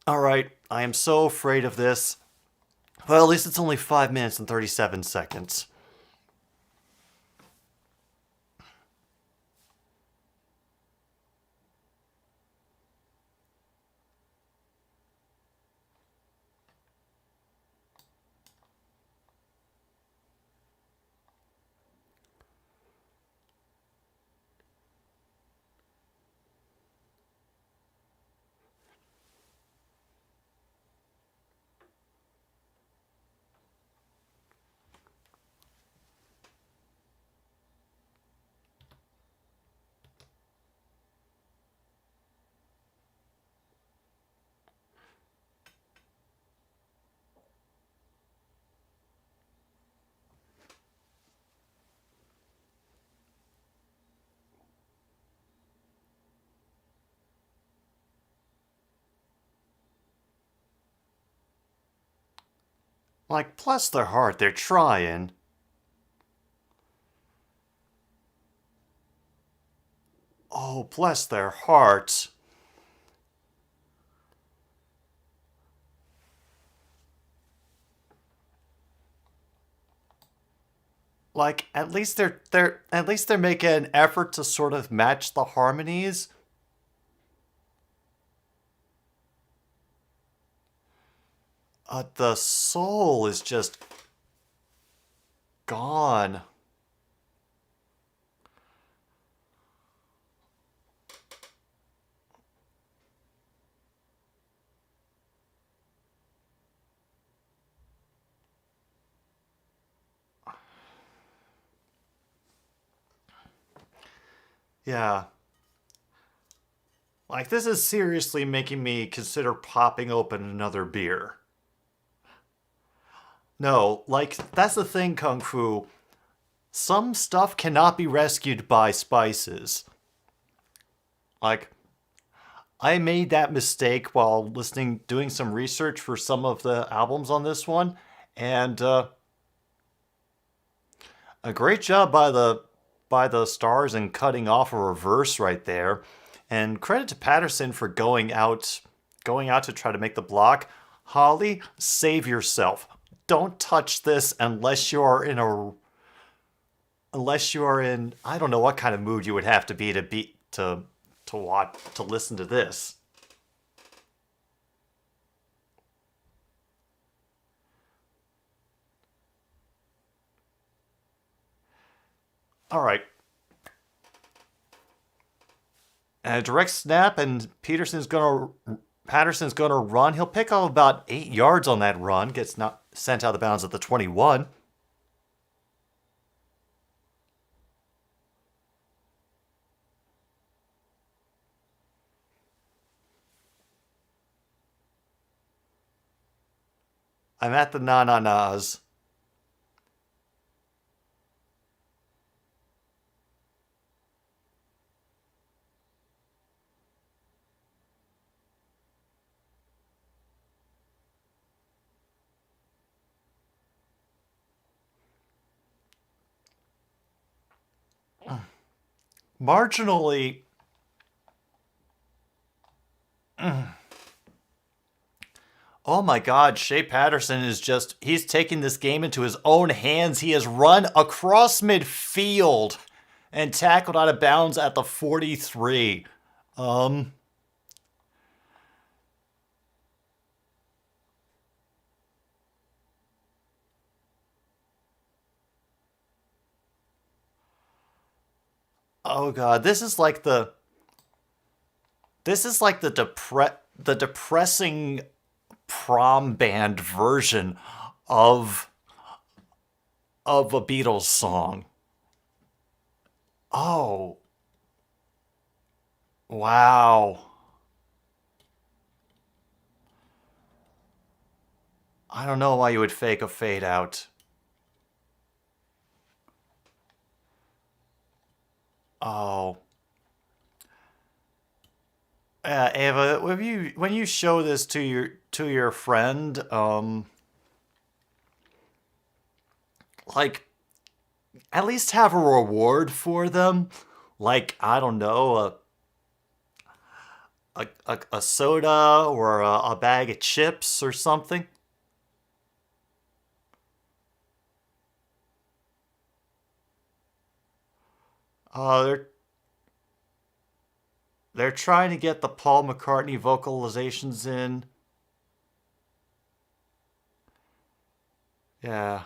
Alright, I am so afraid of this. Well, at least it's only 5 minutes and 37 seconds. Like, bless their heart, they're trying. Oh, bless their hearts. Like, at least they're making an effort to sort of match the harmonies. The soul is just gone. Yeah. Like, this is seriously making me consider popping open another beer. No, like, that's the thing, Kung Fu. Some stuff cannot be rescued by spices. Like, I made that mistake while doing some research for some of the albums on this one, and a great job by the stars and cutting off a reverse right there. And credit to Patterson for going out to try to make the block. Holly, save yourself. don't touch this unless you're in I don't know what kind of mood you would have to be to watch to listen to this. All right. And a direct snap, and Patterson's gonna run. He'll pick up about 8 yards on that run. Gets not sent out of bounds at the 21. I'm at the na-na-nas. Marginally. Oh my God, Shea Patterson he's taking this game into his own hands. He has run across midfield and tackled out of bounds at the 43. Oh God, this is like the depressing prom band version of a Beatles song. Oh. Wow. I don't know why you would fake a fade out. Oh. Ava, when you show this to your friend, like, at least have a reward for them, like, I don't know, a soda or a bag of chips or something. They're trying to get the Paul McCartney vocalizations in. Yeah.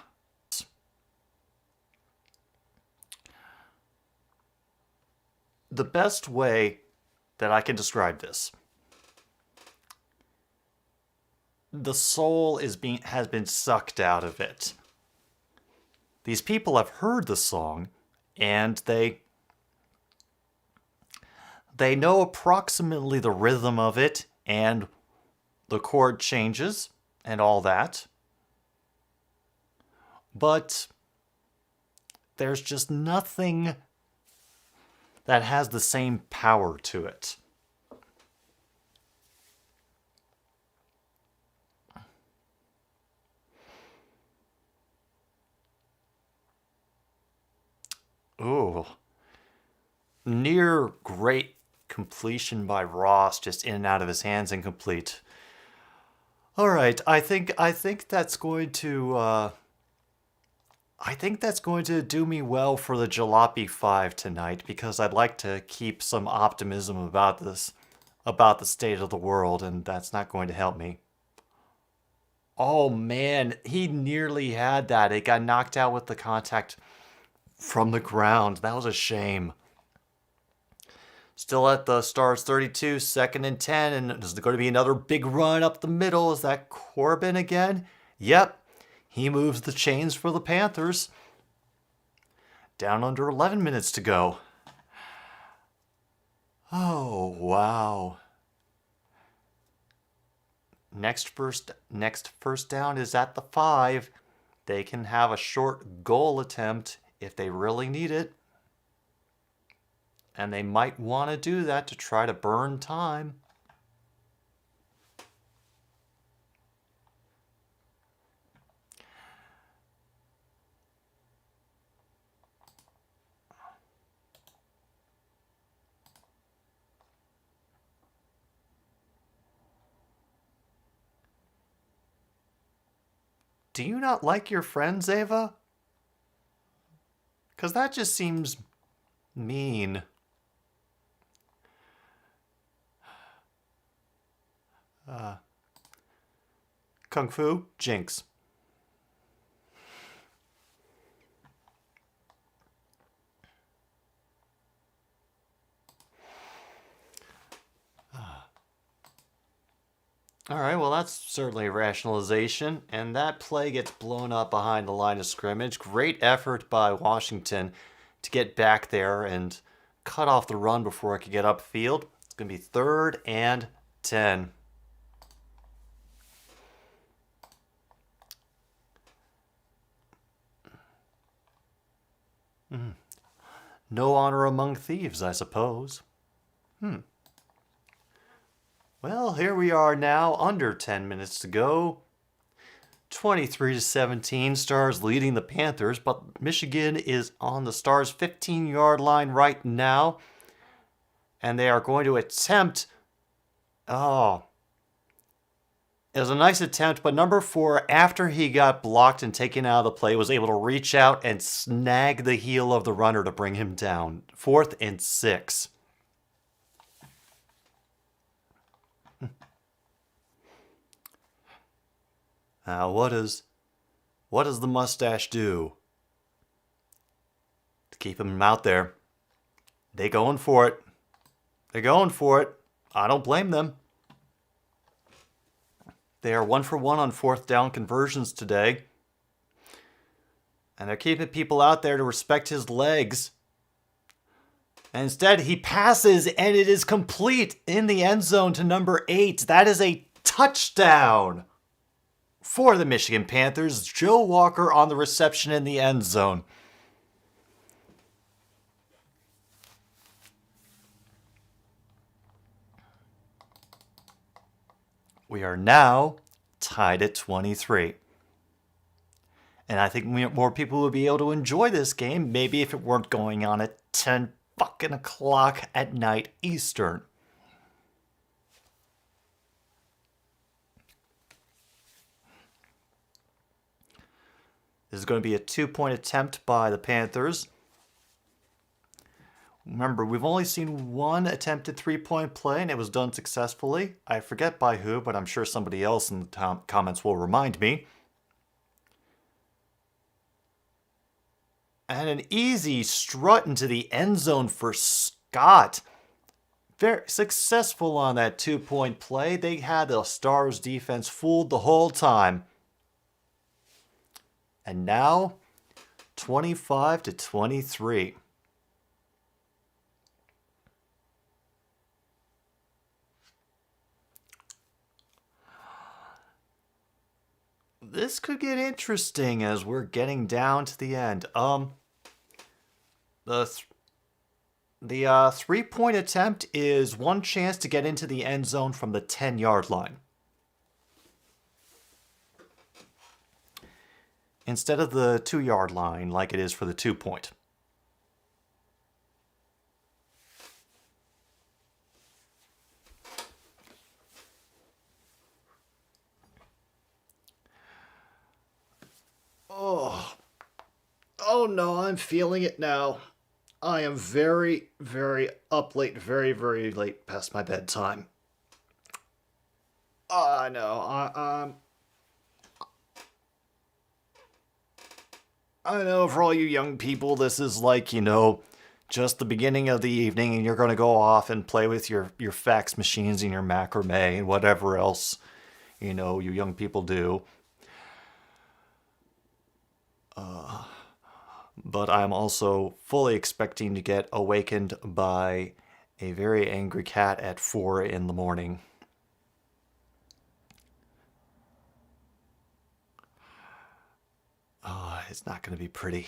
The best way that I can describe this. The soul has been sucked out of it. These people have heard the song and they know approximately the rhythm of it and the chord changes and all that. But there's just nothing that has the same power to it. Ooh. Near great completion by Ross, just in and out of his hands, incomplete. All right, I think that's going to do me well for the Jalopy 5 tonight, because I'd like to keep some optimism about the state of the world, and that's not going to help me. Oh man, he nearly had that. It got knocked out with the contact from the ground. That was a shame. Still at the Stars 32, 2nd and 10, and there's going to be another big run up the middle. Is that Corbin again? Yep, he moves the chains for the Panthers. Down under 11 minutes to go. Oh, wow. Next first down is at the 5. They can have a short goal attempt if they really need it. And they might want to do that to try to burn time. Do you not like your friends, Ava? Because that just seems mean. Kung Fu, Jinx. All right, well, that's certainly a rationalization, and that play gets blown up behind the line of scrimmage. Great effort by Washington to get back there and cut off the run before it could get upfield. It's going to be 3rd and 10. No honor among thieves, I suppose. Well, here we are now, under 10 minutes to go. 23-17, Stars leading the Panthers, but Michigan is on the Stars' 15-yard line right now. And they are going to attempt... Oh. It was a nice attempt, but number 4, after he got blocked and taken out of the play, was able to reach out and snag the heel of the runner to bring him down. 4th and 6. Now, what does the mustache do to keep him out there? They going for it. They're going for it. I don't blame them. They are 1 for 1 on 4th down conversions today. And they're keeping people out there to respect his legs. And instead, he passes, and it is complete in the end zone to number 8. That is a touchdown for the Michigan Panthers. Joe Walker on the reception in the end zone. We are now tied at 23. And I think more people would be able to enjoy this game, maybe if it weren't going on at 10 fucking o'clock at night Eastern. This is going to be a 2-point attempt by the Panthers. Remember, we've only seen one attempted 3-point play, and it was done successfully. I forget by who, but I'm sure somebody else in the comments will remind me. And an easy strut into the end zone for Scott. Very successful on that 2-point play. They had the Stars defense fooled the whole time. And now, 25-23. This could get interesting as we're getting down to the end. The 3-point attempt is one chance to get into the end zone from the 10-yard line, instead of the 2-yard line like it is for the 2-point. Oh no, I'm feeling it now. I am very, very up late, very, very late past my bedtime. I know, I know for all you young people, this is like, just the beginning of the evening and you're going to go off and play with your fax machines and your macrame and whatever else, you young people do. But I'm also fully expecting to get awakened by a very angry cat at 4 in the morning. Oh, it's not going to be pretty.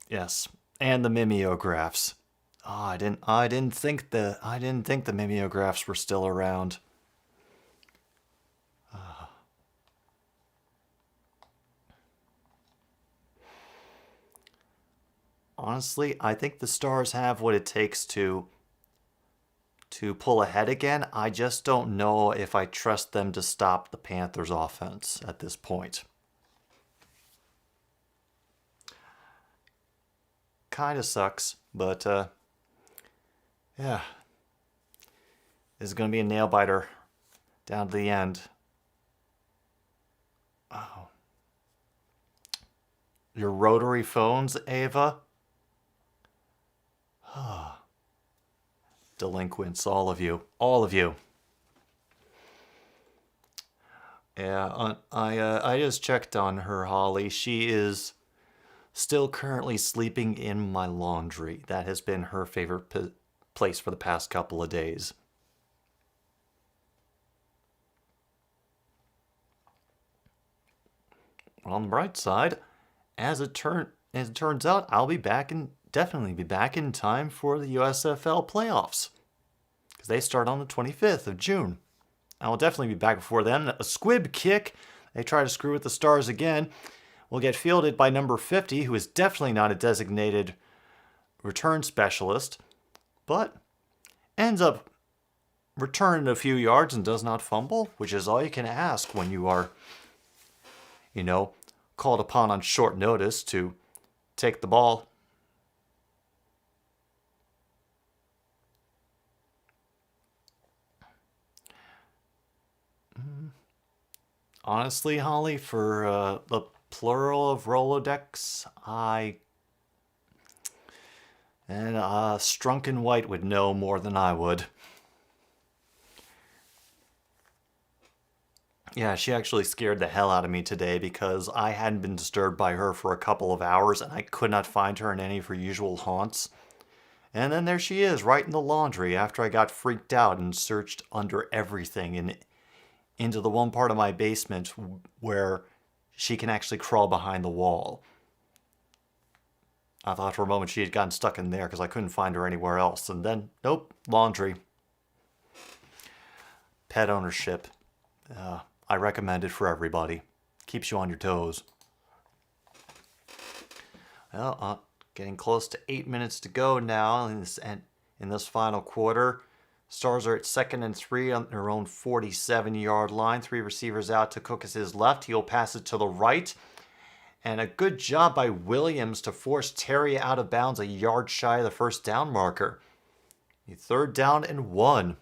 Yes, and the mimeographs. Oh, I didn't think the mimeographs were still around. Honestly, I think the Stars have what it takes to to pull ahead again. I just don't know if I trust them to stop the Panthers offense at this point. Kind of sucks, but yeah. This is going to be a nail biter down to the end. Oh. Your rotary phones, Ava? Delinquents, all of you. All of you. Yeah, I just checked on her, Holly. She is still currently sleeping in my laundry. That has been her favorite place for the past couple of days. On the bright side, as it turns out, I'll definitely be back in time for the USFL playoffs, because they start on the 25th of June. I will definitely be back before then. A squib kick. They try to screw with the Stars again. Will get fielded by number 50, who is definitely not a designated return specialist, but ends up returning a few yards and does not fumble, which is all you can ask when you are, called upon on short notice to take the ball. Honestly, Holly, for the plural of Rolodex, Strunken White would know more than I would. Yeah, she actually scared the hell out of me today because I hadn't been disturbed by her for a couple of hours and I could not find her in any of her usual haunts. And then there she is, right in the laundry after I got freaked out and searched under everything and into the one part of my basement where she can actually crawl behind the wall. I thought for a moment she had gotten stuck in there because I couldn't find her anywhere else. And then, nope, laundry. Pet ownership. I recommend it for everybody. Keeps you on your toes. Well, getting close to 8 minutes to go now in this final quarter. Stars are at 2nd and 3 on their own 47-yard line. 3 receivers out to Cookus' left. He'll pass it to the right. And a good job by Williams to force Terry out of bounds a yard shy of the first down marker. 3rd down and 1.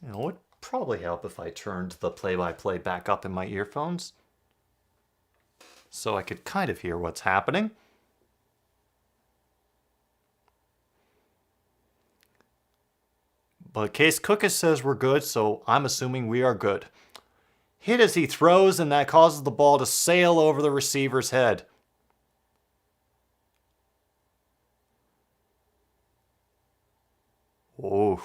It would probably help if I turned the play-by-play back up in my earphones so I could kind of hear what's happening. But Case Cookus says we're good, so I'm assuming we are good. Hit as he throws, and that causes the ball to sail over the receiver's head. Oh.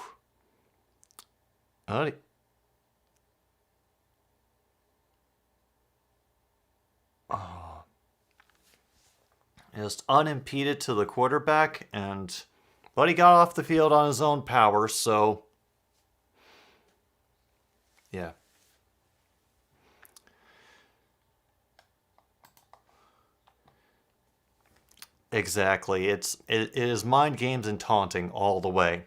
Just unimpeded to the quarterback, but he got off the field on his own power, so yeah. Exactly. It is mind games and taunting all the way.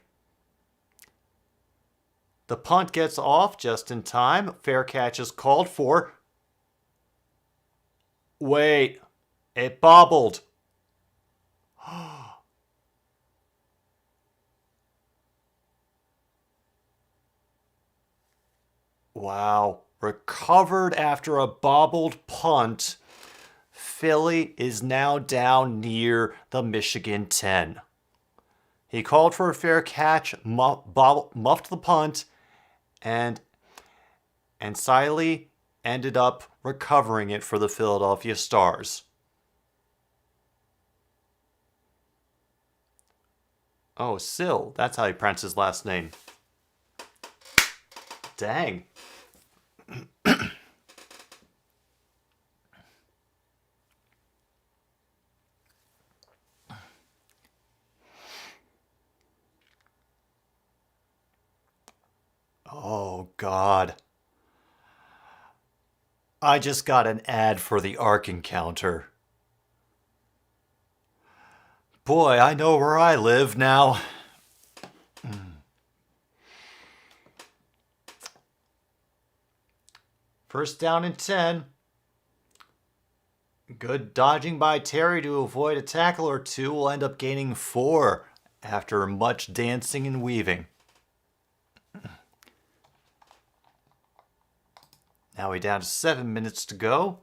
The punt gets off just in time. Fair catch is called for. Wait. It bobbled. Wow. Recovered after a bobbled punt. Philly is now down near the Michigan 10. He called for a fair catch, muffed the punt, and Siley ended up recovering it for the Philadelphia Stars. Oh, Sill. That's how you pronounce his last name. Dang. Oh, God. I just got an ad for the Ark Encounter. Boy, I know where I live now. First down and 10. Good dodging by Terry to avoid a tackle or two. Will end up gaining 4 after much dancing and weaving. Now we're down to 7 minutes to go.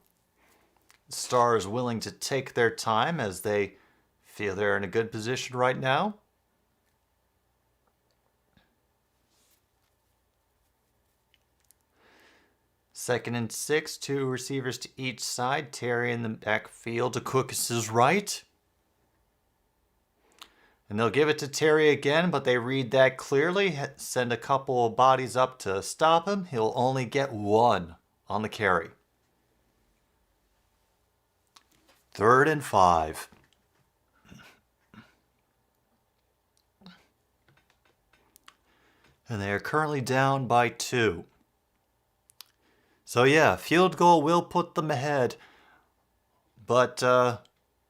The Stars willing to take their time as they feel they're in a good position right now. Second and 6, 2 receivers to each side. Terry in the backfield to Cookus' right. And they'll give it to Terry again, but they read that clearly. Send a couple of bodies up to stop him. He'll only get 1 on the carry. 3rd and 5. And they are currently down by 2. So yeah, field goal will put them ahead. But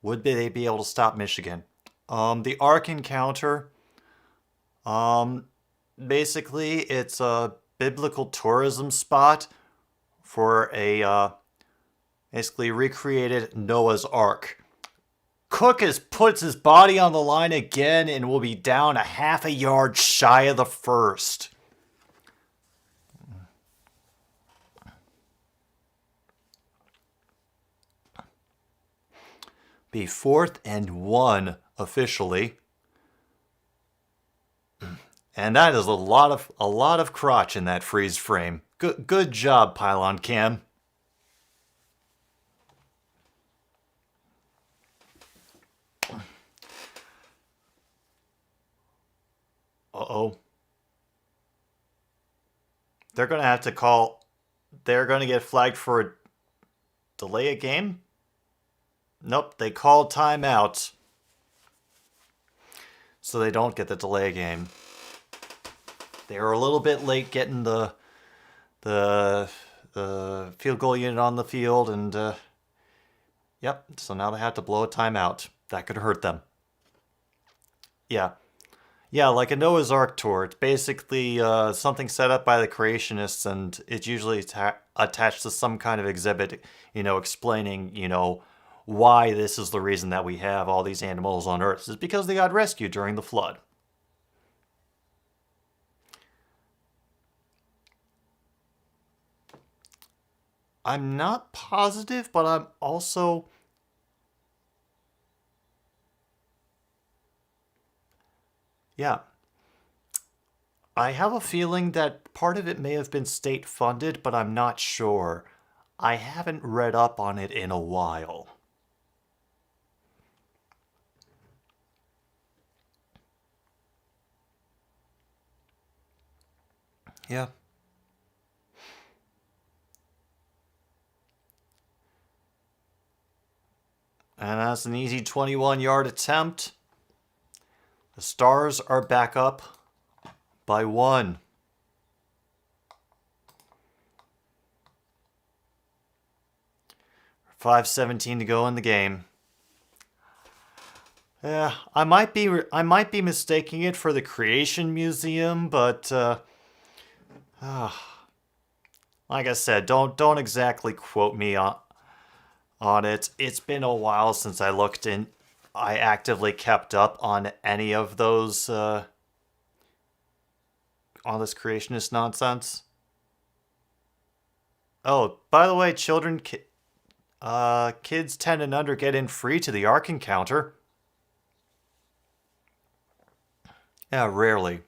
would they be able to stop Michigan? The Ark Encounter, basically it's a biblical tourism spot for a basically recreated Noah's Ark. Cookus puts his body on the line again and will be down a half a yard shy of the first. Be 4th and 1 officially. And that is a lot of crotch in that freeze frame. Good job, Pylon Cam. Uh-oh. They're going to have to call... They're going to get flagged for a delay a game? Nope, they called timeout. So they don't get the delay game. They were a little bit late getting the field goal unit on the field, and yep, so now they have to blow a timeout. That could hurt them. Yeah, like a Noah's Ark tour. It's basically something set up by the creationists, and it's usually attached to some kind of exhibit, explaining, why this is the reason that we have all these animals on Earth. Is because they got rescued during the flood. I'm not positive, but I'm also... Yeah. I have a feeling that part of it may have been state-funded, but I'm not sure. I haven't read up on it in a while. Yeah. And that's an easy 21-yard attempt. The Stars are back up by 1. .5:17 to go in the game. Yeah, I might be mistaking it for the Creation Museum, but like I said, don't exactly quote me on it. It's been a while since I looked in. I actively kept up on any of those all this creationist nonsense. Oh, by the way, children, kids 10 and under get in free to the Ark Encounter. Yeah, rarely.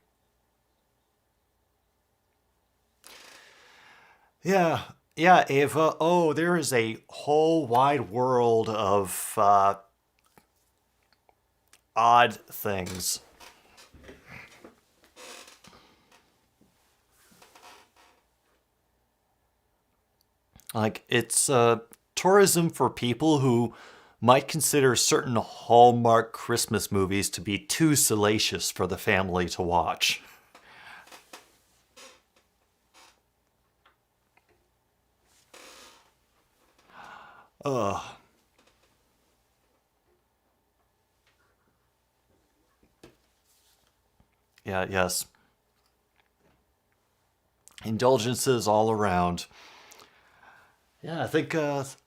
Yeah, Ava. Oh, there is a whole wide world of odd things. Like, it's tourism for people who might consider certain Hallmark Christmas movies to be too salacious for the family to watch. Ugh. Yeah, yes. Indulgences all around. Yeah,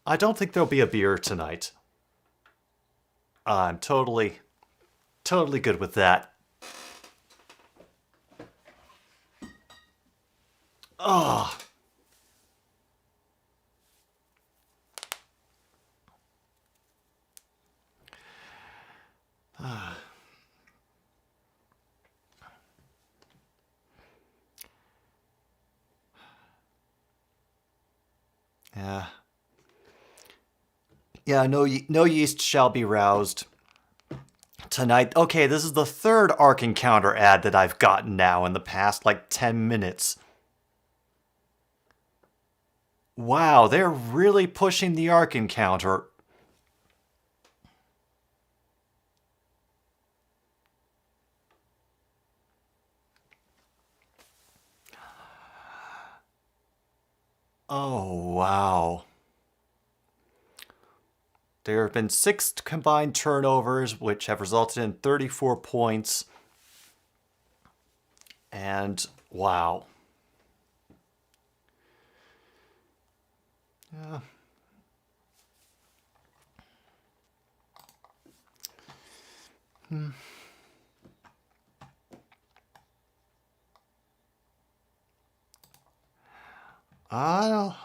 I don't think there'll be a beer tonight. I'm totally good with that. Ugh. Yeah. Yeah, no yeast shall be roused tonight. Okay, this is the third Ark Encounter ad that I've gotten now in the past, like, 10 minutes. Wow, they're really pushing the Ark Encounter. Oh, wow. There have been 6 combined turnovers, which have resulted in 34 points. And, wow. Yeah. I don't,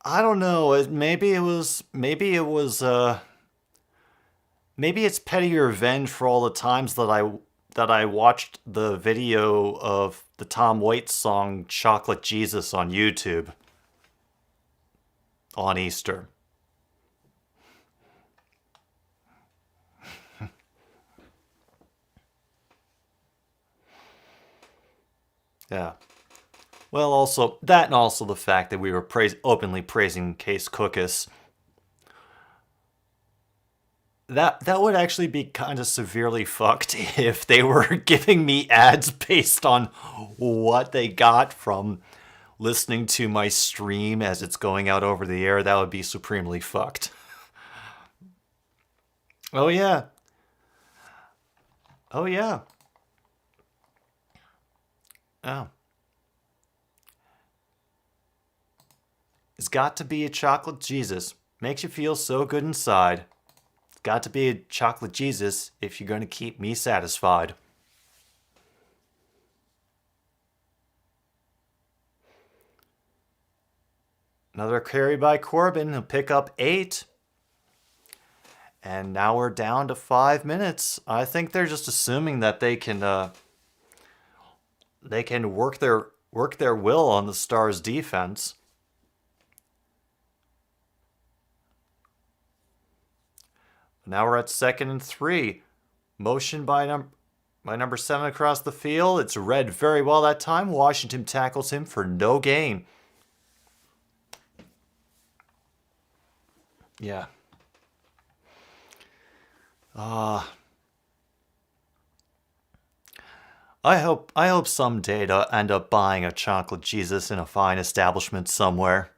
I don't know. Maybe it's petty revenge for all the times that I watched the video of the Tom Waits song Chocolate Jesus on YouTube on Easter. Yeah. Well, also that, and also the fact that we were openly praising Case Cookus. That would actually be kind of severely fucked if they were giving me ads based on what they got from listening to my stream as it's going out over the air. That would be supremely fucked. Oh yeah. Oh yeah. Oh. It's got to be a chocolate Jesus. Makes you feel so good inside. It's got to be a chocolate Jesus if you're going to keep me satisfied. Another carry by Corbin. He'll pick up 8. And now we're down to 5 minutes. I think they're just assuming that they can work their will on the Stars' defense. Now we're at 2nd and 3. Motion by number 7 across the field. It's read very well that time. Washington tackles him for no gain. Yeah. I hope someday to end up buying a chocolate Jesus in a fine establishment somewhere.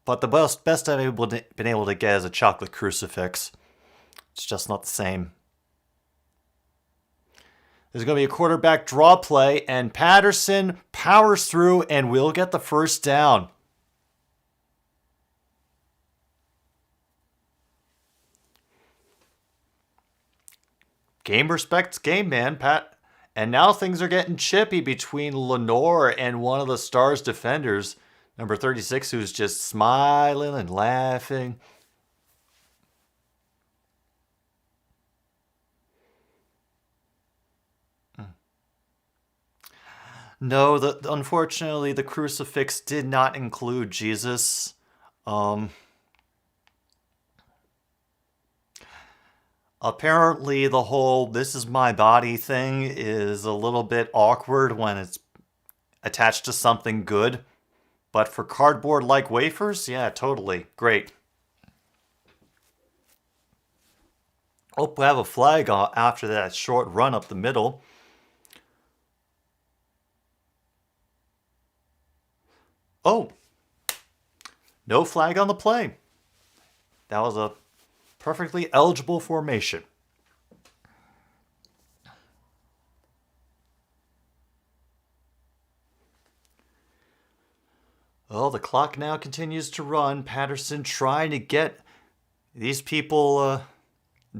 But the best I've been able to get is a chocolate crucifix. It's just not the same. There's going to be a quarterback draw play, and Patterson powers through and will get the first down. Game respects game, man, Pat. And now things are getting chippy between Lenore and one of the Stars' defenders, number 36, who's just smiling and laughing. No, unfortunately, the crucifix did not include Jesus. Apparently, the whole "this is my body" thing is a little bit awkward when it's attached to something good. But for cardboard-like wafers, yeah, totally. Great. Oh, we have a flag after that short run up the middle. Oh, No flag on the play. That was a perfectly eligible formation. Well, the clock now continues to run. Patterson trying to get these people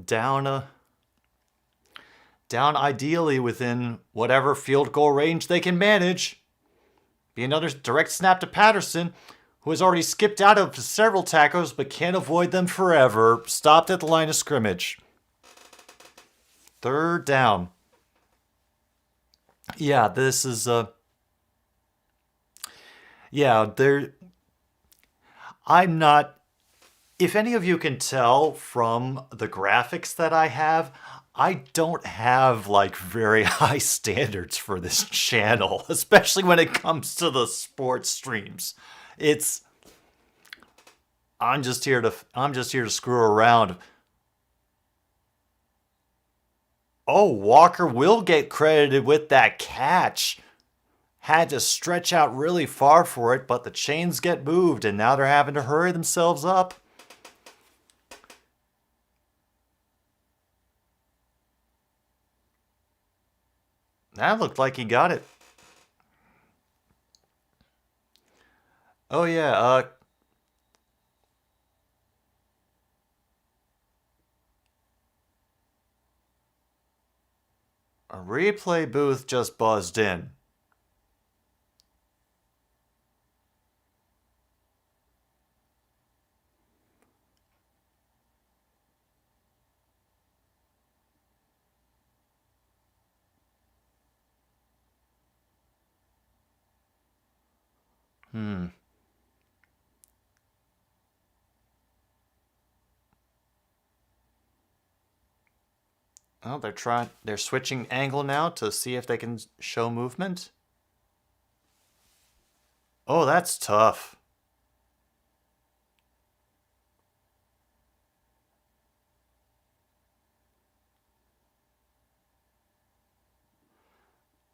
down ideally within whatever field goal range they can manage. Be another direct snap to Patterson, who has already skipped out of several tackles but can't avoid them forever. Stopped at the line of scrimmage. Third down. Yeah, this is I'm not. If any of you can tell from the graphics that I have, I don't have like very high standards for this channel, especially when it comes to the sports streams. I'm just here to screw around. Oh, Walker will get credited with that catch. Had to stretch out really far for it, but the chains get moved, and now they're having to hurry themselves up. That looked like he got it. Oh yeah, a replay booth just buzzed in. Oh, they're switching angle now to see if they can show movement. Oh, that's tough.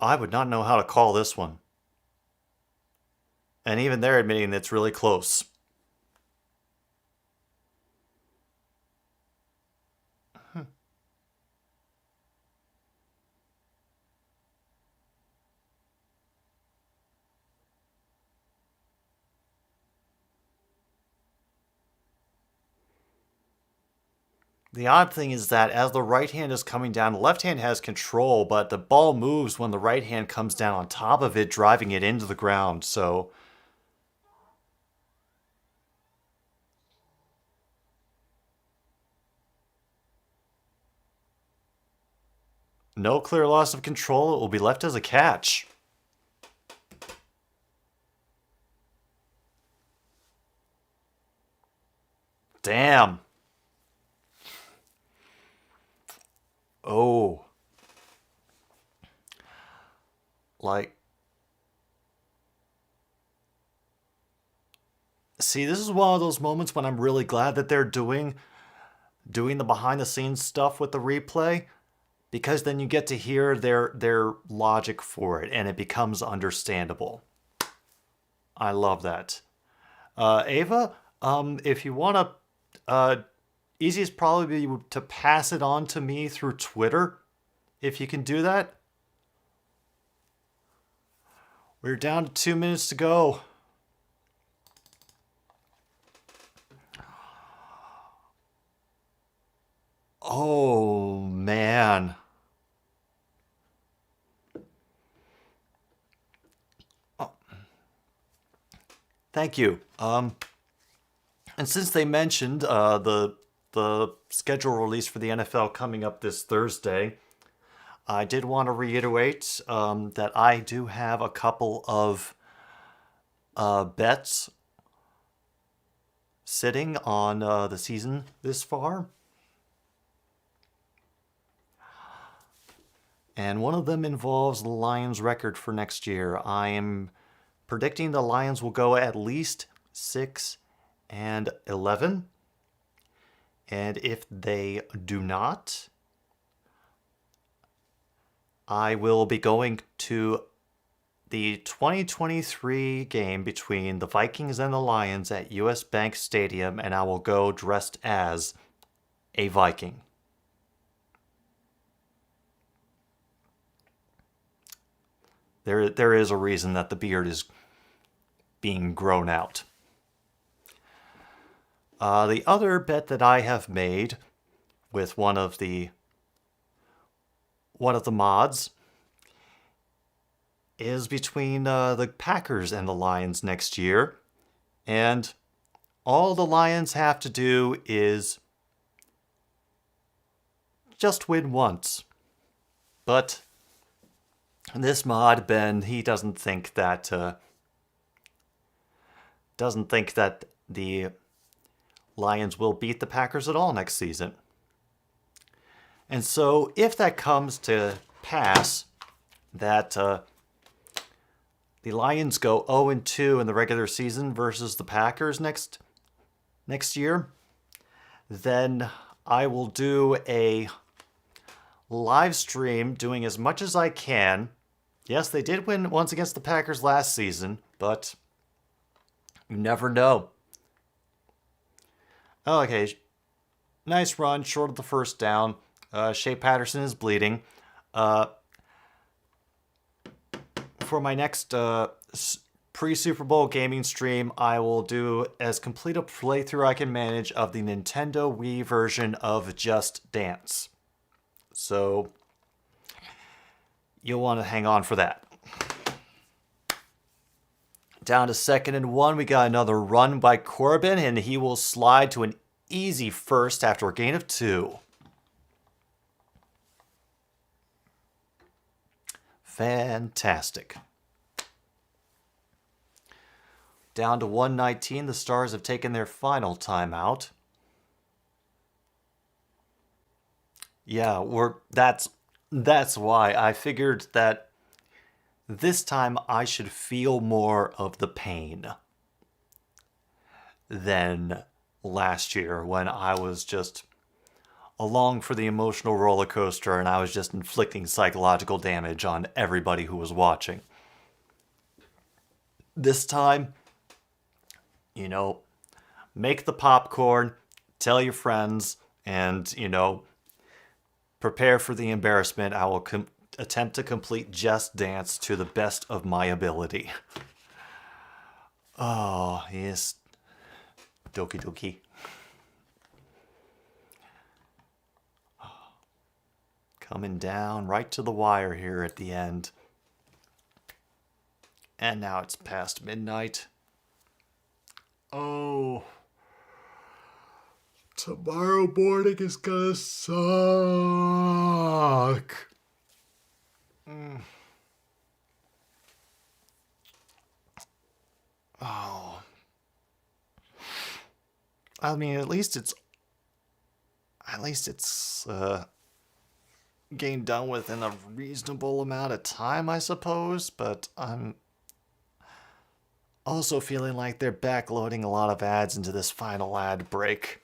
I would not know how to call this one. And even they're admitting it's really close. The odd thing is that as the right hand is coming down, the left hand has control, but the ball moves when the right hand comes down on top of it, driving it into the ground. So no clear loss of control. It will be left as a catch. Damn. Oh. Like, see, this is one of those moments when I'm really glad that they're doing the behind the scenes stuff with the replay, because then you get to hear their logic for it and it becomes understandable. I love that. Ava, if you want to, easiest probably be to pass it on to me through Twitter, if you can do that. We're down to 2 minutes to go. Oh, man. Oh. Thank you. And since they mentioned the schedule release for the NFL coming up this Thursday, I did want to reiterate that I do have a couple of bets sitting on the season this far. And one of them involves the Lions' record for next year. I am predicting the Lions will go at least 6-11. And if they do not, I will be going to the 2023 game between the Vikings and the Lions at US Bank Stadium, and I will go dressed as a Viking. There is a reason that the beard is being grown out. The other bet that I have made with one of the mods is between the Packers and the Lions next year, and all the Lions have to do is just win once. But this mod, Ben, he doesn't think that the Lions will beat the Packers at all next season. And so if that comes to pass, that the Lions go 0-2 in the regular season versus the Packers next year, then I will do a live stream doing as much as I can. Yes, they did win once against the Packers last season, but you never know. Okay, nice run, short of the first down. Shea Patterson is bleeding. For my next pre-Super Bowl gaming stream, I will do as complete a playthrough I can manage of the Nintendo Wii version of Just Dance. So you'll want to hang on for that. Down to 2nd and 1, we got another run by Corbin, and he will slide to an easy first after a gain of 2. Fantastic. Down to 119, the Stars have taken their final timeout. Yeah, that's why I figured that this time I should feel more of the pain than last year when I was just along for the emotional roller coaster and I was just inflicting psychological damage on everybody who was watching. This time, make the popcorn, tell your friends, and, prepare for the embarrassment. I will attempt to complete Just Dance to the best of my ability. Oh, yes. Doki doki. Coming down right to the wire here at the end. And now it's past midnight. Oh. Tomorrow morning is gonna suck. Oh. I mean, at least it's getting done within a reasonable amount of time, I suppose, but I'm also feeling like they're backloading a lot of ads into this final ad break.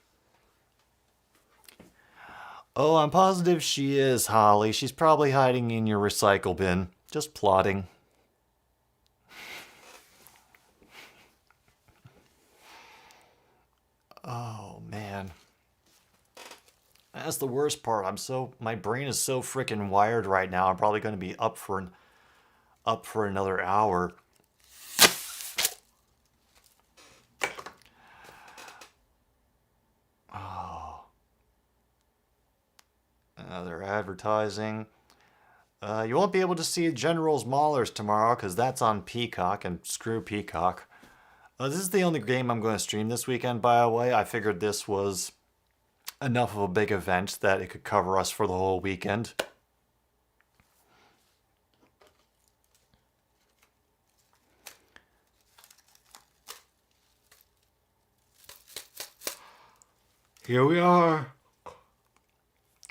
Oh, I'm positive she is, Holly. She's probably hiding in your recycle bin, just plotting. Oh, man. That's the worst part. My brain is so freaking wired right now. I'm probably going to be up for another hour. Oh. Another advertising. You won't be able to see General's Maulers tomorrow because that's on Peacock, and screw Peacock. This is the only game I'm going to stream this weekend, by the way. I figured this was enough of a big event that it could cover us for the whole weekend. Here we are.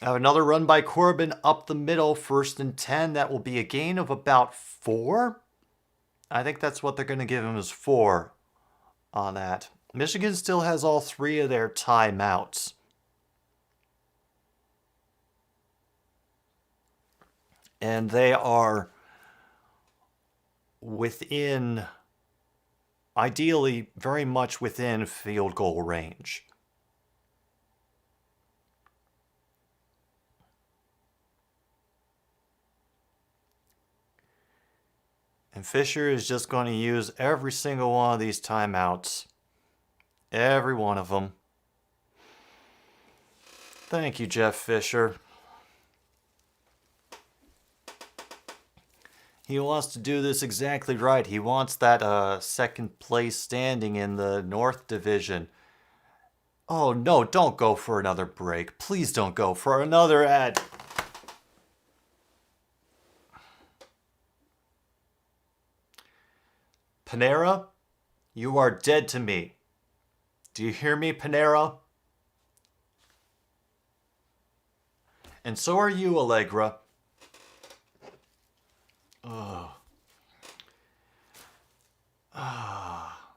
I have another run by Corbin up the middle, 1st and 10. That will be a gain of about 4. I think that's what they're going to give him, is 4 on that. Michigan still has all 3 of their timeouts. And they are within, ideally, very much within field goal range. And Fisher is just going to use every single one of these timeouts. Every one of them. Thank you, Jeff Fisher. He wants to do this exactly right. He wants that second place standing in the North Division. Oh no, don't go for another break. Please don't go for another ad. Panera, you are dead to me. Do you hear me, Panera? And so are you, Allegra. Ugh. Ah.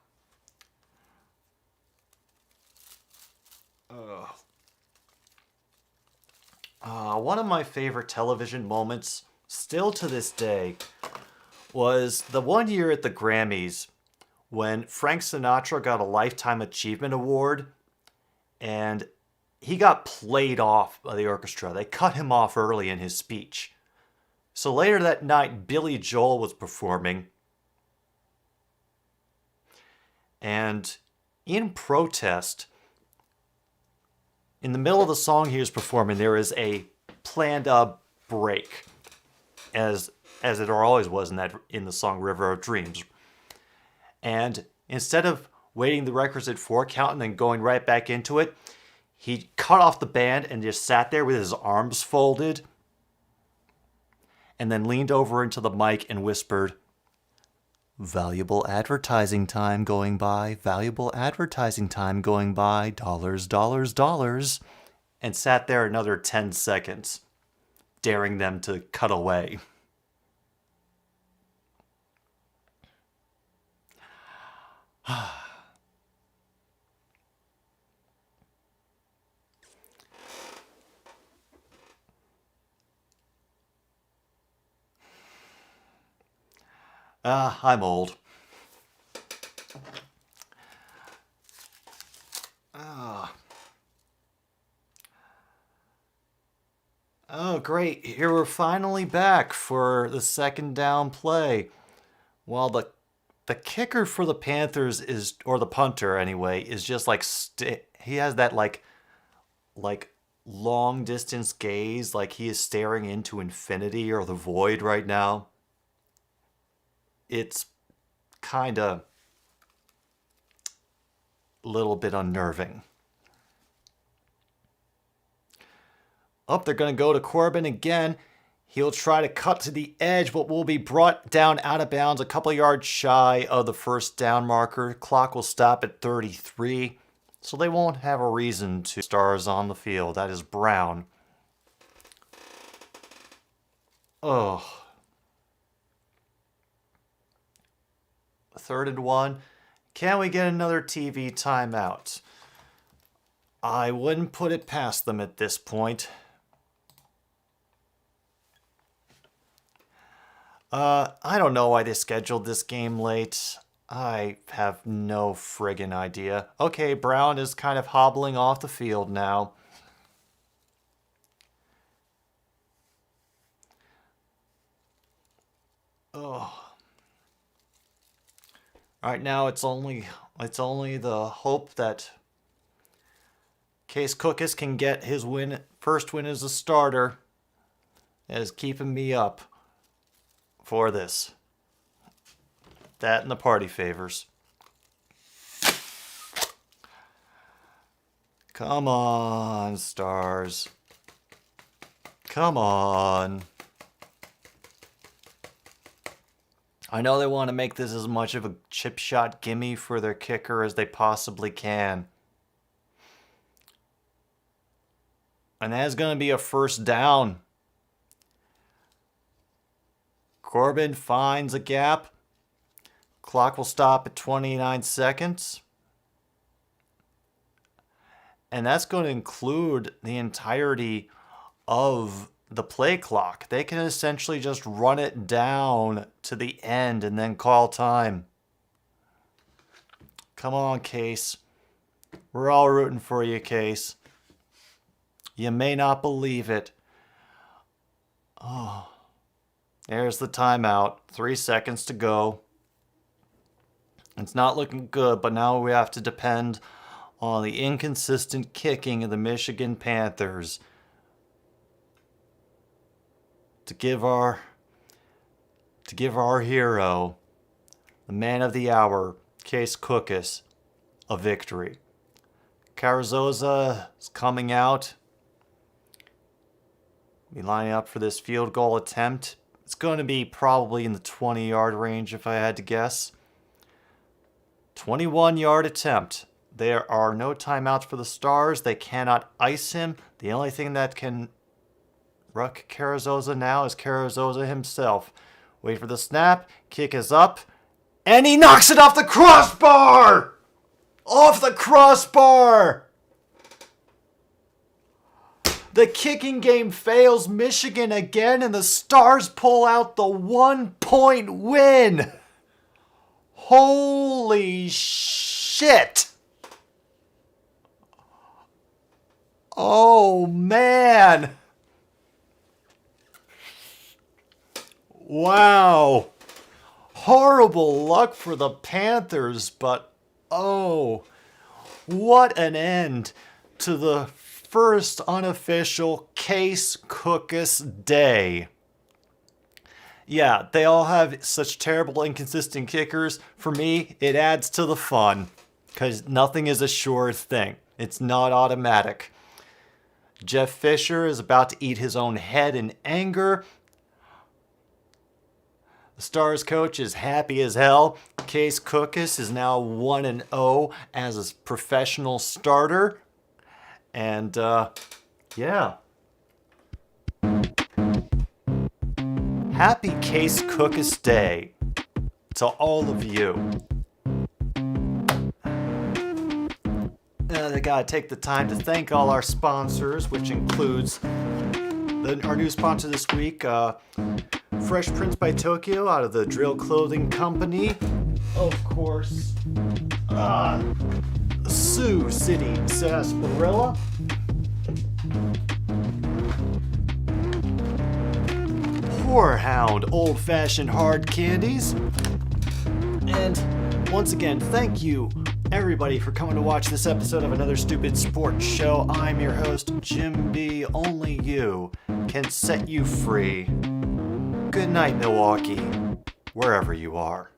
Ugh. One of my favorite television moments, still to this day, was the one year at the Grammys when Frank Sinatra got a Lifetime Achievement Award and he got played off by the orchestra. They cut him off early in his speech. So later that night, Billy Joel was performing. And in protest, in the middle of the song he was performing, there is a planned break, as it always was in the song River of Dreams. And instead of waiting the records at 4 count and then going right back into it, he cut off the band and just sat there with his arms folded and then leaned over into the mic and whispered, "Valuable advertising time going by, valuable advertising time going by, dollars, dollars, dollars," and sat there another 10 seconds, daring them to cut away. I'm old. Oh, great. Here we're finally back for the second down play. While the kicker for the Panthers is, or the punter anyway, is just like, he has that like long distance gaze, like he is staring into infinity or the void right now. It's kind of a little bit unnerving. Oh, they're going to go to Corbin again. He'll try to cut to the edge, but will be brought down out of bounds a couple yards shy of the first down marker. Clock will stop at 33, so they won't have a reason to stars on the field. That is Brown. Oh. 3rd and 1. Can we get another TV timeout? I wouldn't put it past them at this point. I don't know why they scheduled this game late. I have no friggin' idea. Okay, Brown is kind of hobbling off the field now. Oh. Right now, it's only the hope that Case Cookus can get his first win as a starter that is keeping me up for this. That and the party favors. Come on, Stars. Come on. I know they want to make this as much of a chip shot gimme for their kicker as they possibly can. And that's going to be a first down. Corbin finds a gap. Clock will stop at 29 seconds. And that's going to include the entirety of the play clock. They can essentially just run it down to the end and then call time. Come on, Case. We're all rooting for you, Case. You may not believe it. Oh, there's the timeout. 3 seconds to go. It's not looking good, but now we have to depend on the inconsistent kicking of the Michigan Panthers to give our hero, the man of the hour, Case Cookus, a victory. Carrizosa is coming out. Be lining up for this field goal attempt. It's going to be probably in the 20-yard range if I had to guess. 21-yard attempt. There are no timeouts for the Stars. They cannot ice him. The only thing that can ruck Carrizosa now is Carrizosa himself. Wait for the snap. Kick is up. And he knocks it off the crossbar! Off the crossbar! The kicking game fails Michigan again, and the Stars pull out the 1-point win. Holy shit! Oh, man. Wow. Horrible luck for the Panthers, but oh, what an end to the first unofficial Case Cookus day. Yeah, they all have such terrible, inconsistent kickers. For me, it adds to the fun, because nothing is a sure thing. It's not automatic. Jeff Fisher is about to eat his own head in anger. The Stars coach is happy as hell. Case Cookus is now 1-0 as a professional starter. And, yeah. Happy Case Cookus Day to all of you. I gotta take the time to thank all our sponsors, which includes our new sponsor this week, Fresh Prints by Tokyo out of the Drill Clothing Company. Of course, Sioux City Sarsaparilla. Whorehound Old Fashioned Hard Candies. And once again, thank you everybody for coming to watch this episode of Another Stupid Sports Show. I'm your host, Jim B. Only you can set you free. Good night, Milwaukee, wherever you are.